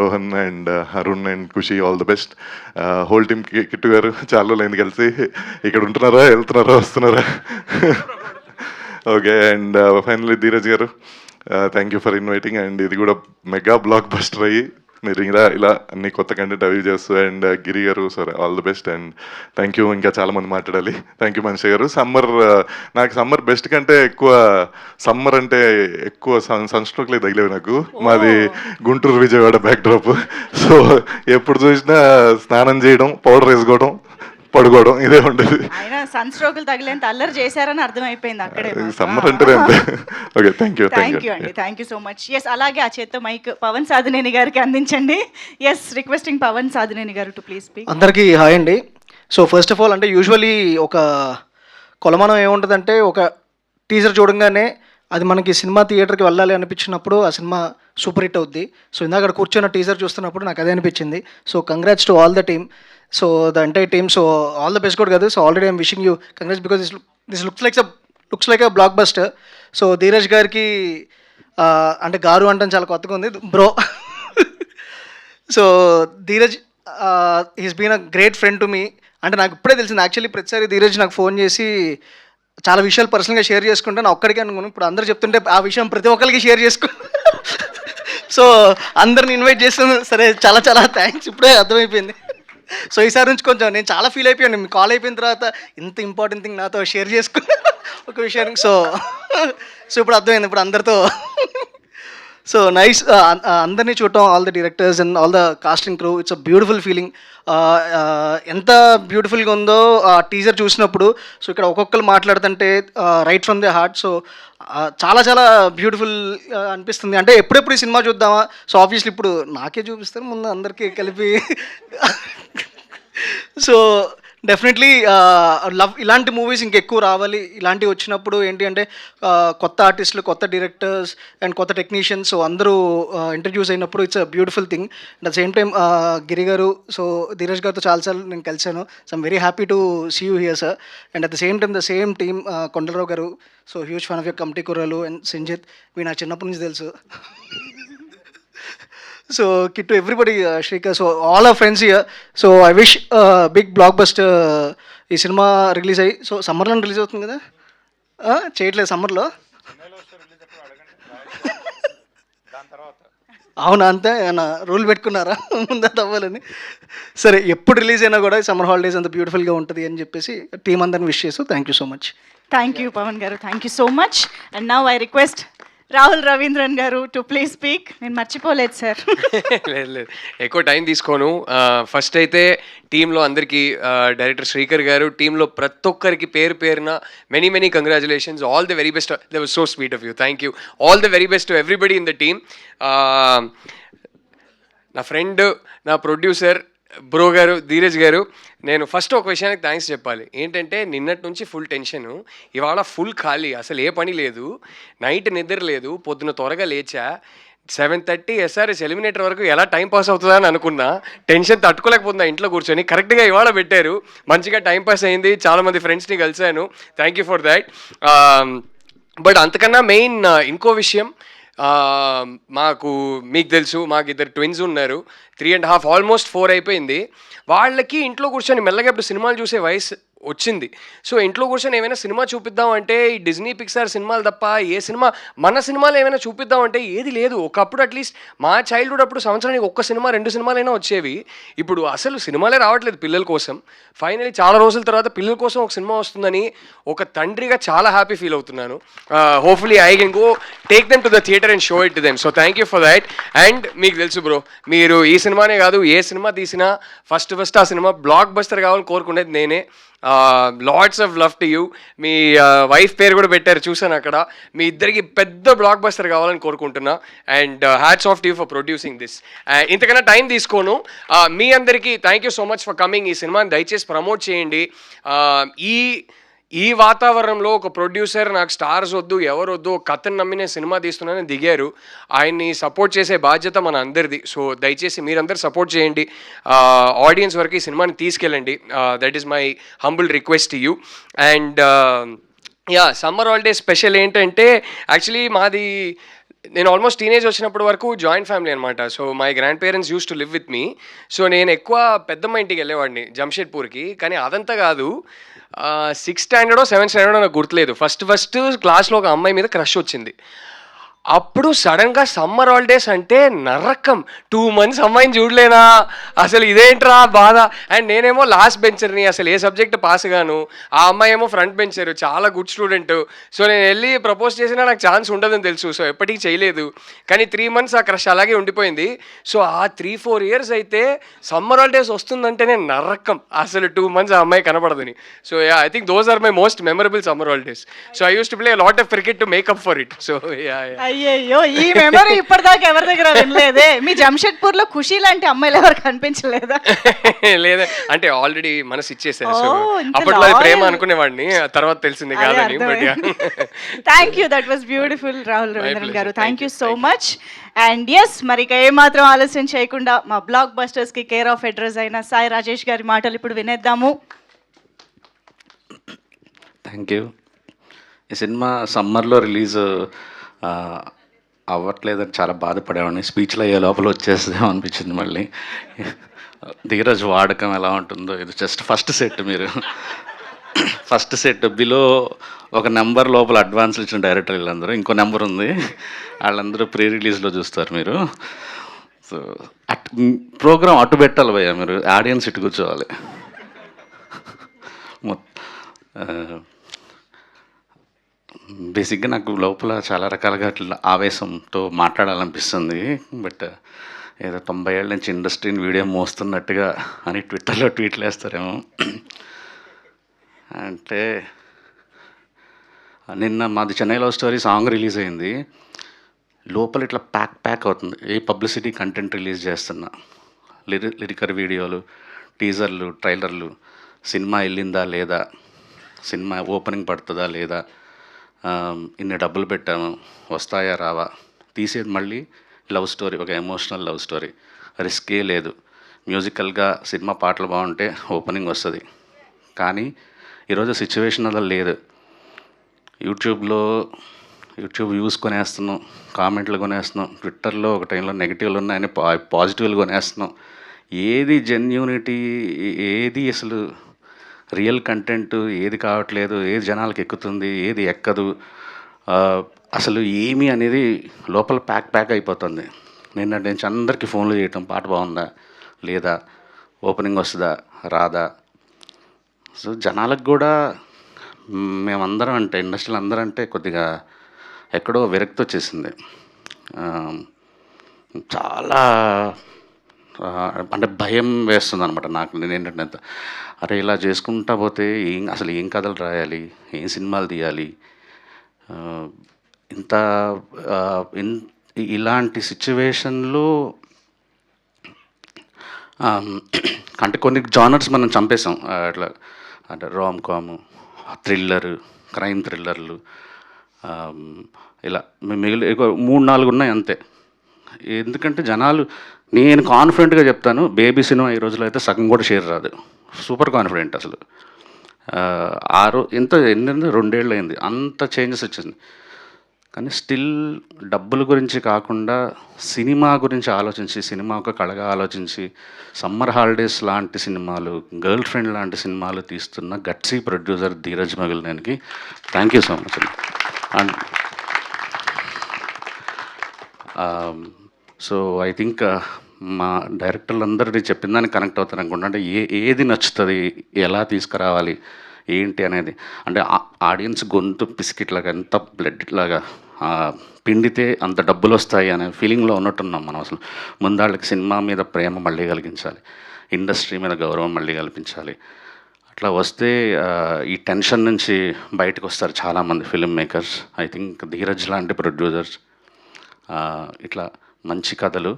Rohan and Arun and Khushi, all the best. Whole team. Kittu గారు, చాలా రోజులైంది కలిసి. ఇక్కడ ఉంటున్నారా, వెళ్తున్నారా, వస్తున్నారా? ఓకే. అండ్ ఫైనల్లీ ధీరజ్ గారు, thank you for inviting. And ఇది కూడా మెగా బ్లాక్ బస్టర్ అయ్యి మీరు ఇలా అన్ని కొత్త కంటెంట్ అవి చేస్తూ. అండ్ గిరి గారు, sir all the best. And thank you. ఇంకా చాలామంది మాట్లాడాలి. థ్యాంక్ యూ మనిషి గారు. సమ్మర్, నాకు సమ్మర్ బెస్ట్ కంటే ఎక్కువ, సమ్మర్ అంటే ఎక్కువ సన్స్ట్రోక్లే తగిలేవి నాకు. మాది గుంటూరు విజయవాడ బ్యాక్డ్రాప్. సో ఎప్పుడు చూసినా స్నానం చేయడం, పౌడర్ వేసుకోవడం, పడుకోవడం, ఇదే ఉండేది. ఆయన సన్ స్ట్రోకులు తగిలేంత అల్లరి చేశారని అర్థమైపోయింది అక్కడే. సమ్మర్ అంటే ఓకే. థ్యాంక్ యూ అండి, thank you so much. Yes, అలాగే ఆ చేత్తో మైక్ పవన్ సాధినేని గారికి అందించండి. ఎస్, రిక్వెస్టింగ్ పవన్ సాధినేని గారు టు ప్లీజ్ స్పీక్. అందరికీ హాయ్ అండి. సో ఫస్ట్ ఆఫ్ ఆల్, అంటే యూజువలీ ఒక కొలమానం ఏముంటుందంటే, ఒక టీజర్ చూడంగానే అది మనకి సినిమా థియేటర్కి వెళ్ళాలి అనిపించినప్పుడు ఆ సినిమా సూపర్ హిట్ అవుద్ది. సో ఇందాక అక్కడ కూర్చొని టీజర్ చూస్తున్నప్పుడు నాకు అదే అనిపించింది. So congrats to all the team. So the entire team. So all the best కూడా కాదు. So already I'm wishing you congrats because this looks like a blockbuster. So Dheeraj గారికి, అంటే గారు అంటే చాలా కొత్తగా ఉంది bro. So Dheeraj he's been a great friend to me. అంటే నాకు ఇప్పుడే తెలిసింది యాక్చువల్లీ. ప్రతిసారి ధీరజ్ నాకు ఫోన్ చేసి చాలా విషయాలు పర్సనల్గా షేర్ చేసుకుంటే నా ఒక్కడికి అనుకున్నాను. ఇప్పుడు అందరూ చెప్తుంటే ఆ విషయం ప్రతి ఒక్కరికి షేర్ సో అందరిని ఇన్వైట్ చేస్తాను. సరే, చాలా చాలా థ్యాంక్స్. ఇప్పుడే అర్థమైపోయింది. సో ఈసారి నుంచి కొంచెం నేను చాలా ఫీల్ అయిపోయాను. మీ కాల్ అయిపోయిన తర్వాత ఇంత ఇంపార్టెంట్ థింగ్ నాతో షేర్ చేసుకున్నా ఒక విషయానికి. సో ఇప్పుడు అర్థమైంది ఇప్పుడు అందరితో. సో నైస్, అందరినీ చూడటం, all the directors and all the casting crew. It's a beautiful feeling. ఎంత బ్యూటిఫుల్గా ఉందో ఆ టీజర్ చూసినప్పుడు. సో ఇక్కడ ఒక్కొక్కరు మాట్లాడుతుంటే right from the heart. So చాలా చాలా బ్యూటిఫుల్ అనిపిస్తుంది. అంటే ఎప్పుడెప్పుడు ఈ సినిమా చూద్దామా. సో ఆబ్వియస్లీ ఇప్పుడు నాకే చూపిస్తారు, ముందు అందరికీ కలిపి. సో డెఫినెట్లీ లవ్ ఇలాంటి మూవీస్ ఇంకెక్కువ రావాలి. ఇలాంటివి వచ్చినప్పుడు ఏంటి అంటే కొత్త ఆర్టిస్టులు, కొత్త డైరెక్టర్స్ అండ్ కొత్త టెక్నీషియన్స్ సో అందరూ ఇంట్రడ్యూస్ అయినప్పుడు it's a beautiful thing. At the same time Giri గారు, సో ధీరజ్ గారితో చాలాసార్లు నేను కలిశాను. So I'm very happy to see you here sir. And at the same time the same team, Kondalarao గారు, so huge fan of your committee కుర్రాలు. And Sinjith, we నాకు చిన్నప్పటి నుంచి తెలుసు. So Kittu, everybody, Srikar, so all are friends here. So I wish big blockbuster ఈ cinema release అయ్యి. So సమ్మర్లో release అవుతుంది కదా, చేయట్లేదు సమ్మర్లో. అవునా, అంతే ఏమన్నా రూల్ పెట్టుకున్నారా ముందే అవ్వాలని? సరే, ఎప్పుడు రిలీజ్ అయినా కూడా సమ్మర్ హాలిడేస్ అంత బ్యూటిఫుల్గా ఉంటుంది అని చెప్పేసి టీం అందరిని విష్ చేస్తూ thank you so much. Thank you Pavan గారు, thank you so much. And now I request Rahul Ravindran గారు టు ప్లీజ్ స్పీక్. నేను మర్చిపోలేదు సార్. లేదు, ఎక్కువ టైం తీసుకోను. ఫస్ట్ అయితే టీంలో అందరికీ, డైరెక్టర్ శ్రీకర్ గారు, టీంలో ప్రతి ఒక్కరికి పేరు పేరున many congratulations. All the very best. They was so sweet of you. Thank you. All the very best to everybody in the team. నా ఫ్రెండ్, నా ప్రొడ్యూసర్ బ్రో గారు, ధీరజ్ గారు, నేను ఫస్ట్ ఒక విషయానికి థ్యాంక్స్ చెప్పాలి. ఏంటంటే నిన్నటి నుంచి ఫుల్ టెన్షను, ఇవాళ ఫుల్ ఖాళీ, అసలు ఏ పని లేదు, నైట్ నిద్ర లేదు, పొద్దున త్వరగా లేచా, 7:30 SRS ఎలిమినేటర్ వరకు ఎలా టైం పాస్ అవుతుందా అని అనుకున్నా. టెన్షన్ తట్టుకోలేకపోతున్నా ఇంట్లో కూర్చొని. కరెక్ట్గా ఇవాళ పెట్టారు, మంచిగా టైం పాస్ అయింది, చాలామంది ఫ్రెండ్స్ని కలిశాను. Thank you for that. But అంతకన్నా మెయిన్ ఇంకో విషయం, మీకు తెలుసు, మాకు ఇద్దరు ట్విన్స్ ఉన్నారు. 3.5 ఆల్మోస్ట్ 4 అయిపోయింది. వాళ్ళకి ఇంట్లో కూర్చొని మెల్లగా ఇప్పుడు సినిమాలు చూసే వయసు వచ్చింది. సో ఇంట్లో కూర్చొని ఏమైనా సినిమా చూపిద్దాం అంటే ఈ డిజ్నీ పిక్సార్ సినిమాలు తప్ప ఏ సినిమా, మన సినిమాలు ఏమైనా చూపిద్దాం అంటే ఏది లేదు. ఒకప్పుడు అట్లీస్ట్ మా చైల్డ్హుడ్ అప్పుడు సంవత్సరానికి 1 సినిమా 2 సినిమాలైనా వచ్చేవి. ఇప్పుడు అసలు సినిమాలే రావట్లేదు పిల్లల కోసం. ఫైనలీ చాలా రోజుల తర్వాత పిల్లల కోసం ఒక సినిమా వస్తుందని ఒక తండ్రిగా చాలా హ్యాపీ ఫీల్ అవుతున్నాను. Hopefully I can go take them to the theatre and show it to them. So thank you for that. And మీకు తెలుసు బ్రో, మీరు ఈ సినిమానే కాదు ఏ సినిమా తీసినా ఫస్ట్ ఆ సినిమా బ్లాక్ బస్టర్ కావాలని కోరుకునేది నేనే. Lots of love to you. Me wife పేరు కూడా పెట్టారు చూసాను అక్కడ. మీ ఇద్దరికి పెద్ద బ్లాక్ బస్టర్ కావాలని కోరుకుంటున్నా. And hats off to you for producing this. ఇంతకన్నా టైం తీసుకోను. మీ అందరికీ thank you so much for coming. ఈ సినిమాని దయచేసి ప్రమోట్ చేయండి. ఈ వాతావరణంలో ఒక ప్రొడ్యూసర్ నాకు స్టార్స్ వద్దు ఎవరు వద్దు, కథను నమ్మి నేను సినిమా తీస్తున్నానని దిగారు. ఆయన్ని సపోర్ట్ చేసే బాధ్యత మన అందరిది. సో దయచేసి మీరందరూ సపోర్ట్ చేయండి, ఆడియన్స్ వరకు ఈ సినిమాని తీసుకెళ్ళండి. That is my humble request to you. And summer holiday special ఏంటంటే యాక్చువల్లీ నేను ఆల్మోస్ట్ టీనేజ్ వచ్చినప్పటి వరకు జాయింట్ ఫ్యామిలీ అనమాట. So my grand parents used to live with me. So నేను ఎక్కువ పెద్దమ్మ ఇంటికి వెళ్ళేవాడిని జంషెడ్పూర్కి. కానీ అదంతా కాదు, 6th స్టాండర్డో 7th స్టాండర్డో నాకు గుర్తులేదు, ఫస్ట్ క్లాస్లో ఒక అమ్మాయి మీద క్రష్ వచ్చింది. అప్పుడు సడన్గా సమ్మర్ హాలిడేస్ అంటే నరకం. 2 months అమ్మాయిని చూడలేనా, అసలు ఇదేంట్రా బాధ. అండ్ నేనేమో లాస్ట్ బెంచర్ని, అసలు ఏ సబ్జెక్ట్ పాస్ గాను. ఆ అమ్మాయి ఏమో ఫ్రంట్ బెంచర్, చాలా గుడ్ స్టూడెంట్. సో నేను వెళ్ళి ప్రపోజ్ చేసినా నాకు ఛాన్స్ ఉండదని తెలుసు. సో ఎప్పటికీ చేయలేదు. కానీ 3 months ఆ క్రష్ అలాగే ఉండిపోయింది. సో ఆ 3-4 years అయితే సమ్మర్ హాలిడేస్ వస్తుందంటేనే నరకం. అసలు 2 months ఆ అమ్మాయి కనపడదని. So I think those are my most memorable summer holidays. So I use to play lot of cricket to make up for it. So అయ్యయ్యో, ఈ మెమరీ ఇప్పటిదాకా ఎవరి దగ్గర వినలేదే. మీ జంషెడ్పూర్ లో ఖుషి లాంటి అమ్మాయిలు ఎవరు కనిపించలేదా? లేదా అంటే ఆల్రెడీ మనసు ఇచ్చేసారు. సో అప్పట్లో అది ప్రేమ అనుకునేవాడిని, తర్వాత తెలిసింది కాదని. But thank you, that was beautiful Rahul Ravindran గారు. Thank you so much. And yes, మరి ఇక ఏమాత్రం ఆలస్యం చేయకుండా మా బ్లాక్ బస్టర్స్ కి కేర్ ఆఫ్ అడ్రస్ అయిన సాయి రాజేష్ గారి మాటలు ఇప్పుడు వినేద్దాము. Thank you. ఈ సినిమా సమ్మర్లో రిలీజ్ అవ్వట్లేదని చాలా బాధపడేవాడిని. స్పీచ్లో అయ్యే లోపల వచ్చేస్తాం అనిపించింది. మళ్ళీ ధీరజ్ వాడకం ఎలా ఉంటుందో, ఇది జస్ట్ ఫస్ట్ సెట్. మీరు ఫస్ట్ సెట్ బిలో ఒక నెంబర్ లోపల అడ్వాన్స్ ఇచ్చిన డైరెక్టర్ వీళ్ళందరూ, ఇంకో నెంబర్ ఉంది, వాళ్ళందరూ ప్రీ రిలీజ్లో చూస్తారు మీరు. సో ప్రోగ్రామ్ అటు పెట్టాలి భయ్యా, మీరు ఆడియన్స్ ఇటు కూర్చోవాలి. బేసిక్గా నాకు లోపల చాలా రకాలుగా అట్లా ఆవేశంతో మాట్లాడాలనిపిస్తుంది. బట్ ఏదో 90 ఏళ్ళ నుంచి ఇండస్ట్రీని వీడియో మోస్తున్నట్టుగా అని ట్విట్టర్లో ట్వీట్లు వేస్తారేమో. అంటే నిన్న మాది Chennai love story song release అయింది. లోపల ఇట్లా ప్యాక్ అవుతుంది. ఏ పబ్లిసిటీ కంటెంట్ రిలీజ్ చేస్తున్నా, లిరికల్ వీడియోలు, టీజర్లు, ట్రైలర్లు, సినిమా వెళ్ళిందా లేదా, సినిమా ఓపెనింగ్ పడుతుందా లేదా, ఇన్ని డబ్బులు పెట్టాము వస్తాయా రావా, తీసేది మళ్ళీ లవ్ స్టోరీ, ఒక ఎమోషనల్ లవ్ స్టోరీ, రిస్కే లేదు. మ్యూజికల్గా సినిమా పాటలు బాగుంటే ఓపెనింగ్ వస్తుంది. కానీ ఈరోజు సిచ్యువేషన్ అలా లేదు. యూట్యూబ్ వ్యూస్ కొనేస్తున్నాం, కామెంట్లు కొనేస్తున్నాం, ట్విట్టర్లో ఒక టైంలో నెగిటివ్లు ఉన్నాయని పాజిటివ్లు కొనేస్తున్నాం. ఏది జెన్యూనిటీ, ఏది అసలు రియల్ కంటెంట్ ఏది కావట్లేదు, ఏది జనాలకు ఎక్కుతుంది, ఏది ఎక్కదు, అసలు ఏమి అనేది లోపల ప్యాక్ అయిపోతుంది. నిన్న నుంచి అందరికీ ఫోన్లు చేయటం, పాట బాగుందా లేదా, ఓపెనింగ్ వస్తుందా రాదా. సో జనాలకు కూడా మేమందరం అంటే, ఇండస్ట్రీలో అందరూ అంటే కొద్దిగా ఎక్కడో విరక్తి వచ్చేసింది. చాలా అంటే భయం వేస్తుంది అనమాట నాకు. నేనేంటంటే అరే ఇలా చేసుకుంటా పోతే అసలు ఏం కథలు రాయాలి, ఏం సినిమాలు తీయాలి, ఇలాంటి సిచ్యువేషన్లో అంటే కొన్ని జానర్స్ మనం చంపేసాం. అట్లా అంటే రామ్ కాము, థ్రిల్లరు, క్రైమ్ థ్రిల్లర్లు, ఇలా మిగిలి 3-4 ఉన్నాయి అంతే. ఎందుకంటే జనాలు, నేను కాన్ఫిడెంట్గా చెప్తాను, బేబీ సినిమా ఈ రోజులో అయితే సగం కూడా షేర్ రాదు. Super confident. అసలు ఎన్ని 2 ఏళ్ళు అయింది, అంత చేంజెస్ వచ్చింది. కానీ స్టిల్ డబ్బుల గురించి కాకుండా సినిమా గురించి ఆలోచించి, సినిమా ఒక కళగా ఆలోచించి, సమ్మర్ హాలిడేస్ లాంటి సినిమాలు, గర్ల్ ఫ్రెండ్ లాంటి సినిమాలు తీస్తున్న గట్సీ ప్రొడ్యూసర్ ధీరజ్ మొగిలినేనికి thank you so much. And so I think మా డైరెక్టర్లు అందరినీ చెప్పిన దానికి కనెక్ట్ అవుతారు అనుకుంటా. అంటే ఏది నచ్చుతుంది, ఎలా తీసుకురావాలి ఏంటి అనేది. అంటే ఆడియన్స్ గొంతు పిసికిట్లాగా, ఎంత బ్లడ్ లాగా పిండితే అంత డబ్బులు వస్తాయి అనే ఫీలింగ్లో ఉన్నట్టున్నాం మనం. అసలు ముందాళ్ళకి సినిమా మీద ప్రేమ మళ్ళీ కలిగించాలి, ఇండస్ట్రీ మీద గౌరవం మళ్ళీ కల్పించాలి. అట్లా వస్తే ఈ టెన్షన్ నుంచి బయటకు వస్తారు చాలామంది film makers. I think Dheeraj లాంటి ప్రొడ్యూసర్స్ ఇట్లా మంచి కథలు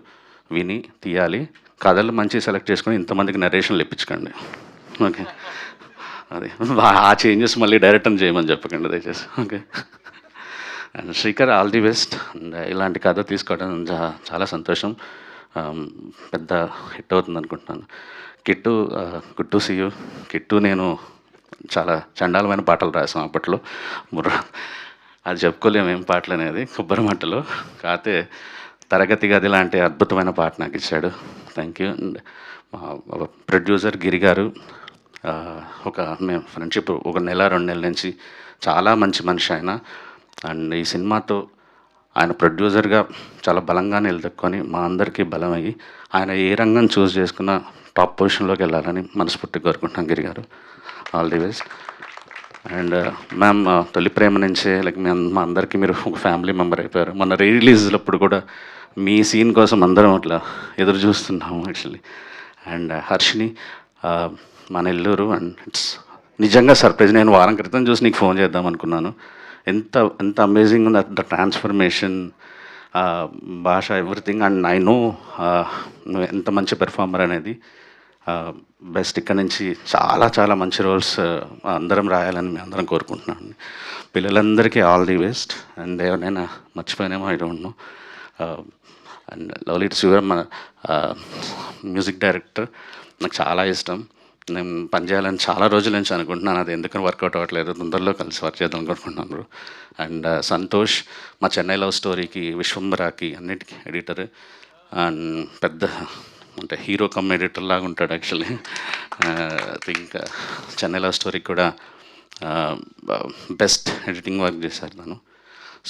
విని తీయాలి. కథలు మంచి సెలెక్ట్ చేసుకొని ఇంతమందికి నరేషన్లు ఇప్పించకండి. ఓకే, అదే ఆ చేంజెస్ మళ్ళీ డైరెక్టర్ని చేయమని చెప్పకండి దయచేసి. Okay. And Srikar, all the best. And ఇలాంటి కథ తీసుకోవడం చాలా సంతోషం. పెద్ద హిట్ అవుతుంది అనుకుంటున్నాను. Kittu, good to see you. Kittu నేను చాలా చండాలమైన పాటలు రాసాం అప్పట్లో. అది చెప్పుకోలేము ఏం పాటలు అనేది, కొబ్బరి మంటలో. కాకపోతే తరగతి గది లాంటి అద్భుతమైన పాట నాకు ఇచ్చాడు. Thank you. అండ్ ప్రొడ్యూసర్ గిరి గారు, మేము ఫ్రెండ్షిప్ 1 నెల 2 నెలల నుంచి. చాలా మంచి మనిషి ఆయన. అండ్ ఈ సినిమాతో ఆయన ప్రొడ్యూసర్గా చాలా బలంగా నిలదొక్కుని మా అందరికీ బలమయ్యి ఆయన ఏ రంగం చూస్ చేసుకున్న టాప్ పొజిషన్లోకి వెళ్ళాలని మనస్ఫూర్తిగా కోరుకుంటున్నాం. గిరి గారు, all the best. And ma'am, తొలి ప్రేమ నుంచే మా అందరికీ మీరు ఒక ఫ్యామిలీ మెంబర్ అయిపోయారు. మొన్న రిలీజ్లప్పుడు కూడా మీ సీన్ కోసం అందరం అట్లా ఎదురు చూస్తున్నాము యాక్చువల్లీ. అండ్ హర్షిని, మా నెల్లూరు. అండ్ ఇట్స్ నిజంగా సర్ప్రైజ్. నేను వారం క్రితం చూసి నీకు ఫోన్ చేద్దాం అనుకున్నాను. ఎంత అమేజింగ్ ఉంది ద ట్రాన్స్ఫర్మేషన్, భాష, ఎవ్రీథింగ్. అండ్ ఐ నో నువ్వు ఎంత మంచి పెర్ఫార్మర్ అనేది. బెస్ట్. ఇక్కడ నుంచి చాలా చాలా మంచి రోల్స్ అందరం రాయాలని మేము అందరం కోరుకుంటున్నాను. పిల్లలందరికీ ఆల్ ది బెస్ట్. అండ్ ఎవరైనా మర్చిపోయినేమో I don't know. And lovely to Shivar, మన మ్యూజిక్ డైరెక్టర్, నాకు చాలా ఇష్టం. నేను పనిచేయాలని చాలా రోజుల నుంచి అనుకుంటున్నాను. అది ఎందుకని వర్కౌట్ అవ్వట్లేదు. తొందరలో కలిసి వర్క్ చేద్దాం అనుకుంటున్నాను. అండ్ సంతోష్, మా చెన్నై లవ్ స్టోరీకి, విశ్వంబరాకి అన్నిటికీ ఎడిటర్. అండ్ పెద్ద అంటే హీరో కమ్ ఎడిటర్ లాగా ఉంటాడు actually. I think Chennai love స్టోరీకి కూడా బెస్ట్ ఎడిటింగ్ వర్క్ చేశారు తను.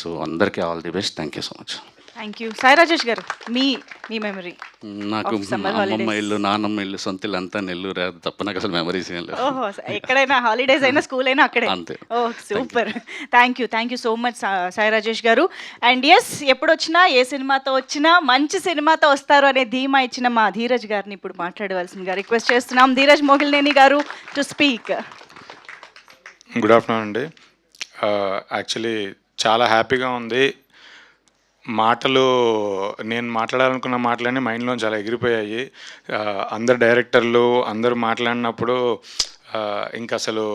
సో అందరికీ all the best. Thank you so much. Thank you. Sai Rajesh గారు, మీ మెమరీ. నాకు అమ్మమ్మ ఇల్లు, నాన్నమ్మ ఇల్లు, సొంత ఇల్లు అంతా నెల్లూరు తప్ప నాకు అసలు మెమరీస్ ఏం లేవు. ఓహో, ఎక్కడైనా హాలిడేస్ అయినా స్కూల్ అయినా అక్కడే. అంతే. Oh super. Thank you so much Sai Rajesh గారు. అండ్ ఎస్, ఎప్పుడు వచ్చినా ఏ సినిమాతో వచ్చినా మంచి సినిమాతో వస్తారు అనే ధీమా ఇచ్చిన మా ధీరజ్ గారిని ఇప్పుడు మాట్లాడవలసిందిగా రిక్వెస్ట్ చేస్తున్నాం. ధీరజ్ మొగిలినేని గారు టు స్పీక్. గుడ్ ఆఫ్టర్నూన్ అండి. యాక్చువల్లీ చాలా హ్యాపీగా ఉంది. మాటలు నేను మాట్లాడాలనుకున్న మాటలన్నీ మైండ్లో చాలా ఎగిరిపోయాయి. అందరు డైరెక్టర్లు అందరూ మాట్లాడినప్పుడు ఇంకా అసలు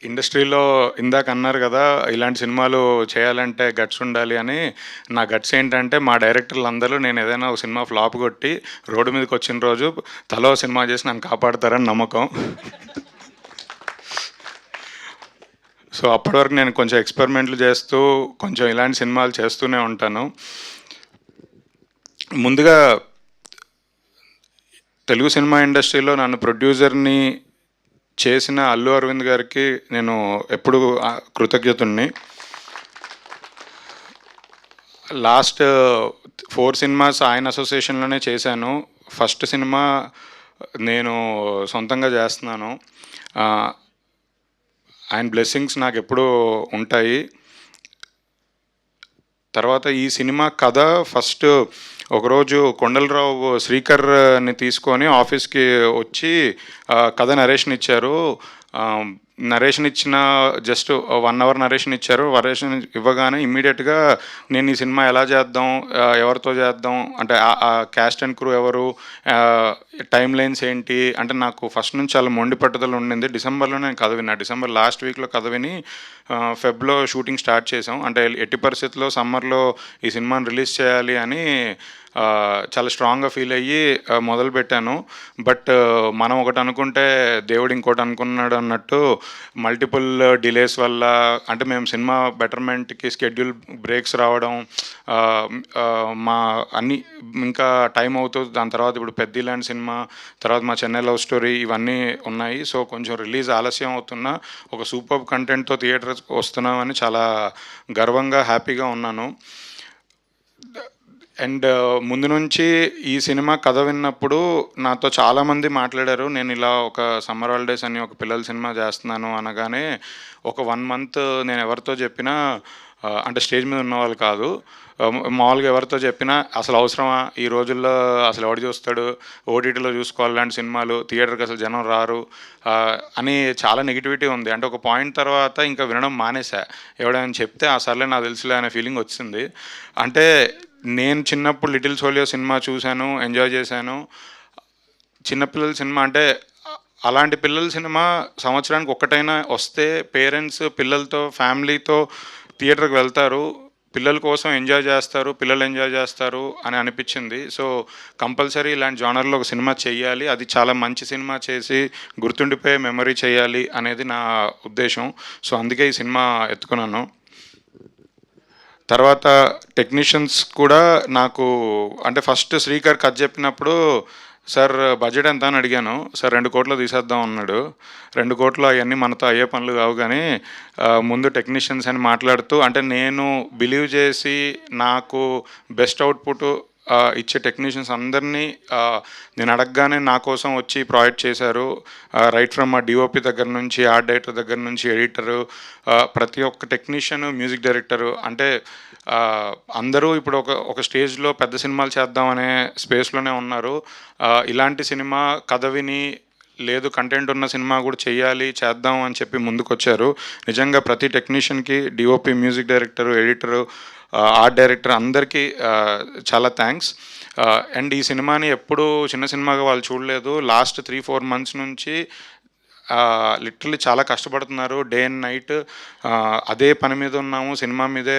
ఇండస్ట్రీలో ఇందాక అన్నారు కదా ఇలాంటి సినిమాలు చేయాలంటే గట్స్ ఉండాలి అని. నా గట్స్ ఏంటంటే మా డైరెక్టర్లు అందరూ నేను ఏదైనా ఒక సినిమా ఫ్లాప్ కొట్టి రోడ్డు మీదకి వచ్చిన రోజు తలో సినిమా చేసి నన్ను కాపాడతారని నమ్మకం. సో అప్పటి వరకు నేను కొంచెం ఎక్స్పెరిమెంట్లు చేస్తూ కొంచెం ఇలాంటి సినిమాలు చేస్తూనే ఉంటాను. ముందుగా తెలుగు సినిమా ఇండస్ట్రీలో నన్ను ప్రొడ్యూసర్ని చేసిన అల్లు అరవింద్ గారికి నేను ఎప్పుడు కృతజ్ఞతుణ్ణి. లాస్ట్ 4 సినిమాస్ ఆయన అసోసియేషన్లోనే చేశాను. ఫస్ట్ సినిమా నేను సొంతంగా చేస్తున్నాను. ఆయన బ్లెస్సింగ్స్ నాకు ఎప్పుడూ ఉంటాయి. తర్వాత ఈ సినిమా కథ ఫస్ట్ ఒకరోజు కొండలరావు శ్రీకర్ని తీసుకొని ఆఫీస్కి వచ్చి కథ నరేషన్ ఇచ్చారు. నరేషన్ ఇచ్చిన జస్ట్ 1 అవర్ నరేషన్ ఇచ్చారు. నరేషన్ ఇవ్వగానే ఇమ్మీడియట్గా నేను ఈ సినిమా ఎలా చేద్దాం, ఎవరితో చేద్దాం, అంటే ఆ క్యాస్ట్ అండ్ క్రూ ఎవరు, టైం లైన్స్ ఏంటి అంటే నాకు ఫస్ట్ నుంచి చాలా మొండి పట్టుదల ఉండింది. డిసెంబర్లో నేను కథ విన్నా. డిసెంబర్ లాస్ట్ వీక్లో కథ విని ఫెబ్లో షూటింగ్ స్టార్ట్ చేసాం. అంటే ఎట్టి పరిస్థితుల్లో సమ్మర్లో ఈ సినిమాని రిలీజ్ చేయాలి అని చాలా స్ట్రాంగ్గా ఫీల్ అయ్యి మొదలుపెట్టాను. బట్ మనం ఒకటి అనుకుంటే దేవుడు ఇంకోటి అనుకున్నాడు అన్నట్టు మల్టిపుల్ డిలేస్ వల్ల అంటే మేము సినిమా బెటర్మెంట్కి స్కెడ్యూల్ బ్రేక్స్ రావడం, మా అన్ని ఇంకా టైం అవుతుంది. దాని తర్వాత ఇప్పుడు పెద్దిలాంటి సినిమా, తర్వాత మా చెన్నై లవ్ స్టోరీ ఇవన్నీ ఉన్నాయి. సో కొంచెం రిలీజ్ ఆలస్యం అవుతున్నా ఒక సూపర్ కంటెంట్తో థియేటర్కి వస్తున్నామని చాలా గర్వంగా హ్యాపీగా ఉన్నాను. అండ్ ముందు నుంచి ఈ సినిమా కథ విన్నప్పుడు నాతో చాలామంది మాట్లాడారు. నేను ఇలా ఒక సమ్మర్ హాలిడేస్ అని ఒక పిల్లల సినిమా చేస్తున్నాను అనగానే ఒక 1 month నేను ఎవరితో చెప్పినా, అంటే స్టేజ్ మీద ఉన్న వాళ్ళు కాదు, మామూలుగా ఎవరితో చెప్పినా అసలు అవసరమా ఈ రోజుల్లో, అసలు ఎవడు చూస్తాడు, ఓటీటీలో చూసుకోవాలి లాంటి సినిమాలు, థియేటర్కి అసలు జనం రారు అని చాలా నెగిటివిటీ ఉంది. అంటే ఒక పాయింట్ తర్వాత ఇంకా వినడం మానేసా. ఎవడైనా చెప్తే ఆ సర్లే నాకు తెలుసులే అనే ఫీలింగ్ వచ్చింది. అంటే నేను చిన్నప్పుడు లిటిల్ సోలియో సినిమా చూశాను, ఎంజాయ్ చేశాను. చిన్నపిల్లల సినిమా అంటే అలాంటి పిల్లల సినిమా సంవత్సరానికి ఒక్కటైనా వస్తే పేరెంట్స్ పిల్లలతో ఫ్యామిలీతో థియేటర్కి వెళ్తారు, పిల్లల కోసం ఎంజాయ్ చేస్తారు, పిల్లలు ఎంజాయ్ చేస్తారు అని అనిపించింది. సో కంపల్సరీ ఇలాంటి జానర్లో ఒక సినిమా చేయాలి, అది చాలా మంచి సినిమా చేసి గుర్తుండిపోయే మెమరీ చేయాలి అనేది నా ఉద్దేశం. సో అందుకే ఈ సినిమా ఎత్తుకున్నాను. తర్వాత టెక్నీషియన్స్ కూడా నాకు అంటే ఫస్ట్ శ్రీకర్ కథ చెప్పినప్పుడు సార్ బడ్జెట్ ఎంత అని అడిగాను. సార్ 2 కోట్లు తీసేద్దాం అన్నాడు. 2 కోట్లు అవన్నీ మనతో అయ్యే పనులు కావు, కానీ ముందు టెక్నీషియన్స్ అని మాట్లాడుతూ అంటే నేను బిలీవ్ చేసి నాకు బెస్ట్ అవుట్పుట్ ఇచ్చే టెక్నీషియన్స్ అందరినీ నేను అడగగానే నా కోసం వచ్చి ప్రాజెక్ట్ చేశారు. రైట్ ఫ్రమ్ మా డిఓపి దగ్గర నుంచి, ఆర్ట్ డైరెక్టర్ దగ్గర నుంచి, ఎడిటరు, ప్రతి ఒక్క టెక్నీషియన్, మ్యూజిక్ డైరెక్టరు, అంటే అందరూ ఇప్పుడు ఒక స్టేజ్లో పెద్ద సినిమాలు చేద్దామనే స్పేస్లోనే ఉన్నారు. ఇలాంటి సినిమా కథ విని లేదు కంటెంట్ ఉన్న సినిమా కూడా చేద్దాం అని చెప్పి ముందుకొచ్చారు. నిజంగా ప్రతి టెక్నీషియన్కి, DOP, music director, editor, art director అందరికీ చాలా థ్యాంక్స్. అండ్ ఈ సినిమాని ఎప్పుడూ చిన్న సినిమాగా వాళ్ళు చూడలేదు. లాస్ట్ 3-4 months నుంచి లిటరలీ చాలా కష్టపడుతున్నారు, డే అండ్ నైట్ అదే పని మీద ఉన్నాము. సినిమా మీదే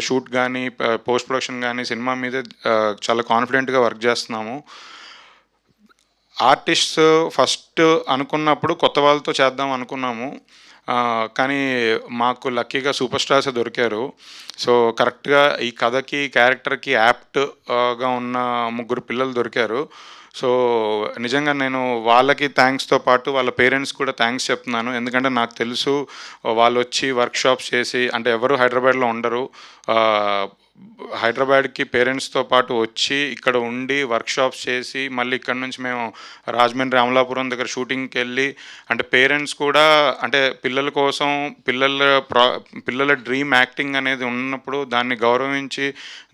షూట్ కానీ, పోస్ట్ ప్రొడక్షన్ కానీ సినిమా మీదే చాలా కాన్ఫిడెంట్గా వర్క్ చేస్తున్నాము. ఆర్టిస్ట్ ఫస్ట్ అనుకున్నప్పుడు కొత్త వాళ్ళతో చేద్దాం అనుకున్నాము, కానీ మాకు లక్కీగా సూపర్ స్టార్స్ దొరికారు. సో కరెక్ట్గా ఈ కథకి, క్యారెక్టర్కి యాప్ట్గా ఉన్న 3 పిల్లలు దొరికారు. సో నిజంగా నేను వాళ్ళకి థ్యాంక్స్తో పాటు వాళ్ళ పేరెంట్స్ కూడా థ్యాంక్స్ చెప్తున్నాను. ఎందుకంటే నాకు తెలుసు వాళ్ళు వచ్చి వర్క్షాప్స్ చేసి, అంటే ఎవరు హైదరాబాద్లో ఉండరు, హైదరాబాద్కి పేరెంట్స్తో పాటు వచ్చి ఇక్కడ ఉండి వర్క్షాప్స్ చేసి మళ్ళీ ఇక్కడ నుంచి మేము రాజమండ్రి, అమలాపురం దగ్గర షూటింగ్కి వెళ్ళి, అంటే పేరెంట్స్ కూడా అంటే పిల్లల కోసం, పిల్లల డ్రీమ్ యాక్టింగ్ అనేది ఉన్నప్పుడు దాన్ని గౌరవించి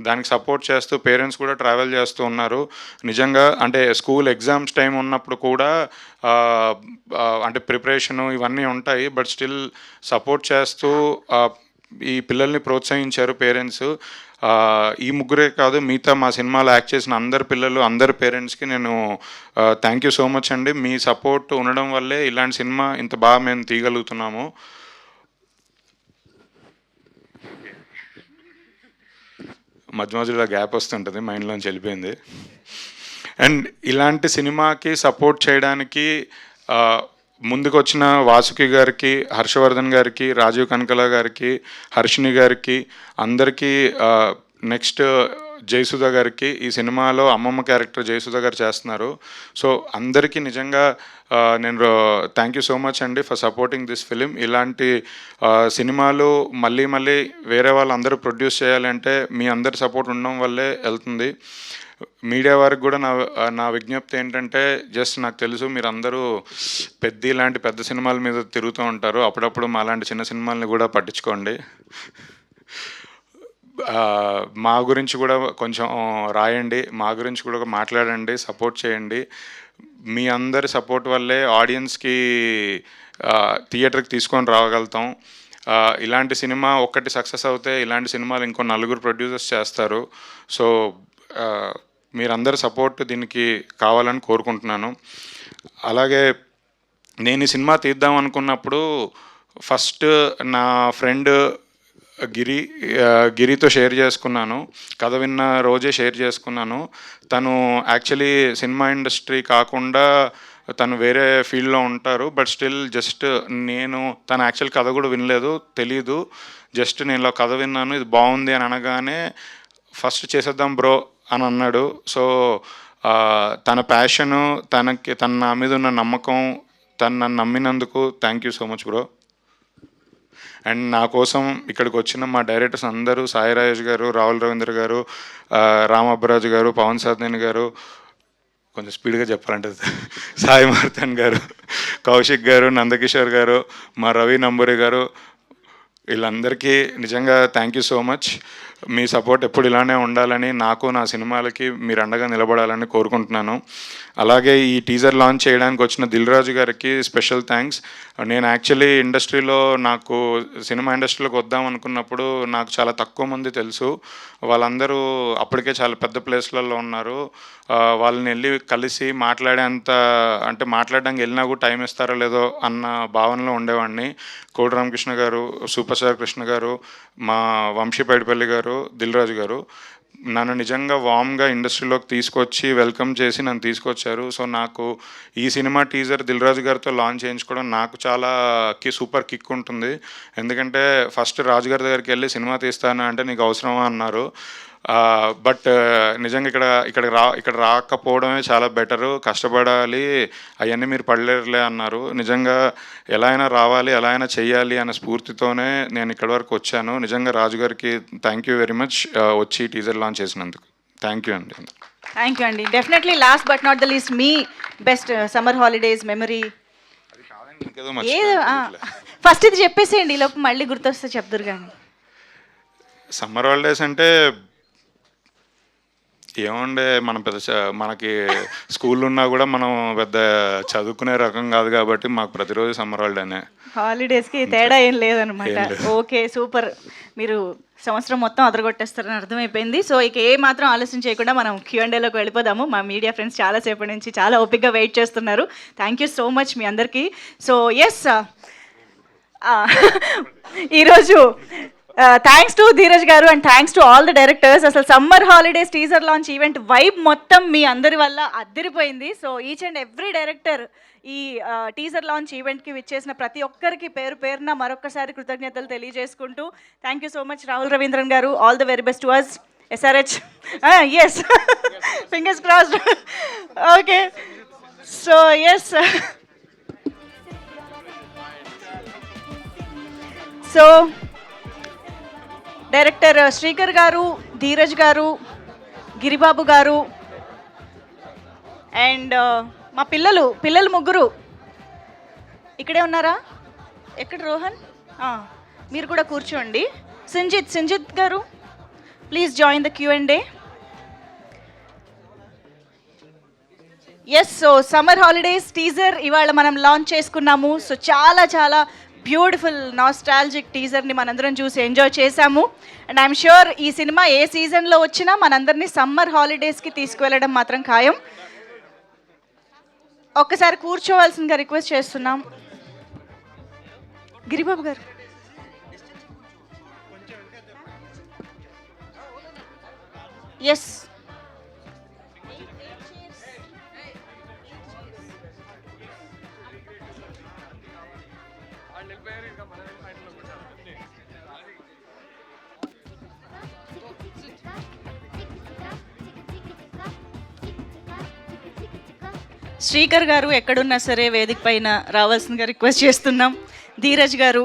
దానికి సపోర్ట్ చేస్తూ పేరెంట్స్ కూడా ట్రావెల్ చేస్తూ ఉన్నారు. నిజంగా అంటే స్కూల్ ఎగ్జామ్స్ టైం ఉన్నప్పుడు కూడా అంటే ప్రిపరేషను ఇవన్నీ ఉంటాయి, బట్ స్టిల్ సపోర్ట్ చేస్తూ ఈ పిల్లల్ని ప్రోత్సహించారు పేరెంట్స్. ఈ 3 కాదు, మిగతా మా సినిమాలో యాక్ట్ చేసిన అందరు పిల్లలు, అందరు పేరెంట్స్కి నేను థ్యాంక్ యూ సో మచ్ అండి. మీ సపోర్ట్ ఉండడం వల్లే ఇలాంటి సినిమా ఇంత బాగా మేము తీయగలుగుతున్నాము. మధ్య మధ్యలో గ్యాప్ వస్తుంటుంది, మైండ్లోంచి వెళ్ళిపోయింది. అండ్ ఇలాంటి సినిమాకి సపోర్ట్ చేయడానికి ముందుకు వచ్చిన వాసుకి గారికి, హర్షవర్ధన్ గారికి, రాజీవ్ కనకల గారికి, హర్షిని గారికి, అందరికీ, నెక్స్ట్ జయసుధ గారికి, ఈ సినిమాలో అమ్మమ్మ క్యారెక్టర్ జయసుధ గారు చేస్తున్నారు. సో అందరికీ నిజంగా నేను థ్యాంక్ యూ సో మచ్ అండి ఫర్ సపోర్టింగ్ దిస్ ఫిలిం. ఇలాంటి సినిమాలు మళ్ళీ మళ్ళీ వేరే వాళ్ళు అందరూ ప్రొడ్యూస్ చేయాలంటే మీ అందరి సపోర్ట్ ఉండడం వల్లే వెళ్తుంది. మీడియా వారికి కూడా నా విజ్ఞప్తి ఏంటంటే, జస్ట్ నాకు తెలుసు మీరు అందరూ ఇలాంటి పెద్ద సినిమాల మీద తిరుగుతూ ఉంటారు, అప్పుడప్పుడు మా లాంటి చిన్న సినిమాలని కూడా పట్టించుకోండి. మా గురించి కూడా కొంచెం రాయండి, మా గురించి కూడా మాట్లాడండి, సపోర్ట్ చేయండి. మీ అందరి సపోర్ట్ వల్లే ఆడియన్స్కి థియేటర్కి తీసుకొని రాగలుగుతాం. ఇలాంటి సినిమా ఒక్కటి సక్సెస్ అవుతే ఇలాంటి సినిమాలు ఇంకో 4 ప్రొడ్యూసర్స్ చేస్తారు. సో మీరందరి సపోర్ట్ దీనికి కావాలని కోరుకుంటున్నాను. అలాగే నేను ఈ సినిమా తీద్దాం అనుకున్నప్పుడు ఫస్ట్ నా ఫ్రెండ్ గిరితో షేర్ చేసుకున్నాను, కథ విన్న రోజే షేర్ చేసుకున్నాను. తను యాక్చువల్లీ సినిమా ఇండస్ట్రీ కాకుండా తను వేరే ఫీల్డ్లో ఉంటారు. బట్ స్టిల్ జస్ట్ నేను తన యాక్చువల్ కథ కూడా వినలేదు, తెలీదు. జస్ట్ నేను ఇలా కథ విన్నాను, ఇది బాగుంది అని అనగానే ఫస్ట్ చేసేద్దాం బ్రో అని అన్నాడు. సో తన ప్యాషను, తన నా మీద ఉన్న నమ్మకం, తను నన్ను నమ్మినందుకు thank you so much bro. And నా కోసం ఇక్కడికి వచ్చిన మా డైరెక్టర్స్ అందరూ, సాయి రాజేష్ గారు, రాహుల్ రవీంద్ర గారు, రామబ్బరాజు గారు, పవన్ సాధనేని గారు, కొంచెం స్పీడ్గా చెప్పాలంటే సాయి మార్తన్ గారు, కౌశిక్ గారు, నందకిషోర్ గారు, మా రవి నంబూరి గారు, వీళ్ళందరికీ నిజంగా thank you so much. Me support ఎప్పుడు ఇలానే ఉండాలని, నాకు నా సినిమాలకి మీరు అండగా నిలబడాలని కోరుకుంటున్నాను. అలాగే ఈ టీజర్ లాంచ్ చేయడానికి వచ్చిన దిల్ రాజు గారికి స్పెషల్ థ్యాంక్స్. నేను యాక్చువల్లీ ఇండస్ట్రీలో, నాకు సినిమా ఇండస్ట్రీలోకి వద్దాం అనుకున్నప్పుడు నాకు చాలా తక్కువ మంది తెలుసు. వాళ్ళందరూ అప్పటికే చాలా పెద్ద ప్లేస్లలో ఉన్నారు. వాళ్ళని వెళ్ళి కలిసి మాట్లాడేంత, అంటే మాట్లాడడానికి వెళ్ళినా కూడా టైం ఇస్తారో లేదో అన్న భావనలో ఉండేవాడిని. కోడి రామకృష్ణ గారు, సూపర్ స్టార్ కృష్ణ గారు, మా వంశీ పైడిపల్లి గారు, దిల్ రాజు గారు నన్ను నిజంగా వామ్గా ఇండస్ట్రీలోకి తీసుకొచ్చి వెల్కమ్ చేసి నన్ను తీసుకొచ్చారు. సో నాకు ఈ సినిమా టీజర్ దిల్ రాజు గారితో లాంచ్ చేయించుకోవడం నాకు చాలా సూపర్ కిక్ ఉంటుంది. ఎందుకంటే ఫస్ట్ రాజు గారి దగ్గరికి వెళ్ళి సినిమా తీస్తాను అంటే నీకు అవసరమా అన్నారు. బట్ నిజంగా ఇక్కడ రాకపోవడమే చాలా బెటరు, కష్టపడాలి, అవన్నీ మీరు పడలేరులే అన్నారు. నిజంగా ఎలా అయినా రావాలి, ఎలా అయినా చెయ్యాలి అనే స్ఫూర్తితోనే నేను ఇక్కడి వరకు వచ్చాను. నిజంగా రాజు గారికి థ్యాంక్ యూ వెరీ మచ్ వచ్చి టీజర్ లాంచ్ చేసినందుకు. థ్యాంక్ యూ అండి. థ్యాంక్ యూ అండి. Definitely last but not the least, me best summer holidays memory first ఇది చెప్పేసేయండి, ఈ లోపు మళ్ళీ గుర్తొస్తే చెప్తారు. కానీ సమ్మర్ హాలిడేస్ అంటే ఏముండే, మనం మనకి స్కూల్ ఉన్నా కూడా మనం పెద్ద చదువుకునే రకం కాదు కాబట్టి మాకు ప్రతిరోజు సమ్మర్ హాలిడేనే. హాలిడేస్కి తేడా ఏం లేదనమాట. Okay, super. మీరు సంవత్సరం మొత్తం అదరగొట్టేస్తారని అర్థమైపోయింది. సో ఇక ఏ మాత్రం ఆలస్యం చేయకుండా మనం Q&Aలోకి వెళ్ళిపోదాము. మా మీడియా ఫ్రెండ్స్ చాలాసేపటి నుంచి చాలా ఓపిక్గా వెయిట్ చేస్తున్నారు. థ్యాంక్ యూ సో మచ్ మీ అందరికీ. సో ఎస్, ఈరోజు థ్యాంక్స్ టు ధీరజ్ గారు and thanks to all the directors. అసలు summer holidays teaser launch event vibe మొత్తం మీ అందరి వల్ల అద్దరిపోయింది. So each and every director ఈ టీజర్ లాంచ్ ఈవెంట్కి విచ్చేసిన ప్రతి ఒక్కరికి పేరు పేరున మరొకసారి కృతజ్ఞతలు తెలియజేసుకుంటూ thank you so much Rahul Ravindran గారు. All the very best to us. SRH, yes, fingers crossed. Okay, so yes, so director Srikar గారు, ధీరజ్ గారు, గిరిబాబు గారు అండ్ మా పిల్లలు ముగ్గురు ఇక్కడే ఉన్నారా? ఎక్కడ రోహన్? మీరు కూడా కూర్చోండి. సింజిత్ గారు please join the Q&A. Yes, so summer holidays teaser ఇవాళ మనం లాంచ్ చేసుకున్నాము. సో చాలా చాలా బ్యూటిఫుల్ నాస్టాలజిక్ టీజర్ని మనందరం చూసి ఎంజాయ్ చేశాము. అండ్ ఐఎమ్ ష్యూర్ ఈ సినిమా ఏ సీజన్లో వచ్చినా మనందరినీ సమ్మర్ హాలిడేస్కి తీసుకువెళ్ళడం మాత్రం ఖాయం. ఒక్కసారి కూర్చోవలసిందిగా రిక్వెస్ట్ చేస్తున్నాం. గిరిబాబు గారు, ఎస్, శ్రీకర్ గారు ఎక్కడున్నా సరే వేదిక పైన రావాల్సిందిగా రిక్వెస్ట్ చేస్తున్నాం. ధీరజ్ గారు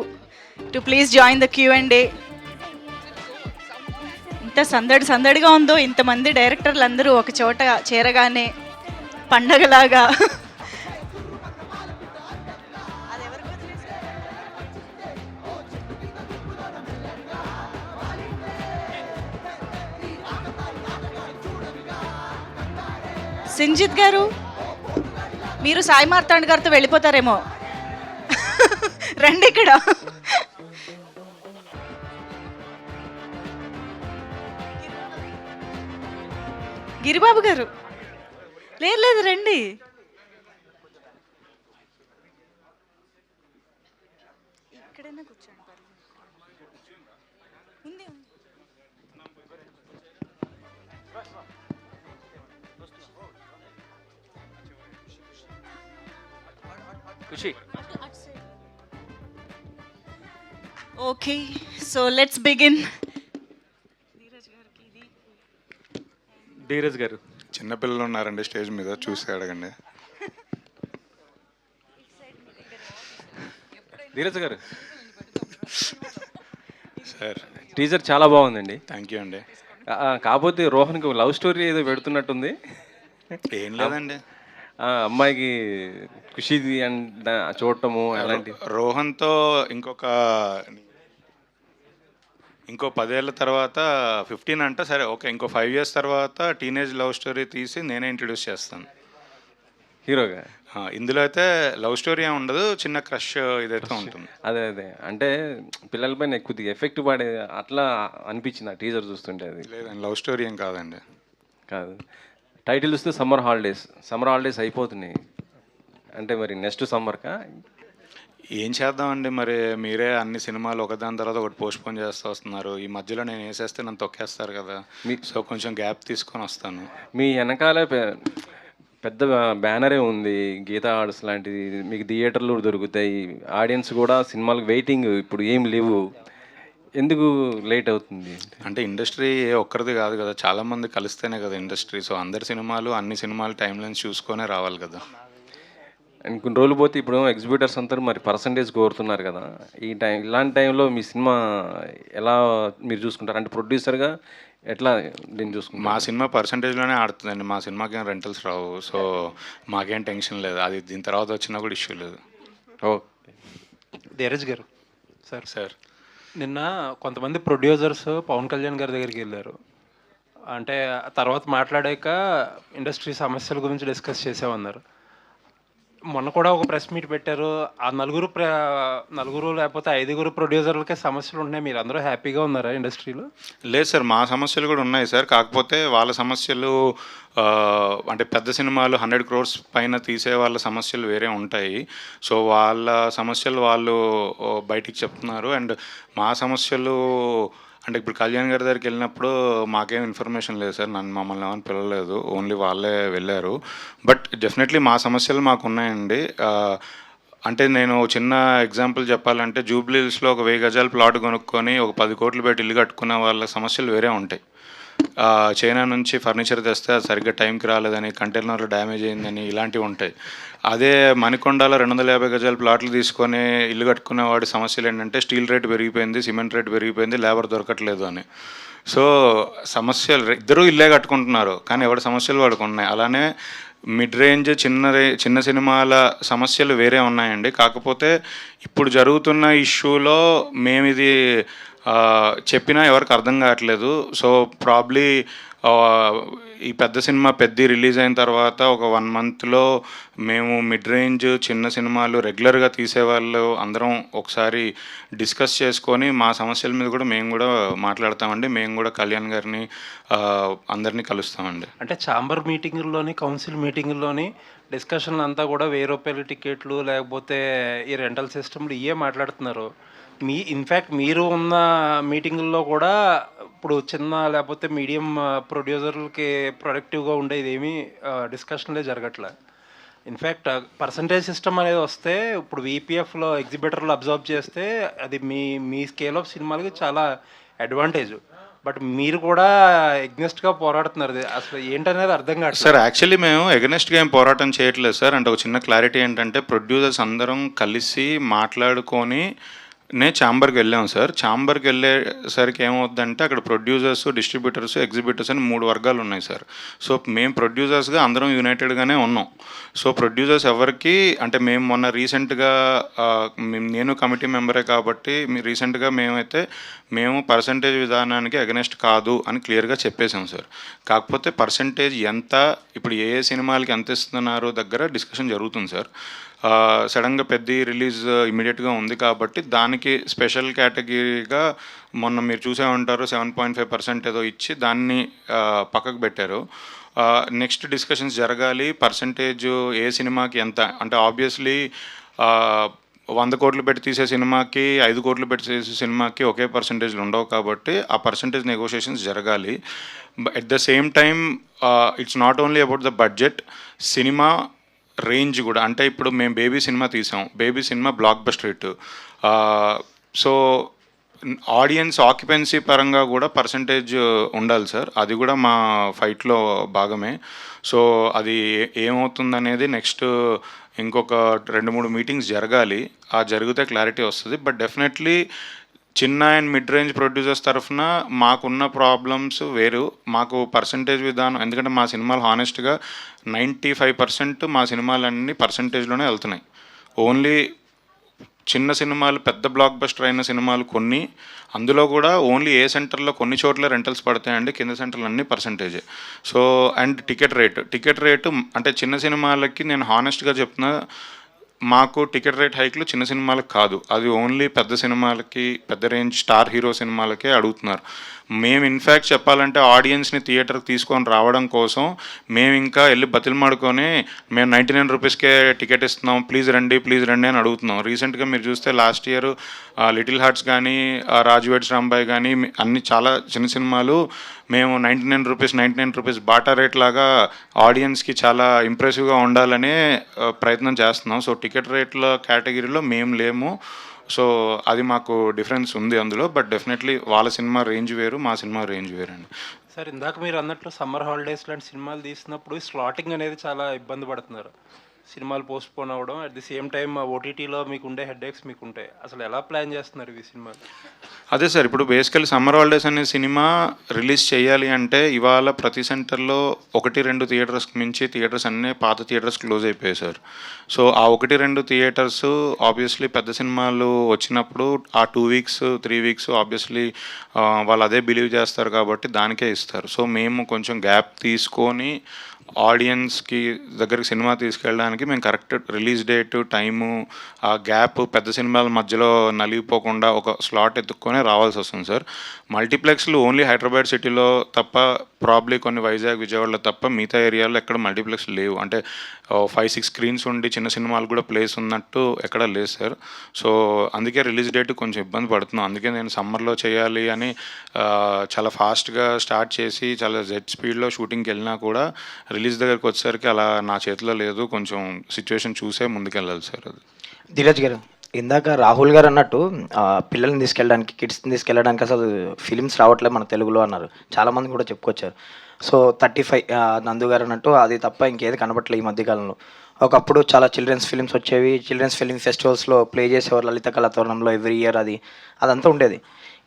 to please join the Q&A. ఇంత సందడిగా ఉందో, ఇంతమంది డైరెక్టర్లు అందరూ ఒక చోట చేరగానే పండగలాగా. సింజిత్ గారు, మీరు సాయి మార్తాండ్ గారితో వెళ్ళిపోతారేమో, రండి ఇక్కడ. గిరిబాబు గారు, లేదు రండి. ఇక్కడైనా కూర్చోండి. Khushi. Okay, so let's begin. Dheeraj గారు. చిన్నపిల్లలు ఉన్నారండి స్టేజ్ మీద, చూసి అడగండి. ధీరజ్ గారు. సార్ టీజర్ చాలా బాగుందండి. థ్యాంక్ యూ అండి. కాకపోతే రోహన్కి లవ్ స్టోరీ ఏదో పెడుతున్నట్టుంది. ఏం లేదండి, అమ్మాయికి ఖుషిది అండ్ చూడటము అలాంటి. రోహన్తో ఇంకో 10 ఏళ్ళ తర్వాత 15 అంట, సరే ఓకే, ఇంకో 5 years తర్వాత టీనేజ్ లవ్ స్టోరీ తీసి నేనే ఇంట్రడ్యూస్ చేస్తాను హీరోగా. ఇందులో అయితే లవ్ స్టోరీ ఏమి ఉండదు, చిన్న క్రష్ ఇదైతే ఉంటుంది. అదే అంటే పిల్లలపైన కొద్దిగా ఎఫెక్ట్ పడే అట్లా అనిపించింది ఆ టీజర్ చూస్తుంటే. అది లేదండి, లవ్ స్టోరీ ఏం కాదండి. కాదు. టైటిల్ చూస్తే సమ్మర్ హాలిడేస్ అయిపోతున్నాయి అంటే మరి నెక్స్ట్ సమ్మర్కా ఏం చేద్దామండి, మరి మీరే అన్ని సినిమాలు ఒకదాని తర్వాత ఒకటి పోస్ట్పోన్ చేస్తూ వస్తున్నారు. ఈ మధ్యలో నేను వేసేస్తే నన్ను తొక్కేస్తారు కదా, సో కొంచెం గ్యాప్ తీసుకొని వస్తాను. మీ వెనకాల పెద్ద బ్యానరే ఉంది, గీతా ఆర్ట్స్ లాంటిది. మీకు థియేటర్లు దొరుకుతాయి, ఆడియన్స్ కూడా సినిమాలకు వెయిటింగ్. ఇప్పుడు ఏం లేవు, ఎందుకు లేట్ అవుతుంది? అంటే ఇండస్ట్రీ ఒక్కరిది కాదు కదా, చాలామంది కలిస్తేనే కదా ఇండస్ట్రీ. సో అందరి సినిమాలు అన్ని సినిమాలు టైం లైన్స్ చూసుకొనే రావాలి కదా. అండ్ కొన్ని రోజులు పోతే ఇప్పుడు ఎగ్జిబిటర్స్ అంతా మరి పర్సంటేజ్ కోరుతున్నారు కదా. ఇలాంటి టైంలో మీ సినిమా ఎలా మీరు చూసుకుంటారు? అంటే ప్రొడ్యూసర్గా ఎట్లా దీన్ని చూసుకుంటారు? మా సినిమా పర్సంటేజ్లోనే ఆడుతుందండి, మా సినిమాకి ఏం రెంటల్స్ రావు. సో మాకేం టెన్షన్ లేదు, అది దీని తర్వాత వచ్చినా కూడా ఇష్యూ లేదు. ఓకే. ధీరజ్ గారు. సార్ నిన్న కొంతమంది ప్రొడ్యూసర్స్ పవన్ కళ్యాణ్ గారి దగ్గరికి వెళ్ళారు. అంటే తర్వాత మాట్లాడాక ఇండస్ట్రీ సమస్యల గురించి డిస్కస్ చేసామన్నారు. మొన్న కూడా ఒక ప్రెస్ మీట్ పెట్టారు. ఆ నలుగురు లేకపోతే 5 ప్రొడ్యూసర్లకే సమస్యలు ఉన్నాయి. మీరు అందరూ హ్యాపీగా ఉన్నారా ఇండస్ట్రీలో? లేదు సార్, మా సమస్యలు కూడా ఉన్నాయి సార్. కాకపోతే వాళ్ళ సమస్యలు అంటే పెద్ద సినిమాలు 100 crores పైన తీసే వాళ్ళ సమస్యలు వేరే ఉంటాయి. సో వాళ్ళ సమస్యలు వాళ్ళు బయటికి చెప్తున్నారు. అండ్ మా సమస్యలు అంటే ఇప్పుడు కళ్యాణ్ గారి దగ్గరికి వెళ్ళినప్పుడు మాకేం ఇన్ఫర్మేషన్ లేదు సార్, మమ్మల్ని ఏమైనా పిలవలేదు, ఓన్లీ వాళ్ళే వెళ్ళారు. బట్ డెఫినెట్లీ మా సమస్యలు మాకు ఉన్నాయండి. అంటే నేను చిన్న ఎగ్జాంపుల్ చెప్పాలంటే, జూబ్లీహిల్స్లో ఒక 1000 గజాల ప్లాట్ కొనుక్కొని ఒక 10 కోట్లు పెట్టి ఇల్లు కట్టుకున్న వాళ్ళ సమస్యలు వేరే ఉంటాయి. చైనా నుంచి ఫర్నిచర్ తెస్తే అది సరిగ్గా టైంకి రాలేదని, కంటైనర్లు డ్యామేజ్ అయిందని, ఇలాంటివి ఉంటాయి. అదే మణికొండలో 250 గజాల ప్లాట్లు తీసుకొని ఇల్లు కట్టుకునే వాడి సమస్యలు ఏంటంటే, స్టీల్ రేట్ పెరిగిపోయింది, సిమెంట్ రేట్ పెరిగిపోయింది, లేబర్ దొరకట్లేదు అని. సో సమస్యలు ఇద్దరూ ఇల్లే కట్టుకుంటున్నారు, కానీ ఎవరి సమస్యలు వాడికి ఉన్నాయి. అలానే మిడ్ రేంజ్ చిన్న సినిమాల సమస్యలు వేరే ఉన్నాయండి. కాకపోతే ఇప్పుడు జరుగుతున్న ఇష్యూలో మేము ఇది చెప్పినా ఎవరికి అర్థం కావట్లేదు. సో ప్రాబ్లీ ఈ పెద్ద సినిమా రిలీజ్ అయిన తర్వాత ఒక 1 monthలో మేము మిడ్ రేంజ్ చిన్న సినిమాలు రెగ్యులర్గా తీసేవాళ్ళు అందరం ఒకసారి డిస్కస్ చేసుకొని మా సమస్యల మీద కూడా మేము కూడా మాట్లాడతామండి. మేము కూడా కళ్యాణ్ గారిని అందరినీ కలుస్తామండి. అంటే ఛాంబర్ మీటింగుల్లోని, కౌన్సిల్ మీటింగుల్లోని డిస్కషన్లు అంతా కూడా 1000 రూపాయల టికెట్లు లేకపోతే ఈ రెంటల్ సిస్టమ్లు ఇవే మాట్లాడుతున్నారు. ఇన్ఫ్యాక్ట్ మీరు ఉన్న మీటింగుల్లో కూడా ఇప్పుడు చిన్న లేకపోతే మీడియం ప్రొడ్యూసర్లకి ప్రొడక్టివ్గా ఉండేది ఏమీ డిస్కషన్లే జరగట్లే. ఇన్ఫ్యాక్ట్ పర్సంటేజ్ సిస్టమ్ అనేది వస్తే ఇప్పుడు వీపీఎఫ్లో ఎగ్జిబిటర్లు అబ్జర్వ్ చేస్తే అది మీ స్కేల్ ఆఫ్ సినిమాలకి చాలా అడ్వాంటేజ్. బట్ మీరు కూడా ఎగ్నెస్ట్గా పోరాడుతున్నారు, అసలు ఏంటనేది అర్థం కాదు సార్. యాక్చువల్లీ మేము ఎగనెస్ట్గా ఏం పోరాటం చేయట్లేదు సార్. అంటే ఒక చిన్న క్లారిటీ ఏంటంటే, ప్రొడ్యూసర్స్ అందరం కలిసి మాట్లాడుకొని ఛాంబర్కి వెళ్ళాము సార్. ఛాంబర్కి వెళ్ళేసరికి ఏమవుద్దంటే, అక్కడ ప్రొడ్యూసర్స్, డిస్ట్రిబ్యూటర్స్, ఎగ్జిబిటర్స్ అని 3 వర్గాలు ఉన్నాయి సార్. సో మేము ప్రొడ్యూసర్స్గా అందరం యునైటెడ్గానే ఉన్నాం. సో ప్రొడ్యూసర్స్ ఎవరికి అంటే, మేము మొన్న రీసెంట్గా నేను కమిటీ మెంబరే కాబట్టి రీసెంట్గా మేము పర్సంటేజ్ విధానానికి అగెనెస్ట్ కాదు అని క్లియర్గా చెప్పేశాం సార్. కాకపోతే పర్సంటేజ్ ఎంత, ఇప్పుడు ఏ సినిమాలకి ఎంత ఇస్తున్నారు దగ్గర డిస్కషన్ జరుగుతుంది సార్. సడన్గా రిలీజ్ ఇమీడియట్గా ఉంది కాబట్టి దానికి స్పెషల్ కేటగిరీగా మొన్న మీరు చూసే ఉంటారు 7.5% ఏదో ఇచ్చి దాన్ని పక్కకు పెట్టారు. నెక్స్ట్ డిస్కషన్స్ జరగాలి. పర్సంటేజ్ ఏ సినిమాకి ఎంత అంటే, ఆబ్వియస్లీ 100 కోట్లు పెట్టి తీసే సినిమాకి 5 కోట్లు పెట్టి తీసే సినిమాకి ఒకే పర్సంటేజ్లు ఉండవు కాబట్టి ఆ పర్సంటేజ్ నెగోషియేషన్స్ జరగాలి. At the same time it's not only about the budget. Cinema range కూడా, అంటే ఇప్పుడు మేము బేబీ సినిమా తీసాం, baby cinema block buster hit. So audience occupancy పరంగా కూడా పర్సంటేజ్ ఉండాలి సార్, అది కూడా మా ఫైట్లో భాగమే. సో అది ఏమవుతుందనేది నెక్స్ట్ ఇంకొక 2-3 మీటింగ్స్ జరగాలి, ఆ జరిగితే క్లారిటీ వస్తుంది. బట్ డెఫినెట్లీ చిన్న అండ్ మిడ్ రేంజ్ ప్రొడ్యూసర్స్ తరఫున మాకున్న ప్రాబ్లమ్స్ వేరు. మాకు పర్సంటేజ్ విధానం, ఎందుకంటే మా సినిమాలు హానెస్ట్గా 95% మా సినిమాలన్నీ పర్సంటేజ్లోనే వెళ్తున్నాయి. ఓన్లీ చిన్న సినిమాలు, పెద్ద బ్లాక్ బస్టర్ అయిన సినిమాలు కొన్ని, అందులో కూడా ఓన్లీ ఏ సెంటర్లో కొన్ని చోట్ల రెంటల్స్ పడతాయండి, కింద సెంటర్లు అన్నీ పర్సంటేజే. సో అండ్ టికెట్ రేటు అంటే చిన్న సినిమాలకి నేను హానెస్ట్గా చెప్తున్నా, మాకు టికెట్ రేట్ హైక్లు చిన్న సినిమాలకు కాదు, అది ఓన్లీ పెద్ద సినిమాలకి, పెద్ద రేంజ్ స్టార్ హీరో సినిమాలకే అడుగుతున్నారు. మేము ఇన్ఫ్యాక్ట్ చెప్పాలంటే ఆడియన్స్ని థియేటర్కి తీసుకొని రావడం కోసం మేము ఇంకా వెళ్ళి బతిలమాడుకొని మేము 99 రూపీస్కే టికెట్ ఇస్తున్నాం, ప్లీజ్ రండి అని అడుగుతున్నాం. రీసెంట్గా మీరు చూస్తే లాస్ట్ ఇయర్ లిటిల్ హార్ట్స్ కానీ, రాజు వెడ్స్ రాంబాయ్ కానీ, అన్ని చాలా చిన్న సినిమాలు మేము 99 రూపీస్ బాటా రేట్ లాగా ఆడియన్స్కి చాలా ఇంప్రెసివ్గా ఉండాలనే ప్రయత్నం చేస్తున్నాం. సో టికెట్ రేట్ల కేటగిరీలో మేము లేము. సో అది మాకు డిఫరెన్స్ ఉంది అందులో. బట్ డెఫినెట్లీ వాళ్ళ సినిమా రేంజ్ వేరు, మా సినిమా రేంజ్ వేరండి. సార్, ఇందాక మీరు అన్నట్లు సమ్మర్ హాలిడేస్ లాంటి సినిమాలు తీసినప్పుడు స్లాటింగ్ అనేది చాలా ఇబ్బంది పడుతున్నారు. సినిమాలు పోస్ట్ పోన్ అవ్వడం, అట్ ది సేమ్ టైం ఓటీటీలో మీకు ఉండే హెడ్ఏక్స్ మీకు ఉంటాయి. అసలు ఎలా ప్లాన్ చేస్తున్నారు ఈ సినిమాలు? అదే సార్, ఇప్పుడు బేసికలీ సమ్మర్ హాలిడేస్ అనే సినిమా రిలీజ్ చేయాలి అంటే ఇవాళ ప్రతి సెంటర్లో 1-2 థియేటర్స్కి మించి థియేటర్స్ అన్నీ పాత థియేటర్స్ క్లోజ్ అయిపోయాయి సార్. సో ఆ 1-2 థియేటర్స్ ఆబ్వియస్లీ పెద్ద సినిమాలు వచ్చినప్పుడు ఆ 2 వీక్స్ 3 వీక్స్ ఆబ్వియస్లీ వాళ్ళు అదే బిలీవ్ చేస్తారు కాబట్టి దానికే ఇస్తారు. సో మేము కొంచెం గ్యాప్ తీసుకొని ఆడియన్స్కి దగ్గరికి సినిమా తీసుకెళ్ళడానికి మేము కరెక్ట్ రిలీజ్ డేట్, టైము, ఆ గ్యాప్ పెద్ద సినిమాల మధ్యలో నలిగిపోకుండా ఒక స్లాట్ ఎత్తుక్కొని రావాల్సి వస్తుంది సార్. మల్టీప్లెక్స్లు ఓన్లీ హైదరాబాద్ సిటీలో తప్ప, ప్రాబ్లీ కొన్ని వైజాగ్, విజయవాడలో తప్ప మిగతా ఏరియాలో ఎక్కడ మల్టీప్లెక్స్ లేవు. అంటే 5-6 స్క్రీన్స్ ఉండి చిన్న సినిమాలు కూడా ప్లేస్ ఉన్నట్టు ఎక్కడ లేదు సార్. సో అందుకే రిలీజ్ డేట్ కొంచెం ఇబ్బంది పడుతున్నాం. అందుకే నేను సమ్మర్లో చేయాలి అని చాలా ఫాస్ట్గా స్టార్ట్ చేసి చాలా జెట్ స్పీడ్లో షూటింగ్కి వెళ్ళినా కూడా రిలీజ్ దగ్గరికి వచ్చేసరికి అలా నా చేతిలో లేదు, కొంచెం సిచ్యువేషన్ చూసే ముందుకెళ్ళాలి సార్. అది ధీరజ్ గారు, ఇందాక రాహుల్ గారు అన్నట్టు పిల్లల్ని తీసుకెళ్ళడానికి, కిడ్స్ని తీసుకెళ్ళడానికి అసలు ఫిలిమ్స్ రావట్లేదు మన తెలుగులో అన్నారు. చాలామంది కూడా చెప్పుకొచ్చారు. సో 35 నందు గారు అన్నట్టు అది తప్ప ఇంకేది కనబట్టలేదు ఈ మధ్యకాలంలో. ఒకప్పుడు చాలా చిల్డ్రన్స్ ఫిలిమ్స్ వచ్చేవి, చిల్డ్రన్స్ ఫిలిం ఫెస్టివల్స్లో ప్లే చేసేవారు, లలిత కళాతోరణంలో ఎవ్రీ ఇయర్ అదంతా ఉండేది.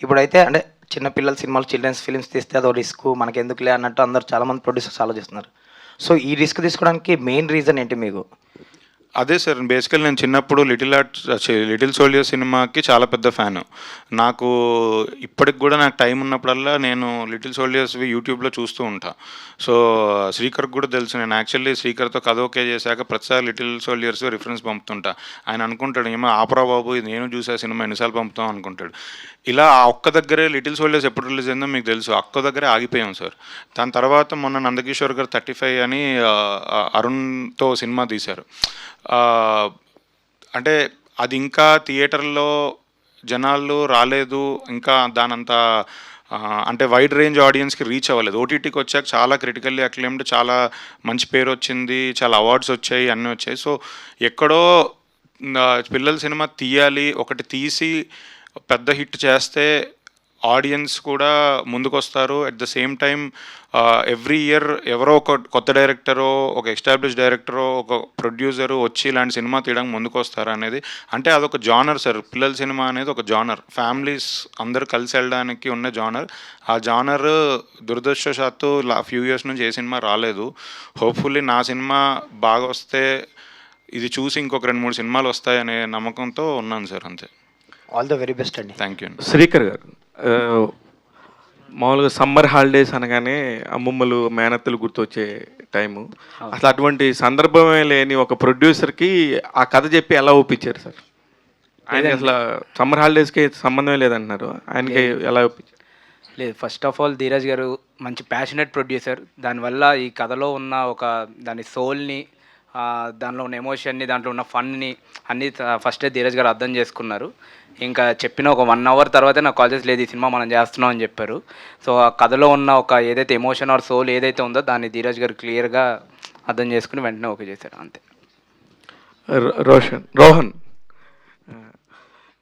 ఇప్పుడైతే అంటే చిన్నపిల్లల సినిమాలు, చిల్డ్రన్స్ ఫిలిమ్స్ తీస్తే అదో రిస్క్, మనకెందుకులే అన్నట్టు అందరు చాలామంది ప్రొడ్యూసర్స్ ఆలోచిస్తున్నారు. సో ఈ రిస్క్ తీసుకోవడానికి మెయిన్ రీజన్ ఏంటి మీకు? అదే సార్, బేసికల్ నేను చిన్నప్పుడు లిటిల్ సోల్జర్ సినిమాకి చాలా పెద్ద ఫ్యాను. నాకు ఇప్పటికి కూడా నాకు టైం ఉన్నప్పుడల్లా నేను లిటిల్ సోల్జర్స్వి యూట్యూబ్లో చూస్తూ ఉంటా. సో శ్రీకర్కి కూడా తెలుసు, నేను యాక్చువల్లీ శ్రీకర్తో కథ ఓకే చేశాక ప్రతిసారి లిటిల్ సోల్జర్స్ రిఫరెన్స్ పంపుతుంటా. ఆయన అనుకుంటాడు, ఏమో ఆపరా బాబు, ఇది నేను చూసా సినిమా, ఎన్నిసార్లు పంపుతాం అనుకుంటాడు. ఇలా ఆ ఒక్క దగ్గరే లిటిల్ సోల్జర్స్ ఎప్పుడు రిలీజ్ అయిందో మీకు తెలుసు, ఒక్క దగ్గరే ఆగిపోయాం సార్. దాని తర్వాత మొన్న నందకిషోర్ గారు 35 అని అరుణ్తో సినిమా తీశారు. అంటే అది ఇంకా థియేటర్లో జనాలు రాలేదు, ఇంకా దానంతా అంటే వైడ్ రేంజ్ ఆడియన్స్కి రీచ్ అవ్వలేదు. ఓటీటీకి వచ్చాక చాలా క్రిటికల్లీ అక్లెయిమ్డ్, చాలా మంచి పేరు వచ్చింది, చాలా అవార్డ్స్ వచ్చాయి, అన్నీ వచ్చాయి. సో ఎక్కడో పిల్లల సినిమా తీయాలి, ఒకటి తీసి పెద్ద హిట్ చేస్తే ఆడియన్స్ కూడా ముందుకొస్తారు. At the same time every year ఎవరో ఒక కొత్త డైరెక్టరో, ఒక ఎస్టాబ్లిష్ డైరెక్టరో, ఒక ప్రొడ్యూసరు వచ్చి ఇలాంటి సినిమా తీయడానికి ముందుకు వస్తారు అనేది. అంటే అదొక జానర్ సార్, పిల్లల సినిమా అనేది ఒక జానర్, ఫ్యామిలీస్ అందరూ కలిసి వెళ్ళడానికి ఉన్న జానర్. ఆ జానర్ దురదృష్టవశాత్తు ఫ్యూ ఇయర్స్ నుంచి ఏ సినిమా రాలేదు. హోప్ఫుల్లీ నా సినిమా బాగా వస్తే ఇది చూసి ఇంకొక 2-3 సినిమాలు వస్తాయనే నమ్మకంతో ఉన్నాను సార్, అంతే. ఆల్ ద వెరీ బెస్ట్ అండి. Thank you. శ్రీకర్ గారు, మామూలుగా సమ్మర్ హాలిడేస్ అనగానే అమ్మమ్మలు, మేనత్తలు గుర్తొచ్చే టైము. అసలు అటువంటి సందర్భమే లేని ఒక ప్రొడ్యూసర్కి ఆ కథ చెప్పి ఎలా ఒప్పించారు సార్? ఆయన అసలు సమ్మర్ హాలిడేస్కి సంబంధమే లేదంటున్నారు, ఆయనకి ఎలా ఒప్పించారు? లేదు, ఫస్ట్ ఆఫ్ ఆల్ ధీరజ్ గారు మంచి ప్యాషనెట్ ప్రొడ్యూసర్. దానివల్ల ఈ కథలో ఉన్న దాని సోల్ని, దానిలో ఉన్న ఎమోషన్ని, దాంట్లో ఉన్న ఫన్ని అన్నీ ఫస్టే ధీరజ్ గారు అర్థం చేసుకున్నారు. ఇంకా చెప్పిన ఒక 1 అవర్ తర్వాతే నాకు కాల్ చేసి, లేదు ఈ సినిమా మనం చేస్తున్నాం అని చెప్పారు. సో ఆ కథలో ఉన్న ఏదైతే ఎమోషన్ ఆర్ సోల్ ఏదైతే ఉందో దాన్ని ధీరజ్ గారు క్లియర్గా అర్థం చేసుకుని వెంటనే ఓకే చేశారు, అంతే. రోహన్,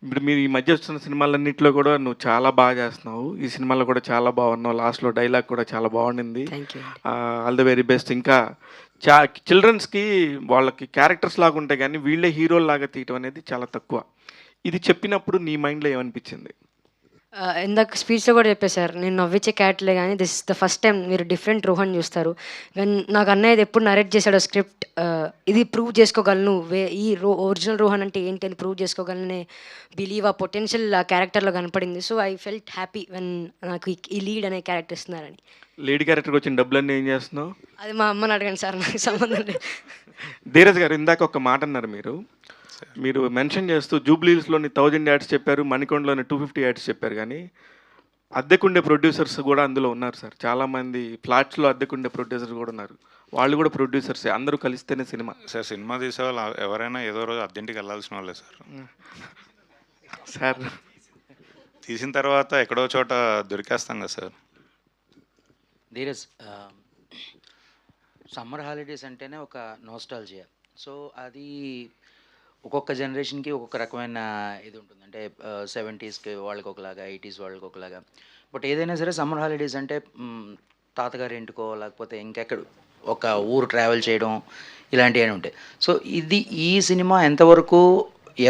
ఇప్పుడు మీరు ఈ మధ్య వస్తున్న సినిమాలన్నింటిలో కూడా నువ్వు చాలా బాగా చేస్తున్నావు. ఈ సినిమాలో కూడా చాలా బాగున్నావు. లాస్ట్లో డైలాగ్ కూడా చాలా బాగుండింది. All the very best. ఇంకా చిల్డ్రన్స్కి వాళ్ళకి క్యారెక్టర్స్ లాగా ఉంటాయి కానీ వీళ్ళే హీరోలు లాగా తీయటం అనేది చాలా తక్కువ. ఇది చెప్పినప్పుడు నీ మైండ్లో ఏమనిపించింది? ఇందాక స్పీచ్లో కూడా చెప్పేశారు, నేను నవ్వించే క్యారెక్టర్లే కానీ this is the first time మీరు డిఫరెంట్ రోహన్ చూస్తారు. కానీ నాకు అన్నయ్య ఇది ఎప్పుడు నరేట్ చేశాడో స్క్రిప్ట్, ఇది ప్రూవ్ చేసుకోగలను, ఈ ఒరిజినల్ రోహన్ అంటే ఏంటి అని ప్రూవ్ చేసుకోగలనే బిలీవ్ ఆ పొటెన్షియల్ ఆ క్యారెక్టర్లో కనపడింది. So I felt happy when నాకు ఈ లీడ్ అనే క్యారెక్టర్ ఇస్తున్నారని. లేడీ క్యారెక్టర్కి వచ్చిన డబ్బులన్నీ ఏం చేస్తున్నావు? అది మా అమ్మని అడగండి సార్, నాకు సంబంధం లేదు. ధీరజ్ గారు, ఇందాక ఒక మాట అన్నారు మీరు మెన్షన్ చేస్తూ జూబ్లీహిల్స్లోని 1000 యాడ్స్ చెప్పారు, మణికొండలోని 250 యాడ్స్ చెప్పారు. కానీ అద్దెకుండే ప్రొడ్యూసర్స్ కూడా అందులో ఉన్నారు సార్. చాలామంది ఫ్లాట్స్లో అద్దెకుండే ప్రొడ్యూసర్స్ కూడా ఉన్నారు. వాళ్ళు కూడా ప్రొడ్యూసర్సే. అందరూ కలిస్తేనే సినిమా. సార్ సినిమా తీసే వాళ్ళు ఎవరైనా ఏదో రోజు అద్దెంటికి వెళ్ళాల్సిన వాళ్ళే సార్. సార్ తీసిన తర్వాత ఎక్కడో చోట దొరికేస్తాం కదా సార్. ధీరజ్, సమ్మర్ హాలిడేస్ అంటేనే ఒక నోస్టాల్జియా. సో అది ఒక్కొక్క జనరేషన్కి ఒక్కొక్క రకమైన ఇది ఉంటుంది. అంటే 70స్కి వాళ్ళకి ఒకలాగా, 80s వాళ్ళకి ఒకలాగా. బట్ ఏదైనా సరే సమ్మర్ హాలిడేస్ అంటే తాతగారి ఇంటికో లేకపోతే ఇంకెక్కడ ఒక ఊరు ట్రావెల్ చేయడం ఇలాంటివి ఉంటాయి. సో ఈ సినిమా ఎంతవరకు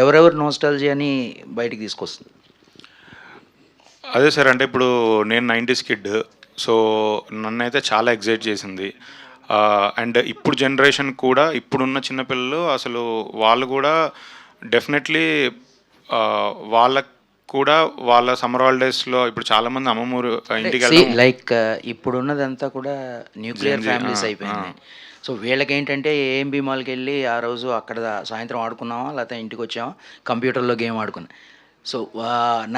ఎవరెవరు నోస్టాల్జియాని బయటికి తీసుకొస్తుంది? అదే సార్, అంటే ఇప్పుడు నేను 90s కిడ్, సో నన్నైతే చాలా ఎగ్జైట్ చేసింది. అండ్ ఇప్పుడు జనరేషన్ కూడా, ఇప్పుడున్న చిన్నపిల్లలు అసలు వాళ్ళు కూడా డెఫినెట్లీ వాళ్ళకు కూడా వాళ్ళ సమ్మర్ హాలిడేస్లో ఇప్పుడు చాలామంది అమ్మమ్మూరు ఇంటికి వెళ్ళడం, లైక్ ఇప్పుడున్నదంతా కూడా న్యూక్లియర్ ఫ్యామిలీస్ అయిపోయింది. సో వీళ్ళకి ఏంటంటే ఏఎంబి మాల్కి వెళ్ళి ఆ రోజు అక్కడ సాయంత్రం ఆడుకున్నామా లేకపోతే ఇంటికి వచ్చామా కంప్యూటర్లో గేమ్ ఆడుకున్నాం. సో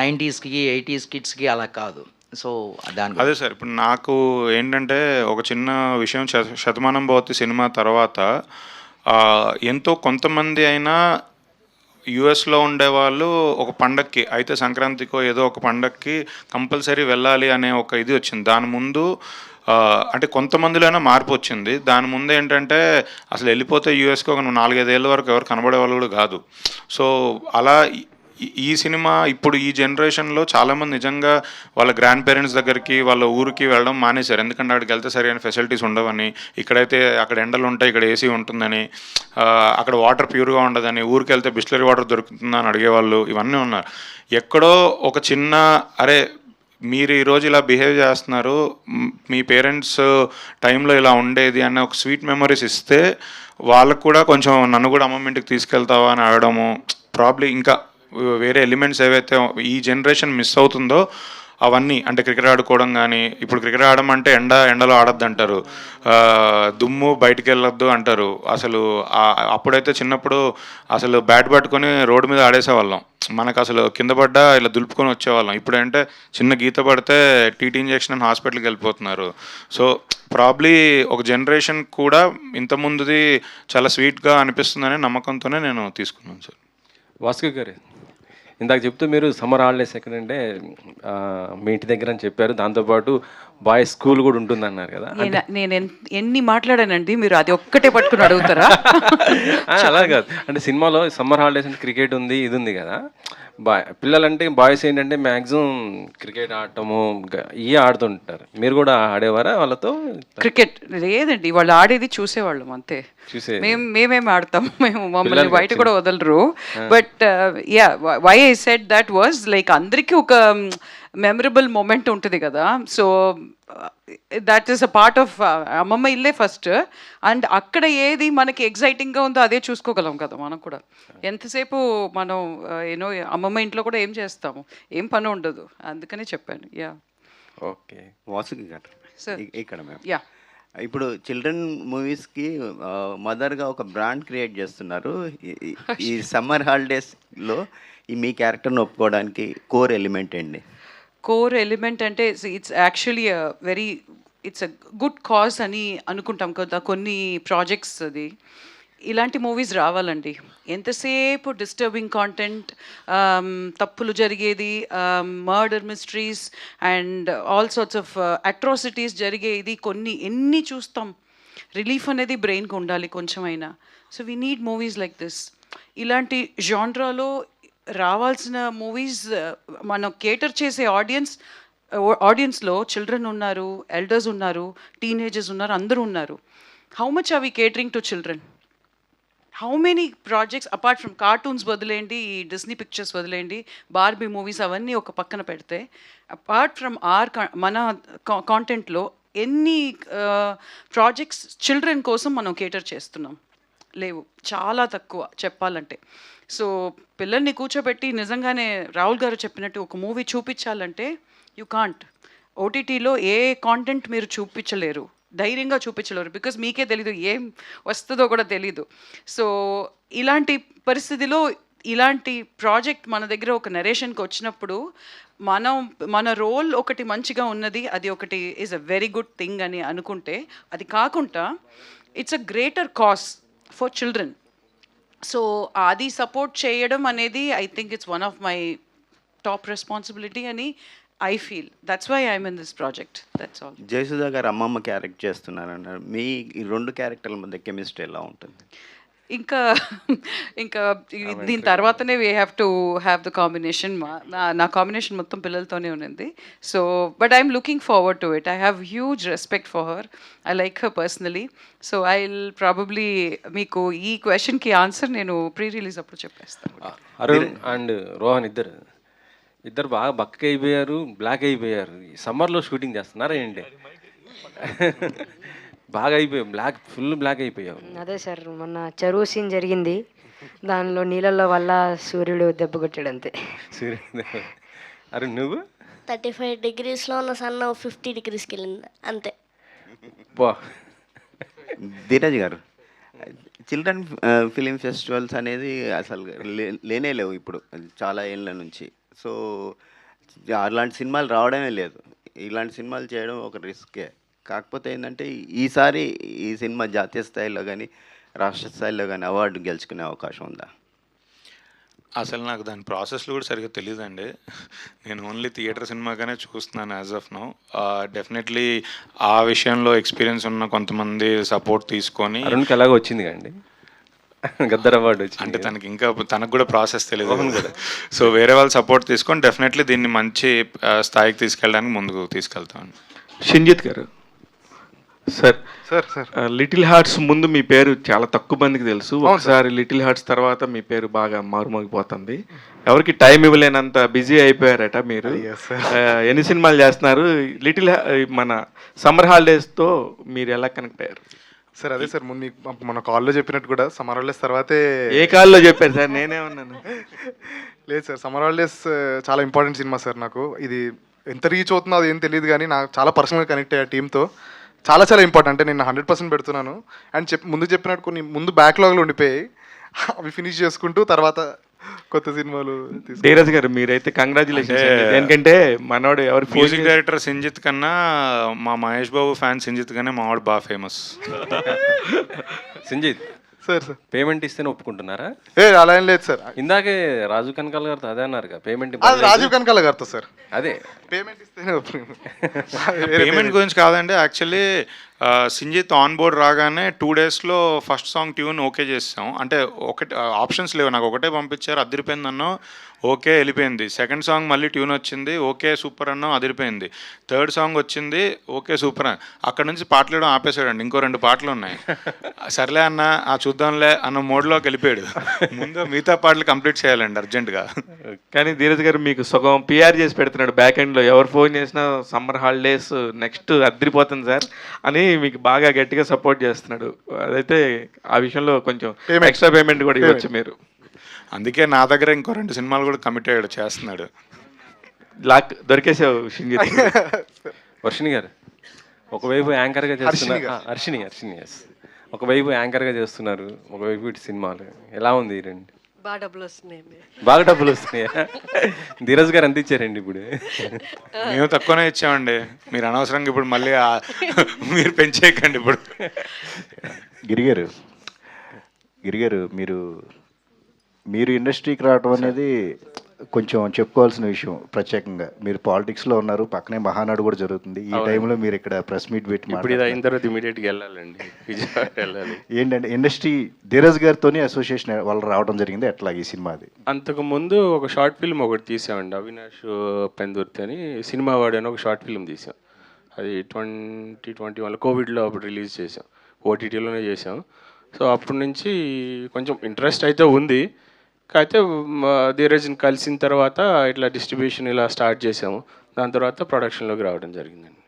90స్కి 80s కిడ్స్కి అలా కాదు. సో దాని అదే సార్, ఇప్పుడు నాకు ఏంటంటే ఒక చిన్న విషయం, శతమానం భవతి సినిమా తర్వాత ఎంతో కొంతమంది అయినా యుఎస్లో ఉండేవాళ్ళు ఒక పండక్కి అయితే సంక్రాంతికో ఏదో ఒక పండక్కి కంపల్సరీ వెళ్ళాలి అనే ఒక ఇది వచ్చింది. దాని ముందు అంటే కొంతమందిలోనే మార్పు వచ్చింది. దాని ముందు ఏంటంటే అసలు వెళ్ళిపోతే యూఎస్కి ఒక 4-5 ఏళ్ళ వరకు ఎవరు కనబడే వాళ్ళు కూడా కాదు. సో అలా ఈ సినిమా ఇప్పుడు ఈ జనరేషన్లో చాలామంది నిజంగా వాళ్ళ గ్రాండ్ పేరెంట్స్ దగ్గరికి వాళ్ళ ఊరికి వెళ్ళడం మానేశారు. ఎందుకంటే అక్కడికి వెళ్తే సరైన ఫెసిలిటీస్ ఉండవని, ఇక్కడైతే అక్కడ ఎండలు ఉంటాయి, ఇక్కడ ఏసీ ఉంటుందని, అక్కడ వాటర్ ప్యూర్గా ఉండదని, ఊరికి వెళ్తే బిస్లరీ వాటర్ దొరుకుతుందని అడిగేవాళ్ళు, ఇవన్నీ ఉన్నారు. ఎక్కడో ఒక చిన్న అరే మీరు ఈరోజు ఇలా బిహేవ్ చేస్తున్నారు, మీ పేరెంట్స్ టైంలో ఇలా ఉండేది అనే ఒక స్వీట్ మెమరీస్ ఇస్తే వాళ్ళకు కూడా కొంచెం నన్ను కూడా అమ్మమ్మ ఇంటికి తీసుకెళ్తావా అని అడగడము, ప్రాబ్లీ ఇంకా వేరే ఎలిమెంట్స్ ఏవైతే ఈ జనరేషన్ మిస్ అవుతుందో అవన్నీ, అంటే క్రికెట్ ఆడుకోవడం కానీ, ఇప్పుడు క్రికెట్ ఆడడం అంటే ఎండలో ఆడద్దు అంటారు, దుమ్ము బయటికి వెళ్ళొద్దు అంటారు. అసలు అప్పుడైతే చిన్నప్పుడు అసలు బ్యాట్ పట్టుకొని రోడ్డు మీద ఆడేసేవాళ్ళం, మనకు అసలు కింద పడ్డా ఇలా దులుపుకొని వచ్చేవాళ్ళం. ఇప్పుడంటే చిన్న గీత పడితే టీటీ ఇంజెక్షన్ అని హాస్పిటల్కి వెళ్ళిపోతున్నారు. సో ప్రాబ్లీ ఒక జనరేషన్ కూడా ఇంతకుముందుది చాలా స్వీట్గా అనిపిస్తుందనే నమ్మకంతోనే నేను తీసుకున్నాను సార్. వాసుకి గారు, ఇందాక చెప్తూ మీరు సమ్మర్ హాలిడేస్ ఎక్కడంటే మీ ఇంటి దగ్గర అని చెప్పారు, దాంతోపాటు బాయ్స్ స్కూల్ కూడా ఉంటుంది అన్నారు కదా. నేను ఎన్ని మాట్లాడానండి, మీరు అది ఒక్కటే పట్టుకుని అడుగుతారా? అలా కాదు, అంటే సినిమాలో సమ్మర్ హాలిడేస్ అంటే క్రికెట్ ఉంది, ఇది ఉంది కదా. పిల్లలంటే బాయ్స్ ఏంటంటే మ్యాక్సిమం క్రికెట్ ఆడటము ఇవే ఆడుతుంటారు. మీరు కూడా ఆడేవారా వాళ్ళతో? క్రికెట్ లేదండి, వాళ్ళు ఆడేది చూసేవాళ్ళం అంతే. మేమేమి ఆడతాం, మమ్మల్ని బయట కూడా వదలరు. But ya, why I said that was like అందరికీ ఒక మెమరబుల్ మూమెంట్ ఉంటుంది కదా. So that is a part of అమ్మమ్మ ఇల్లే ఫస్ట్. అండ్ అక్కడ ఏది మనకి ఎగ్జైటింగ్గా ఉందో అదే చూసుకోగలం కదా మనం కూడా. ఎంతసేపు మనం యూనో అమ్మమ్మ ఇంట్లో కూడా ఏం చేస్తాము, ఏం పని ఉండదు, అందుకనే చెప్పాను. యా ఓకే, వాసుకి గారు ఇక్కడ మేము యా ఇప్పుడు చిల్డ్రన్ మూవీస్కి మదర్గా ఒక బ్రాండ్ క్రియేట్ చేస్తున్నారు. ఈ సమ్మర్ హాలిడేస్లో ఈ మీ క్యారెక్టర్ని ఒప్పుకోవడానికి కోర్ ఎలిమెంట్ ఏంటి? కోర్ ఎలిమెంట్ అంటే it's actually it's a good cause అని అనుకుంటాం కదా. కొన్ని ప్రాజెక్ట్స్ అది ఇలాంటి మూవీస్ రావాలండి. ఎంతసేపు డిస్టర్బింగ్ కాంటెంట్, తప్పులు జరిగేది, murder mysteries and all sorts of atrocities జరిగేది ఎన్ని చూస్తాం. రిలీఫ్ అనేది బ్రెయిన్కి ఉండాలి కొంచెమైనా. So we need movies like this. ఇలాంటి జాన్రాలో రావాల్సిన మూవీస్ మనం కేటర్ చేసే ఆడియన్స్లో చిల్డ్రన్ ఉన్నారు, ఎల్డర్స్ ఉన్నారు, టీనేజర్స్ ఉన్నారు, అందరూ ఉన్నారు. How much are we catering to children? How many projects apart from cartoons వదిలేండి, ఈ డిస్నీ పిక్చర్స్ వదిలేండి, బార్బీ మూవీస్ అవన్నీ ఒక పక్కన పెడితే, అపార్ట్ ఫ్రమ్ మన కాంటెంట్లో ఎన్ని ప్రాజెక్ట్స్ చిల్డ్రన్ కోసం మనం కేటర్ చేస్తున్నాం? లేవు, చాలా తక్కువ చెప్పాలంటే. సో పిల్లల్ని కూర్చోబెట్టి నిజంగానే రాహుల్ గారు చెప్పినట్టు ఒక మూవీ చూపించాలంటే యూ కాంట్. ఓటీటీలో ఏ కాంటెంట్ మీరు చూపించలేరు, ధైర్యంగా చూపించలేరు, బికాజ్ మీకే తెలీదు ఏం వస్తుందో కూడా తెలీదు. సో ఇలాంటి పరిస్థితిలో ఇలాంటి ప్రాజెక్ట్ మన దగ్గర ఒక నరేషన్కి వచ్చినప్పుడు మన రోల్ ఒకటి మంచిగా ఉన్నది, అది ఒకటి is a very good thing అని అనుకుంటే, అది కాకుండా it's a greater cause for children. So అది సపోర్ట్ చేయడం అనేది I think it's one of my top responsibility అని I feel. That's why I'm in this project. That's all. Jayasudha గారు అమ్మమ్మ క్యారెక్టర్ చేస్తున్నారన్నారు. మీ ఈ 2 క్యారెక్టర్ల మధ్య కెమిస్ట్రీ ఎలా ఉంటుంది? ఇంకా దీని తర్వాతనే we have to have the combination. నా కాంబినేషన్ మొత్తం పిల్లలతోనే ఉన్నది. So but I'm looking forward to it. I have huge respect for her. I like her personally. So I will probably మీకు ఈ క్వశ్చన్కి ఆన్సర్ నేను ప్రీ రిలీజ్ అప్పుడు చెప్పేస్తాను. Arun and Rohan ఇద్దరు బాగా బక్కగా అయిపోయారు, బ్లాక్ అయిపోయారు. సమ్మర్లో షూటింగ్ చేస్తున్నారా ఏంటి? బాగా అయిపోయావు, ఫుల్ బ్లాక్ అయిపోయావు. అదే సార్, మొన్న చెరువు సీన్ జరిగింది, దానిలో నీళ్ళల్లో వల్ల సూర్యుడు దెబ్బ కొట్టాడు అంతే. సూర్యుడు. అరే నువ్వు 35 degreesలో ఉన్న సన్న 50 degreesకి వెళ్ళింది అంతే. ధీరజ్ గారు, చిల్డ్రన్ ఫిలిం ఫెస్టివల్స్ అనేది అసలు లేనే లేవు ఇప్పుడు చాలా ఏళ్ళ నుంచి. సో అలాంటి సినిమాలు రావడమే లేదు. ఇలాంటి సినిమాలు చేయడం ఒక రిస్కే. కాకపోతే ఏంటంటే ఈసారి ఈ సినిమా జాతీయ స్థాయిలో కానీ రాష్ట్ర స్థాయిలో కానీ అవార్డు గెలుచుకునే అవకాశం ఉందా? అసలు నాకు దాని ప్రాసెస్లో కూడా సరిగ్గా తెలియదండి. నేను ఓన్లీ థియేటర్ సినిమాగానే చూస్తున్నాను యాజ్ ఆఫ్ నౌ. డెఫినెట్లీ ఆ విషయంలో ఎక్స్పీరియన్స్ ఉన్న కొంతమంది సపోర్ట్ తీసుకొని. అరుణ్కి ఎలాగో వచ్చింది కండి గద్దర్ అవార్డు వచ్చింది. అంటే తనకు కూడా ప్రాసెస్ తెలియదు కదా. సో వేరే వాళ్ళు సపోర్ట్ తీసుకొని డెఫినెట్లీ దీన్ని మంచి స్థాయికి తీసుకెళ్ళడానికి ముందుకు తీసుకెళ్తాను. షింజిత్ గారు సార్, లిటిల్ హార్ట్స్ ముందు మీ పేరు చాలా తక్కువ మందికి తెలుసు. ఒకసారి లిటిల్ హార్ట్స్ తర్వాత మీ పేరు బాగా మారుమోగిపోతుంది. ఎవరికి టైం ఇవ్వలేనంత బిజీ అయిపోయారట మీరు. ఎన్ని సినిమాలు చేస్తున్నారు? మన సమ్మర్ హాలిడేస్తో మీరు ఎలా కనెక్ట్ అయ్యారు? సార్ అదే సార్, ముందు మన కాల్లో చెప్పినట్టు కూడా సమ్మర్ హాలిడేస్ తర్వాతే. ఏ కాల్లో చెప్పారు సార్? నేనే ఉన్నాను. లేదు సార్, సమ్మర్ హాలిడేస్ చాలా ఇంపార్టెంట్ సినిమా సార్. నాకు ఇది ఎంత రీచ్ అవుతుందో అది ఏం తెలియదు, కానీ నాకు చాలా పర్సనల్గా కనెక్ట్ అయ్యా టీంతో. చాలా చాలా ఇంపార్టెంట్. అంటే నేను 100% పెడుతున్నాను. అండ్ ముందు చెప్పినట్టు కొన్ని ముందు బ్యాక్లాగ్లో ఉండిపోయాయి, అవి ఫినిష్ చేసుకుంటూ తర్వాత కొత్త సినిమాలు. ధీరజ్ గారు మీరైతే కంగ్రాచులేషన్స్. ఎందుకంటే మనోడు ఎవరు మ్యూజిక్ డైరెక్టర్ సింజిత్ కన్నా మా మహేష్ బాబు ఫ్యాన్ సింజిత్ గానే మావాడు బాగా ఫేమస్. సింజిత్ సార్ పేమెంట్ ఇస్తేనే ఒప్పుకుంటున్నారా? అలా ఏం లేదు సార్. ఇందాకే రాజు కనకాల గారితో అదే అన్నారు, పేమెంట్ రాజీవ్ కనకాల గారితో సార్. అదే పేమెంట్ ఇస్తేనే పేమెంట్ గురించి కాదండి. యాక్చువల్లీ సింజిత్ ఆన్ బోర్డ్ రాగానే 2 daysలో ఫస్ట్ సాంగ్ ట్యూన్ ఓకే చేసాం. అంటే ఒకటి ఆప్షన్స్ లేవు, నాకు ఒకటే పంపించారు, అదిరిపోయింది అన్నాం, ఓకే వెళ్ళిపోయింది. సెకండ్ సాంగ్ మళ్ళీ ట్యూన్ వచ్చింది, ఓకే సూపర్ అన్నాం, అదిరిపోయింది. థర్డ్ సాంగ్ వచ్చింది, ఓకే సూపర్ అని. అక్కడ నుంచి పాటలు వేయడం ఆపేసాడండి. ఇంకో 2 పాటలు ఉన్నాయి. సర్లే అన్న చూద్దాంలే అన్న మోడ్లోకి వెళ్ళిపోయాడు. ముందు మిగతా పాటలు కంప్లీట్ చేయాలండి అర్జెంటుగా. కానీ ధీరజ్ గారు మీకు సగం పిఆర్ చేసి పెడుతున్నాడు బ్యాక్ ఎండ్లో. ఎవరు ఫోన్ చేసినా సమ్మర్ హాలిడేస్ నెక్స్ట్ అదిరిపోతుంది సార్ అని మీకు బాగా గట్టిగా సపోర్ట్ చేస్తున్నాడు. అదైతే ఆ విషయంలో కొంచెం ఎక్స్ట్రా పేమెంట్ కూడా ఇవ్వచ్చు మీరు. అందుకే నా దగ్గర ఇంకో 2 సినిమాలు కూడా కమిట్ అయ్యాడు, చేస్తున్నాడు. లాక్ దొరికేసావు షింజిత్. వర్షిణి గారు ఒకవైపు యాంకర్గా చేస్తున్నారు, హర్షిణి ఎస్, ఒకవైపు యాంకర్గా చేస్తున్నారు, ఒకవైపు ఇటు సినిమాలు. ఎలా ఉంది ఈ రెండు? బాగా డబ్బులు వస్తున్నాయి. బాగా డబ్బులు వస్తున్నాయా? ధీరజ్ గారు ఎంత ఇచ్చారండి ఇప్పుడు? మేము తక్కువనే ఇచ్చామండి, మీరు అనవసరంగా ఇప్పుడు మళ్ళీ మీరు పెంచేయకండి. ఇప్పుడు గిరిగారు మీరు ఇండస్ట్రీకి రావడం అనేది కొంచెం చెప్పుకోవాల్సిన విషయం ప్రత్యేకంగా, మీరు పాలిటిక్స్లో ఉన్నారు, పక్కనే మహానాడు కూడా జరుగుతుంది. ఈ టైంలో మీరు ఇక్కడ ప్రెస్ మీట్ పెట్టి ఇప్పుడు ఇది అయిన తర్వాత ఇమీడియట్గా వెళ్ళాలండి, విజయవాడ వెళ్ళాలి. ఏంటంటే ఇండస్ట్రీ ధీరజ్ గారితోనే అసోసియేషన్ వాళ్ళు రావడం జరిగింది, ఎట్లా ఈ సినిమాది? అంతకుముందు ఒక షార్ట్ ఫిల్మ్ ఒకటి తీసామండి, అవినాష్ పెందుర్తి అని, సినిమా వాడు అని ఒక షార్ట్ ఫిల్మ్ తీసాం. అది 2021 కోవిడ్లో అప్పుడు రిలీజ్ చేసాం, ఓటీటీలోనే చేసాం. సో అప్పటి నుంచి కొంచెం ఇంట్రెస్ట్ అయితే ఉంది. అయితే ధీరజ్ని కలిసిన తర్వాత ఇట్లా డిస్ట్రిబ్యూషన్ ఇలా స్టార్ట్ చేసాము. దాని తర్వాత ప్రొడక్షన్లోకి రావడం జరిగిందండి.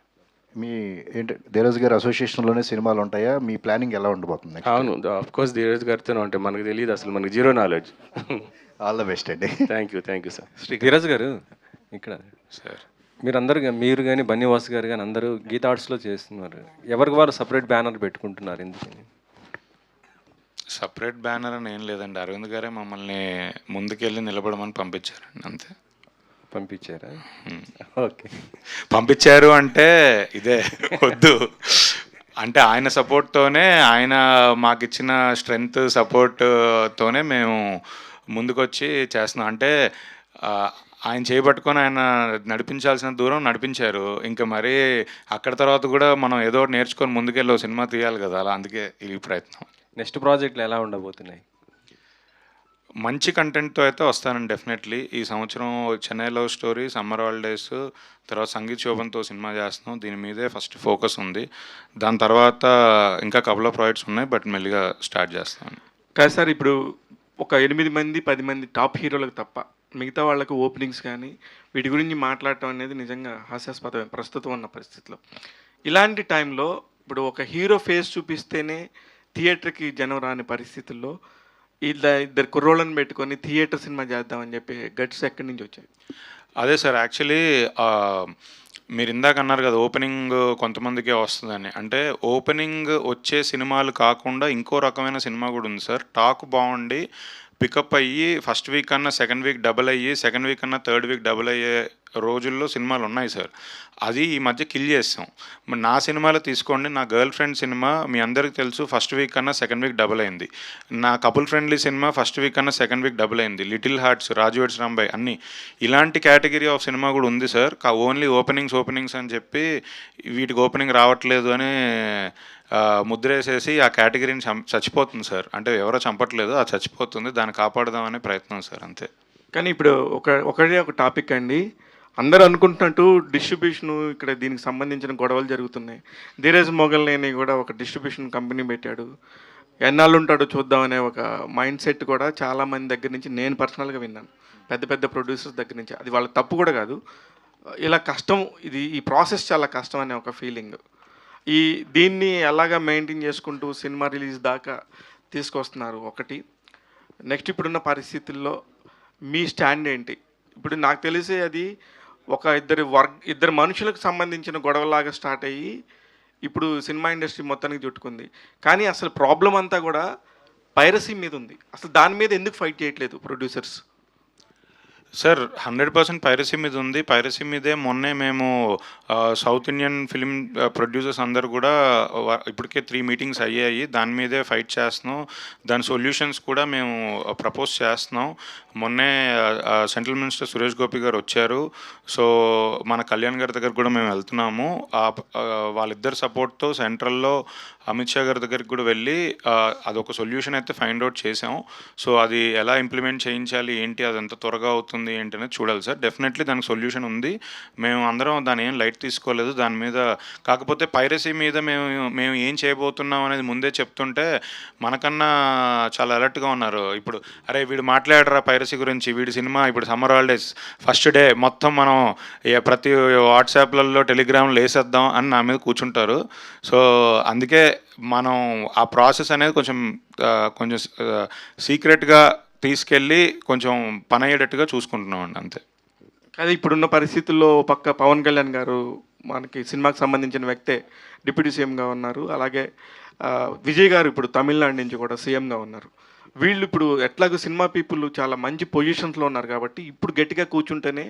మీ ఏంటి ధీరజ్ గారి అసోసియేషన్లోనే సినిమాలు ఉంటాయా? మీ ప్లానింగ్ ఎలా ఉండబోతుంది? అవును, ఆఫ్కోర్స్ ధీరజ్ గారితోనే ఉంటాయి. మనకు తెలియదు అసలు, మనకు zero knowledge. All the best అండి. Thank you sir. ధీరజ్ గారు ఇక్కడ సార్, మీరు కానీ బన్నీవాస్ గారు కానీ అందరూ గీతా ఆర్ట్స్లో చేస్తున్నారు. ఎవరికి వారు సపరేట్ బ్యానర్ పెట్టుకుంటున్నారు, ఎందుకని? సపరేట్ బ్యానర్ అని ఏం లేదండి, అరవింద్ గారే మమ్మల్ని ముందుకెళ్ళి నిలబడమని పంపించారండి, అంతే. పంపించారా? ఓకే. పంపించారు అంటే ఇదే వద్దు అంటే ఆయన సపోర్ట్తోనే, ఆయన మాకు ఇచ్చిన స్ట్రెంగ్త్ సపోర్ట్తోనే మేము ముందుకొచ్చి చేస్తున్నాం. అంటే ఆయన చేయబట్టుకొని ఆయన నడిపించాల్సిన దూరం నడిపించారు. ఇంకా మరీ అక్కడ తర్వాత కూడా మనం ఏదో ఒకటి నేర్చుకొని ముందుకెళ్ళి సినిమా తీయాలి కదా, అలా అందుకే ఈ ప్రయత్నం. నెక్స్ట్ ప్రాజెక్టులు ఎలా ఉండబోతున్నాయి? మంచి కంటెంట్తో అయితే వస్తానండి డెఫినెట్లీ. ఈ సంవత్సరం Chennai love story, summer holidays, తర్వాత సంగీత్ శోభన్తో సినిమా చేస్తున్నాం. దీని మీదే ఫస్ట్ ఫోకస్ ఉంది. దాని తర్వాత ఇంకా కపుల్ ఆఫ్ ప్రాజెక్ట్స్ ఉన్నాయి, బట్ మెల్లిగా స్టార్ట్ చేస్తాను. కాదు సార్, ఇప్పుడు ఒక 8 మంది 10 మంది టాప్ హీరోలకు తప్ప మిగతా వాళ్ళకు ఓపెనింగ్స్ కానీ వీటి గురించి మాట్లాడటం అనేది నిజంగా హాస్యాస్పదమే ప్రస్తుతం ఉన్న పరిస్థితిలో. ఇలాంటి టైంలో ఇప్పుడు ఒక హీరో ఫేస్ చూపిస్తేనే థియేటర్కి జనం రాని పరిస్థితుల్లో ఇద్దరు కుర్రోళ్ళని పెట్టుకొని థియేటర్ సినిమా చేద్దామని చెప్పి గట్స్ ఎక్కడి నుంచి వచ్చాయి? అదే సార్, యాక్చువల్లీ మీరు ఇందాక అన్నారు కదా ఓపెనింగ్ కొంతమందికే వస్తుందని. అంటే ఓపెనింగ్ వచ్చే సినిమాలు కాకుండా ఇంకో రకమైన సినిమా కూడా ఉంది సార్. టాక్ బాగుండి పికప్ అయ్యి ఫస్ట్ వీక్ కన్నా సెకండ్ వీక్ డబుల్ అయ్యి, సెకండ్ వీక్ కన్నా థర్డ్ వీక్ డబుల్ అయ్యే రోజుల్లో సినిమాలు ఉన్నాయి సార్. అది ఈ మధ్య కిల్ చేస్తాం. మరి నా సినిమాలో తీసుకోండి, నా గర్ల్ ఫ్రెండ్ సినిమా మీ అందరికీ తెలుసు ఫస్ట్ వీక్ కన్నా సెకండ్ వీక్ డబుల్ అయింది. నా couple friendly cinema first week కన్నా సెకండ్ వీక్ డబుల్ అయింది. లిటిల్ హార్ట్స్, రాజు వెడ్స్ రాంబాయ్ అన్నీ ఇలాంటి కేటగిరీ ఆఫ్ సినిమా కూడా ఉంది సార్. ఓన్లీ ఓపెనింగ్స్ అని చెప్పి వీటికి ఓపెనింగ్ రావట్లేదు అని ముద్రేసేసి ఆ కేటగిరీని చచ్చిపోతుంది సార్. అంటే ఎవరో చంపట్లేదు, అది చచ్చిపోతుంది, దాన్ని కాపాడదామనే ప్రయత్నం సార్, అంతే. కానీ ఇప్పుడు ఒకటే ఒక టాపిక్ అండి, అందరూ అనుకుంటున్నట్టు డిస్ట్రిబ్యూషన్ ఇక్కడ దీనికి సంబంధించిన గొడవలు జరుగుతున్నాయి. ధీరజ్ మొగల్నేని కూడా ఒక డిస్ట్రిబ్యూషన్ కంపెనీ పెట్టాడు, ఎన్నాళ్ళు ఉంటాడో చూద్దామనే ఒక మైండ్ సెట్ కూడా చాలామంది దగ్గర నుంచి నేను పర్సనల్గా విన్నాను, పెద్ద పెద్ద ప్రొడ్యూసర్స్ దగ్గర నుంచి. అది వాళ్ళ తప్పు కూడా కాదు, ఇలా కష్టం, ఈ ప్రాసెస్ చాలా కష్టం అనే ఒక ఫీలింగ్. దీన్ని ఎలాగా మెయింటైన్ చేసుకుంటూ సినిమా రిలీజ్ దాకా తీసుకొస్తున్నారు ఒకటి. నెక్స్ట్ ఇప్పుడున్న పరిస్థితుల్లో మీ స్టాండ్ ఏంటి? ఇప్పుడు నాకు తెలిసి అది ఒక ఇద్దరు మనుషులకు సంబంధించిన గొడవలాగా స్టార్ట్ అయ్యి ఇప్పుడు సినిమా ఇండస్ట్రీ మొత్తానికి చుట్టుకుంది. కానీ అసలు ప్రాబ్లం అంతా కూడా పైరసీ మీద ఉంది. అసలు దాని మీద ఎందుకు ఫైట్ చేయట్లేదు ప్రొడ్యూసర్స్? సార్ 100% పైరసీ మీద ఉంది. పైరసీ మీదే మొన్నే మేము సౌత్ ఇండియన్ ఫిలిం ప్రొడ్యూసర్స్ అందరు కూడా ఇప్పటికే 3 మీటింగ్స్ అయ్యాయి. దాని మీదే ఫైట్ చేస్తున్నాం. దాని సొల్యూషన్స్ కూడా మేము ప్రపోజ్ చేస్తున్నాం. మొన్నే సెంట్రల్ మినిస్టర్ సురేష్ గోపి గారు వచ్చారు. సో మన కళ్యాణ్ గారి దగ్గర కూడా మేము వెళ్తున్నాము. వాళ్ళిద్దరు సపోర్ట్తో సెంట్రల్లో అమిత్ షా గారి దగ్గరికి కూడా వెళ్ళి అదొక సొల్యూషన్ అయితే ఫైండ్ అవుట్ చేసాం. సో అది ఎలా ఇంప్లిమెంట్ చేయించాలి ఏంటి, అది ఎంత త్వరగా అవుతుంది ఏంటి అనేది చూడాలి సార్. డెఫినెట్లీ దానికి సొల్యూషన్ ఉంది. మేము అందరం దాన్ని ఏం లైట్ తీసుకోలేదు దాని మీద. కాకపోతే పైరసీ మీద మేము ఏం చేయబోతున్నాం అనేది ముందే చెప్తుంటే మనకన్నా చాలా అలర్ట్గా ఉన్నారు. ఇప్పుడు అరే వీడు మాట్లాడరా పైరసీ గురించి, వీడి సినిమా ఇప్పుడు సమ్మర్ హాలిడేస్ ఫస్ట్ డే మొత్తం మనం ప్రతి వాట్సాప్లలో టెలిగ్రామ్లో వేసేద్దాం అని నా మీద కూర్చుంటారు. సో అందుకే మనం ఆ ప్రాసెస్ అనేది కొంచెం సీక్రెట్గా తీసుకెళ్ళి కొంచెం పని అయ్యేటట్టుగా చూసుకుంటున్నామండి, అంతే. అది ఇప్పుడున్న పరిస్థితుల్లో పక్క పవన్ కళ్యాణ్ గారు మనకి సినిమాకి సంబంధించిన వ్యక్తే డిప్యూటీ సీఎంగా ఉన్నారు. అలాగే విజయ్ గారు ఇప్పుడు తమిళనాడు నుంచి కూడా సీఎంగా ఉన్నారు. వీళ్ళు ఇప్పుడు ఎట్లాగో సినిమా పీపుల్ చాలా మంచి పొజిషన్స్లో ఉన్నారు కాబట్టి ఇప్పుడు గట్టిగా కూర్చుంటేనే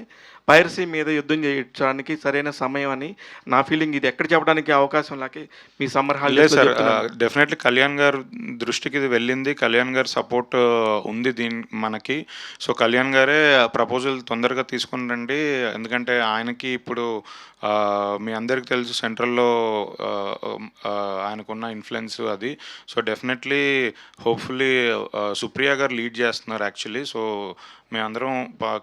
పైరసీ మీద యుద్ధం చేయడానికి సరైన సమయం అని నా ఫీలింగ్. ఇది ఎక్కడ చెప్పడానికి అవకాశం లేక మీ summer holidays sir definitely Kalyan గారు దృష్టికి ఇది వెళ్ళింది. కళ్యాణ్ గారి సపోర్ట్ ఉంది మనకి. సో కళ్యాణ్ గారే ప్రపోజల్ తొందరగా తీసుకుని రండి, ఎందుకంటే ఆయనకి ఇప్పుడు మీ అందరికీ తెలుసు సెంట్రల్లో ఆయనకున్న ఇన్ఫ్లుయెన్స్ అది. సో డెఫినెట్లీ హోప్ఫుల్లీ సుప్రియ గారు లీడ్ చేస్తున్నారు యాక్చువల్లీ. సో మేమందరం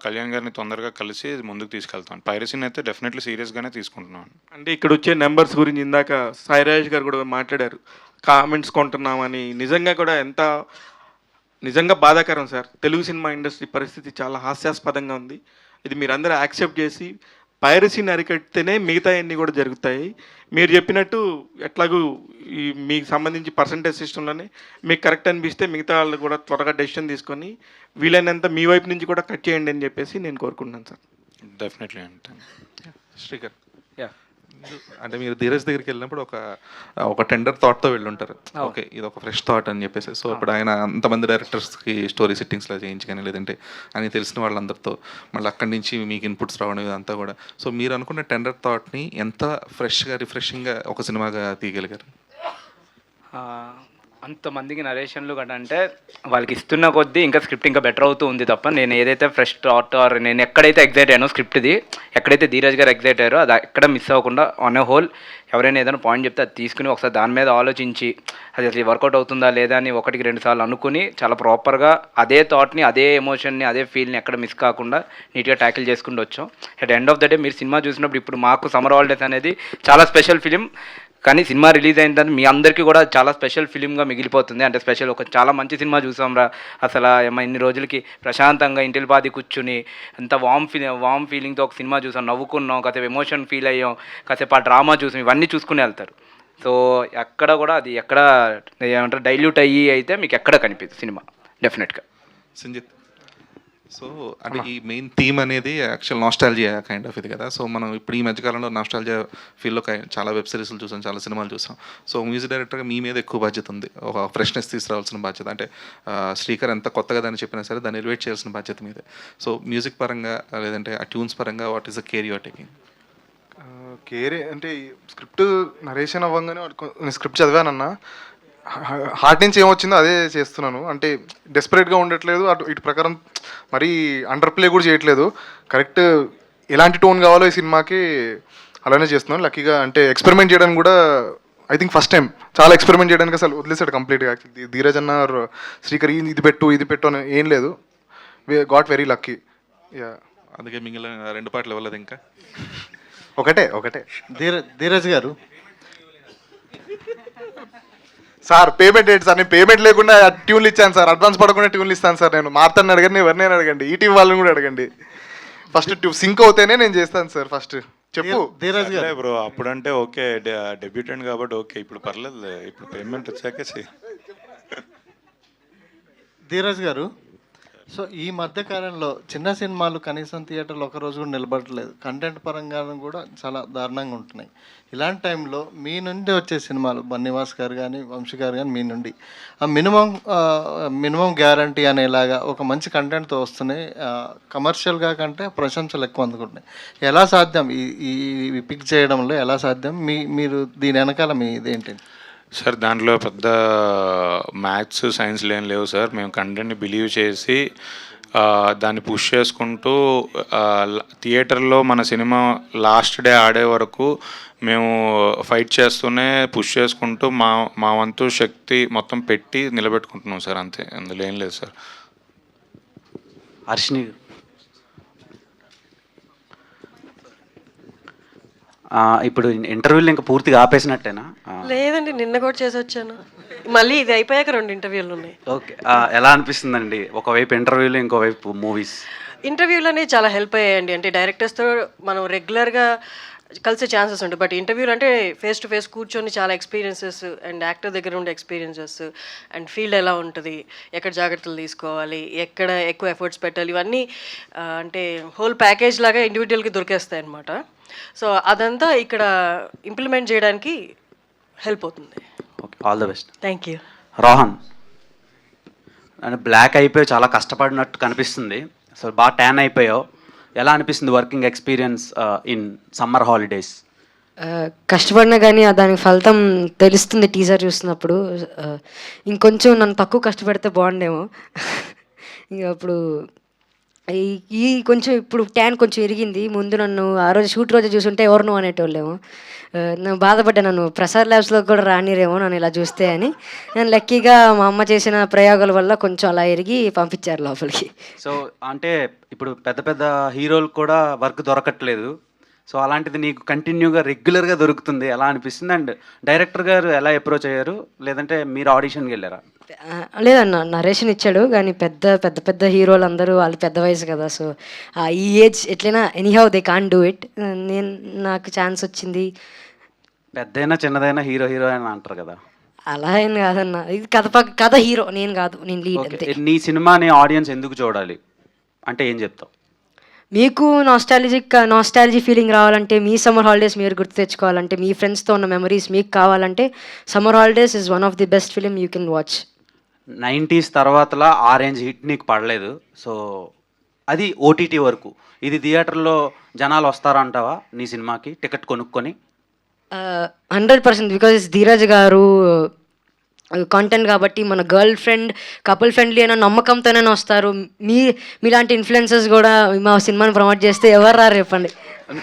కళ్యాణ్ గారిని తొందరగా కలిసి ముందుకు తీసుకెళ్తాం. పైరసీని అయితే డెఫినెట్లీ సీరియస్గానే తీసుకుంటున్నాం. అంటే ఇక్కడ వచ్చే నెంబర్స్ గురించి ఇందాక సాయిరాజ్ గారు కూడా మాట్లాడారు, కామెంట్స్ కొంటున్నామని. నిజంగా కూడా నిజంగా బాధాకరం సార్. తెలుగు సినిమా ఇండస్ట్రీ పరిస్థితి చాలా హాస్యాస్పదంగా ఉంది. ఇది మీరందరూ యాక్సెప్ట్ చేసి పైరసీని అరికడితేనే మిగతా అన్నీ కూడా జరుగుతాయి. మీరు చెప్పినట్టు ఎట్లాగూ ఈ మీకు సంబంధించి పర్సంటేజ్ సిస్టంలోనే మీకు కరెక్ట్ అనిపిస్తే మిగతా వాళ్ళు కూడా త్వరగా డెసిషన్ తీసుకొని వీలైనంత మీ వైపు నుంచి కూడా కట్ చేయండి అని చెప్పేసి నేను కోరుకుంటున్నాను సార్. డెఫినెట్లీ అంటే శ్రీకర్, అంటే మీరు ధీరజ్ దగ్గరికి వెళ్ళినప్పుడు ఒక టెండర్ థాట్తో వెళ్ళుంటారు. ఓకే, ఇది ఒక ఫ్రెష్ థాట్ అని చెప్పేసి. సో ఇప్పుడు ఆయన అంతమంది డైరెక్టర్స్కి స్టోరీ సిట్టింగ్స్లో చేయించి కానీ లేదంటే అని తెలిసిన వాళ్ళందరితో మళ్ళీ అక్కడి నుంచి మీకు ఇన్పుట్స్ రావడం ఇదంతా కూడా. సో మీరు అనుకున్న టెండర్ థాట్ని ఎంత ఫ్రెష్గా రిఫ్రెషింగ్గా ఒక సినిమాగా తీయగలిగారు? అంతమందికి నరేషన్లు గట్రా అంటే వాళ్ళకి ఇస్తున్న కొద్దీ ఇంకా స్క్రిప్ట్ ఇంకా బెటర్ అవుతూ ఉంది తప్ప నేను ఏదైతే ఫ్రెష్ థాట్ ఆర్ నేను ఎక్కడైతే ఎగ్జైట్ అయ్యానో స్క్రిప్ట్ది, ఎక్కడైతే ధీరజ్ గారు ఎగ్జైట్ అయ్యారో అది ఎక్కడ మిస్ అవ్వకుండా ఆన్ ఏ హోల్ ఎవరైనా ఏదైనా పాయింట్ చెప్తే అది తీసుకుని ఒకసారి దాని మీద ఆలోచించి అది అసలు వర్కౌట్ అవుతుందా లేదా అని 1-2 సార్లు అనుకుని చాలా ప్రాపర్గా అదే థాట్ని, అదే ఎమోషన్ని, అదే ఫీల్ని ఎక్కడ మిస్ కాకుండా నీట్గా ట్యాకిల్ చేసుకుంటూ వచ్చాం. At end of the day మీరు సినిమా చూసినప్పుడు ఇప్పుడు మాకు సమ్మర్ హాలిడేస్ అనేది చాలా స్పెషల్ ఫిలిం, కానీ సినిమా రిలీజ్ అయిన తర్వాత మీ అందరికీ కూడా చాలా స్పెషల్ ఫిలింగా మిగిలిపోతుంది. అంటే స్పెషల్ ఒక చాలా మంచి సినిమా చూసాం రా అసలు ఇన్ని రోజులకి ప్రశాంతంగా ఇంటిల్ పాది కూర్చుని అంత వామ్ ఫీలింగ్తో ఒక సినిమా చూసాం, నవ్వుకున్నాం, కాసేపు ఎమోషన్ ఫీల్ అయ్యాం, కాసేపు ఆ డ్రామా చూసాం, ఇవన్నీ చూసుకుని వెళ్తారు. సో ఎక్కడ కూడా అది ఎక్కడ ఏమంటారు డైల్యూట్ అయ్యి అయితే మీకు ఎక్కడ కనిపిస్తుంది సినిమా డెఫినెట్గా. సంజిత్, సో అంటే ఈ మెయిన్ థీమ్ అనేది యాక్చువల్ నాస్టాలజియా కైండ్ ఆఫ్ ఇది కదా. సో మనం ఇప్పుడు ఈ మధ్యకాలంలో నాస్టాలజియా ఫీల్డ్లో చాలా వెబ్ సిరీస్లు చూసాం, చాలా సినిమాలు చూసాం. సో మ్యూజిక్ డైరెక్టర్గా మీ మీద ఎక్కువ బాధ్యత ఉంది, ఒక ఫ్రెష్నెస్ తీసుకురావాల్సిన బాధ్యత. అంటే శ్రీకర్ ఎంత కొత్తగా దాన్ని చెప్పినా సరే దాన్ని ఎలివేట్ చేయాల్సిన బాధ్యత మీదే. సో మ్యూజిక్ పరంగా లేదంటే ఆ ట్యూన్స్ పరంగా what is the care you're taking? Care అంటే స్క్రిప్ట్ నరేషన్ అవ్వగానే నేను స్క్రిప్ట్ చదివానన్నా హార్ట్ నుంచి ఏమొచ్చిందో అదే చేస్తున్నాను. అంటే డెస్పరేట్గా ఉండట్లేదు, అటు ఇటు ప్రకారం మరీ అండర్ ప్లే కూడా చేయట్లేదు. కరెక్ట్ ఎలాంటి టోన్ కావాలో ఈ సినిమాకి అలానే చేస్తున్నాను. లక్కీగా అంటే ఎక్స్పెరిమెంట్ చేయడానికి కూడా ఐ థింక్ ఫస్ట్ టైం చాలా ఎక్స్పెరిమెంట్ చేయడానికి అసలు వదిలేసాడు కంప్లీట్గా. యాక్చువల్లీ ధీరజ్ అన్న శ్రీకర్ ఇది పెట్టు అని ఏం లేదు. Got very lucky. యా, అందుకే మిగిలిన 2 పాటలు ఇవ్వలేదు ఇంకా. ఒకటే ధీరజ్ గారు సార్ పేమెంట్ ఏంటి సార్? నేను పేమెంట్ లేకుండా ట్యూన్లు ఇచ్చాను సార్, అడ్వాన్స్ పడకుండా ట్యూన్లు ఇస్తాను సార్. నేను మార్తాన్ని అడగండి, ఎవరినైనా అడగండి, ఈటీవీ వాళ్ళని కూడా అడగండి. ఫస్ట్ సింక్ అవుతేనే నేను చేస్తాను సార్. ఫస్ట్ చెప్పు ధీరజ్ గారు. బ్రో అప్పుడంటే ఓకే, డెబ్యూటెంట్ కాబట్టి ఓకే, ఇప్పుడు పర్లేదు, ఇప్పుడు పేమెంట్ వచ్చాకే ధీరజ్ గారు, సో ఈ మధ్యకాలంలో చిన్న సినిమాలు కనీసం థియేటర్లో ఒకరోజు కూడా నిలబడట్లేదు, కంటెంట్ పరంగా కూడా చాలా దారుణంగా ఉంటున్నాయి. ఇలాంటి టైంలో మీ నుండి వచ్చే సినిమాలు బన్నీవాస్ గారు కానీ వంశీ గారు కానీ మీ నుండి ఆ మినిమం గ్యారంటీ అనేలాగా ఒక మంచి కంటెంట్తో వస్తున్నాయి, కమర్షియల్గా కంటే ప్రశంసలు ఎక్కువ అందుకుంటున్నాయి. ఎలా సాధ్యం ఈ పిక్ చేయడంలో ఎలా సాధ్యం? మీరు దీని వెనకాల మీ ఇదేంటి సార్? దాంట్లో పెద్ద మ్యాథ్స్ సైన్స్లు ఏం లేవు సార్. మేము కంటెంట్ని బిలీవ్ చేసి దాన్ని పుష్ చేసుకుంటూ థియేటర్లో మన సినిమా లాస్ట్ డే ఆడే వరకు మేము ఫైట్ చేస్తూనే పుష్ చేసుకుంటూ మా వంతు శక్తి మొత్తం పెట్టి నిలబెట్టుకుంటున్నాం సార్. అంతే, అందులో ఏం లేదు సార్. హర్షిని, ఇప్పుడు ఇంటర్వ్యూలు ఇంకా పూర్తిగా ఆపేసినట్టేనా? లేదండి, నిన్న కూడా చేసి వచ్చాను. మళ్ళీ ఇది అయిపోయాక 2 ఇంటర్వ్యూలు ఉన్నాయి. ఓకే, ఎలా అనిపిస్తుందండి? ఒకవైపు ఇంటర్వ్యూలు, ఇంకోవైపు మూవీస్. ఇంటర్వ్యూలు అనేవి చాలా హెల్ప్ అయ్యాయండి. అంటే డైరెక్టర్స్తో మనం రెగ్యులర్గా కలిసే ఛాన్సెస్ ఉంటాయి. బట్ ఇంటర్వ్యూలు అంటే ఫేస్ టు ఫేస్ కూర్చొని చాలా ఎక్స్పీరియన్సెస్ అండ్ యాక్టర్ దగ్గర ఉండే ఎక్స్పీరియన్సెస్ అండ్ ఫీల్డ్ ఎలా ఉంటుంది, ఎక్కడ జాగ్రత్తలు తీసుకోవాలి, ఎక్కడ ఎక్కువ ఎఫర్ట్స్ పెట్టాలి, ఇవన్నీ అంటే హోల్ ప్యాకేజ్ లాగా ఇండివిజువల్కి దొరికేస్తాయి అన్నమాట. సో అదంతా ఇక్కడ ఇంప్లిమెంట్ చేయడానికి హెల్ప్ అవుతుంది. Okay, all the best. Thank you. Rohan, అంటే బ్లాక్ అయిపోయి చాలా కష్టపడినట్టు కనిపిస్తుంది. సో బాగా ట్యాన్ అయిపోయావు. ఎలా అనిపిస్తుంది working experience in summer holidays? కష్టపడినా కానీ దానికి ఫలితం తెలుస్తుంది టీజర్ చూసినప్పుడు. ఇంకొంచెం నన్ను తక్కువ కష్టపడితే బాగుండేమో. ఇంకా అప్పుడు ఈ కొంచెం ఇప్పుడు ట్యాన్ కొంచెం ఎరిగింది. ముందు నన్ను ఆ రోజు షూట్ రోజు చూసుంటే ఎవరు నువ్వు అనేటోళ్ళేమో. నేను బాధపడ్డా, నన్ను ప్రసాద్ ల్యాబ్స్లో కూడా రానిరేమో నన్ను ఇలా చూస్తే అని. నేను లక్కీగా మా అమ్మ చేసిన ప్రయోగాల వల్ల కొంచెం అలా ఎరిగి పంపించారు లోపలికి. సో అంటే ఇప్పుడు పెద్ద పెద్ద హీరోలకు కూడా వర్క్ దొరకట్లేదు. సో అలాంటిది నీకు కంటిన్యూగా రెగ్యులర్గా దొరుకుతుంది, ఎలా అనిపిస్తుంది? అండ్ డైరెక్టర్ గారు ఎలా అప్రోచ్ అయ్యారు, లేదంటే మీరు ఆడిషన్కి వెళ్ళారా? లేదన్న, నరేషన్ ఇచ్చాడు కానీ పెద్ద పెద్ద పెద్ద హీరోలు అందరూ వాళ్ళు పెద్ద వయసు కదా. సో ఈ ఏజ్ ఎట్లయినా anyhow they can do it. నాకు ఛాన్స్ వచ్చింది. పెద్దైనా చిన్నదైనా హీరో అని అంటారు కదా. అలా ఏం కాదన్న, ఇది కథ హీరో నేను కాదు, నేను లీడ్ అంతే. నీ సినిమాని ఆడియన్స్ ఎందుకు చూడాలి అంటే ఏం చెప్తావు? మీకు నాస్టాలజీ ఫీలింగ్ రావాలంటే, మీ సమ్మర్ హాలిడేస్ మీరు గుర్తు తెచ్చుకోవాలంటే, మీ ఫ్రెండ్స్తో ఉన్న మెమరీస్ మీకు కావాలంటే summer holidays is one of the best film you can watch. 90s తర్వాతలా ఆ రేంజ్ హిట్ నీకు పడలేదు. సో అది ఓటీటీ వరకు. ఇది థియేటర్లో జనాలు వస్తారంటావా నీ సినిమాకి టికెట్ కొనుక్కొని? 100%, బికాజ్ ఇట్స్ ధీరజ్ గారు కాంటెంట్ కాబట్టి మన గర్ల్ ఫ్రెండ్ కపుల్ ఫ్రెండ్లీ అయినా నమ్మకంతోనే వస్తారు. మీలాంటి ఇన్ఫ్లుయెన్సర్స్ కూడా మా సినిమాని ప్రమోట్ చేస్తే ఎవరు రారు చెప్పండి.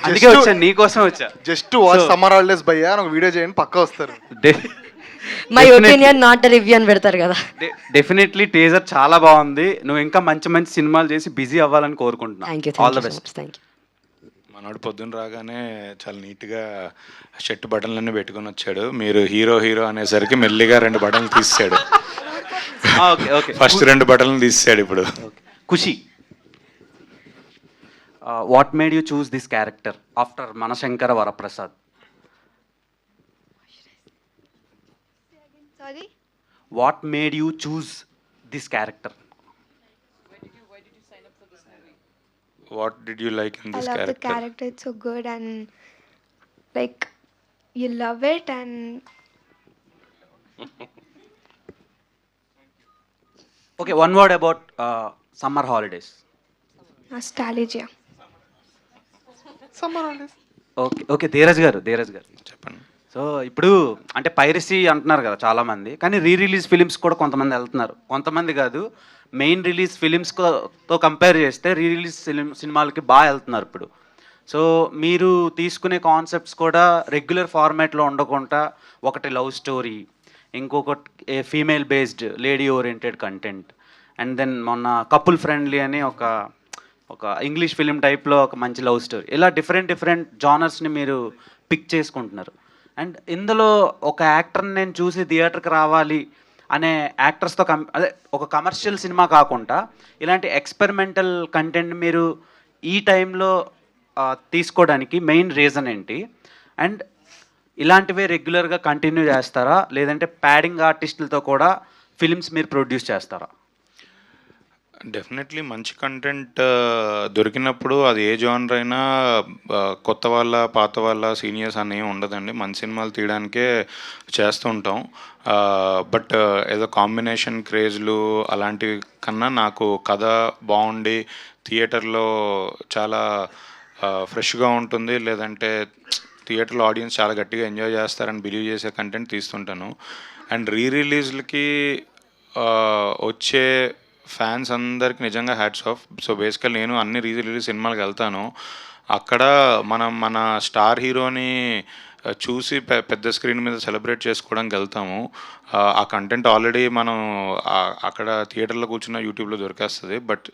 అందుకే వచ్చా, నీకోసం వచ్చా. జస్ట్ వాచ్ సమ్మర్ హాలిడేస్ భయ్యా ఒక వీడియో చేయండి, పక్కా వస్తారు. మై ఒపీనియన్ నాట్ రివ్యూ అని పెడతారు కదా. డెఫినెట్లీ టీజర్ చాలా బాగుంది. నువ్వు ఇంకా మంచి మంచి సినిమాలు చేసి బిజీ అవ్వాలని కోరుకుంటున్నాను. All the best. Thank you. మనోడు పొద్దున్న రాగానే చాలా నీట్గా షర్ట్ బటన్లన్నీ పెట్టుకొని వచ్చాడు. మీరు హీరో అనేసరికి మెల్లిగా 2 బటన్లు తీసాడు. ఫస్ట్ 2 బటన్లు తీసాడు ఇప్పుడు. Khushi, what made you choose this character after Manashankara Varaprasad? What made you choose this character? What did you like in this I love character? the character. It's so good and like you love it and Okay, one word about summer holidays. nostalgia. Summer holidays. Okay Dheeraj గారు చెప్పండి. So ఇప్పుడు అంటే piracy అంటున్నారు కదా చాలామంది, కానీ release films కూడా కొంతమంది వెళ్తున్నారు. కొంతమంది కాదు, మెయిన్ రిలీజ్ ఫిలిమ్స్తో కంపేర్ చేస్తే రిలీజ్ సినిమాలకి బాగా వెళ్తున్నారు ఇప్పుడు. సో మీరు తీసుకునే కాన్సెప్ట్స్ కూడా రెగ్యులర్ ఫార్మాట్లో ఉండకుండా ఒకటి లవ్ స్టోరీ, ఇంకొకటి female based lady oriented content, and then మొన్న కపుల్ ఫ్రెండ్లీ అని ఒక ఇంగ్లీష్ ఫిలిం టైప్లో ఒక మంచి లవ్ స్టోరీ, ఇలా డిఫరెంట్ జానర్స్ని మీరు పిక్ చేసుకుంటున్నారు. అండ్ ఇందులో ఒక యాక్టర్ని నేను చూసి థియేటర్కి రావాలి అనే యాక్టర్స్తో అదే ఒక కమర్షియల్ సినిమా కాకుండా ఇలాంటి ఎక్స్పెరిమెంటల్ కంటెంట్ మీరు ఈ టైంలో తీసుకోవడానికి మెయిన్ రీజన్ ఏంటి? అండ్ ఇలాంటివే రెగ్యులర్గా కంటిన్యూ చేస్తారా, లేదంటే ప్యాడింగ్ ఆర్టిస్టులతో కూడా ఫిలిమ్స్ మీరు ప్రొడ్యూస్ చేస్తారా? డెఫినెట్లీ మంచి కంటెంట్ దొరికినప్పుడు అది ఏ జానర్ అయినా కొత్త వాళ్ళ పాత వాళ్ళ సీనియర్స్ అనేవి ఉండదండి. మంచి సినిమాలు తీయడానికే చేస్తూ ఉంటాం. బట్ ఏదో కాంబినేషన్ క్రేజ్లు అలాంటివి కన్నా నాకు కథ బాగుండి థియేటర్లో చాలా ఫ్రెష్గా ఉంటుంది, లేదంటే థియేటర్లో ఆడియన్స్ చాలా గట్టిగా ఎంజాయ్ చేస్తారని బిలీవ్ చేసే కంటెంట్ తీస్తుంటాను. అండ్ రిలీజ్లకి వచ్చే ఫ్యాన్స్ అందరికి నిజంగా హ్యాట్స్ ఆఫ్. సో బేసికల్ నేను అన్ని రిలీజ్ సినిమాలకు వెళ్తాను. అక్కడ మన స్టార్ హీరోని చూసి పెద్ద స్క్రీన్ మీద సెలబ్రేట్ చేసుకోవడానికి వెళ్తాము. ఆ కంటెంట్ ఆల్రెడీ మనం అక్కడ థియేటర్లో కూర్చున్న యూట్యూబ్లో దొరికేస్తుంది. బట్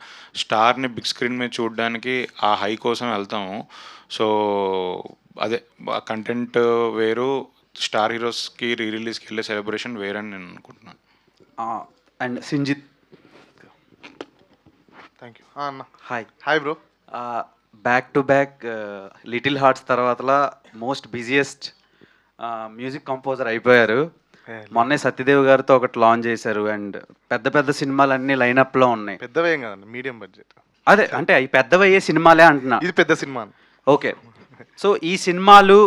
స్టార్ని బిగ్ స్క్రీన్ మీద చూడడానికి ఆ హై కోసం వెళ్తాము. సో అదే కంటెంట్ వేరు, స్టార్ హీరోస్కి రిలీజ్కి వెళ్ళే సెలబ్రేషన్ వేరని నేను అనుకుంటున్నాను. అండ్ సింజిత్, థ్యాంక్ యూ అన్న. Hi bro. Back to back little hearts తర్వాతలా మోస్ట్ బిజియెస్ట్ మ్యూజిక్ కంపోజర్ అయిపోయారు. మొన్నే సత్యదేవ్ గారితో ఒకటి లాంచ్ చేశారు. అండ్ పెద్ద సినిమాలన్నీ లైనప్లో ఉన్నాయి. పెద్దవేం కదండి, మీడియం బడ్జెట్. అదే అంటే అవి పెద్దవయ్యే సినిమాలే అంటున్నా. ఇది పెద్ద సినిమా. ఓకే, సో ఈ సినిమాలు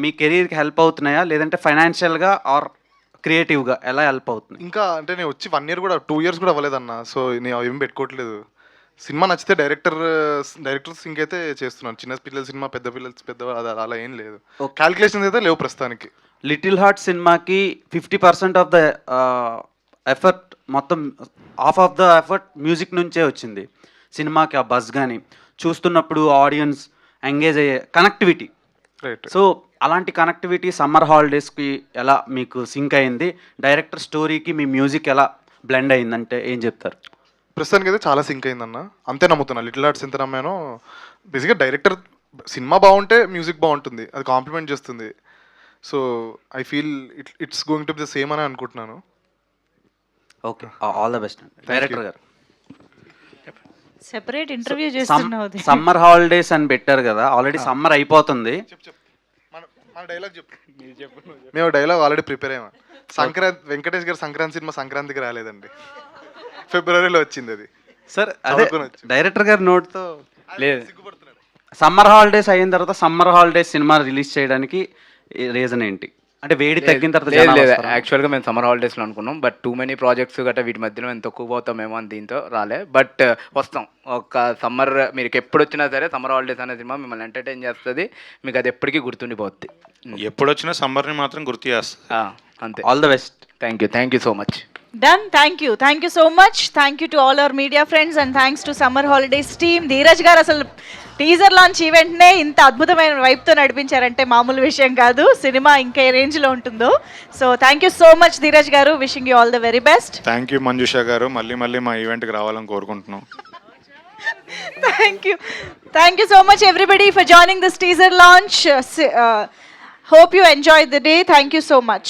మీ కెరీర్కి హెల్ప్ అవుతున్నాయా, లేదంటే ఫైనాన్షియల్గా ఆర్ క్రియేటివ్గా ఎలా హెల్ప్ అవుతుంది? ఇంకా అంటే నేను వచ్చి 1 year కూడా 2 years కూడా అవ్వలేదన్న. సో నేను ఏం పెట్టుకోవట్లేదు. సినిమా నచ్చితే డైరెక్టర్ సింక్ అయితే చేస్తున్నాను. చిన్న పిల్లల సినిమా, పెద్ద అలా ఏం లేదు. క్యాలిక్యులేషన్స్ అయితే లేవు ప్రస్తుతానికి. లిటిల్ హార్ట్ సినిమాకి 50% ఆఫ్ ద ఎఫర్ట్, మొత్తం half of the effort music నుంచే వచ్చింది. సినిమాకి ఆ బజ్ కానీ చూస్తున్నప్పుడు ఆడియన్స్ ఎంగేజ్ అయ్యే కనెక్టివిటీ. సో అలాంటి కనెక్టివిటీ సమ్మర్ హాలిడేస్కి ఎలా మీకు సింక్ అయింది? డైరెక్టర్ స్టోరీకి మీ మ్యూజిక్ ఎలా బ్లెండ్ అయిందంటే ఏం చెప్తారు? ప్రస్తుతానికి అయితే చాలా సింక్ అయిందన్న. అంతే నమ్ముతున్నా. లిటిల్ హార్ట్స్ ఎంత నమ్మానో, బేసిక్గా డైరెక్టర్ సినిమా బాగుంటే మ్యూజిక్ బాగుంటుంది, అది కాంప్లిమెంట్ చేస్తుంది. So I feel it's going to be the same అని అనుకుంటున్నాను. ఓకే, ఆల్ ద బెస్ట్ అండి. డైరెక్టర్ గారు సెపరేట్ ఇంటర్వ్యూ చేస్తున్నావు. సమ్మర్ హాలిడేస్ అని పెట్టారు కదా, ఆల్రెడీ సమ్మర్ అయిపోతుంది. మన డైలాగ్ చెప్పు. మేము డైలాగ్ ఆల్రెడీ ప్రిపేర్ అయ్యాము. వెంకటేష్ గారు సంక్రాంతి సినిమా సంక్రాంతికి రాలేదండి, ఫిబ్రవరిలో వచ్చింది అది. సార్ అదే డైరెక్టర్ గారి నోట్తో లేదు. సమ్మర్ హాలిడేస్ అయిన తర్వాత సమ్మర్ హాలిడేస్ సినిమా రిలీజ్ చేయడానికి రీజన్ ఏంటి? అంటే వేడి తగ్గిన తర్వాత లేదు, యాక్చువల్గా మేము సమ్మర్ హాలిడేస్లో అనుకున్నాం, బట్ టూ మెనీ ప్రాజెక్ట్స్ గట్రా వీటి మధ్యలో మేము తక్కువ పోతామేమో అని దీంతో రాలే. బట్ వస్తాం. ఒక సమ్మర్ మీకు ఎప్పుడు వచ్చినా సరే సమ్మర్ హాలిడేస్ అనే సినిమా మిమ్మల్ని ఎంటర్టైన్ చేస్తుంది, మీకు అది ఎప్పటికీ గుర్తుండిపోద్ది. ఎప్పుడు వచ్చినా సమ్మర్ని మాత్రం గుర్తు చేస్తుంది. అంతే. All the best. Thank you so much. Done. Thank you so much. Thank you to all our media friends and thanks to Summer Holidays team. Dheeraj గారు అసలు టీజర్ లాంచ్ ఈవెంట్నే ఇంత అద్భుతమైన వైపుతో నడిపించారంటే మామూలు విషయం కాదు. సినిమా ఇంకా రేంజ్లో ఉంటుందో. So thank you so much Dheeraj గారు. Wishing you all the very best. Thank you Manjusha గారు. మళ్ళీ మా ఈవెంట్కి రావాలని కోరుకుంటున్నాం. Thank you so much everybody for joining this teaser launch. Hope you enjoyed the day. Thank you so much.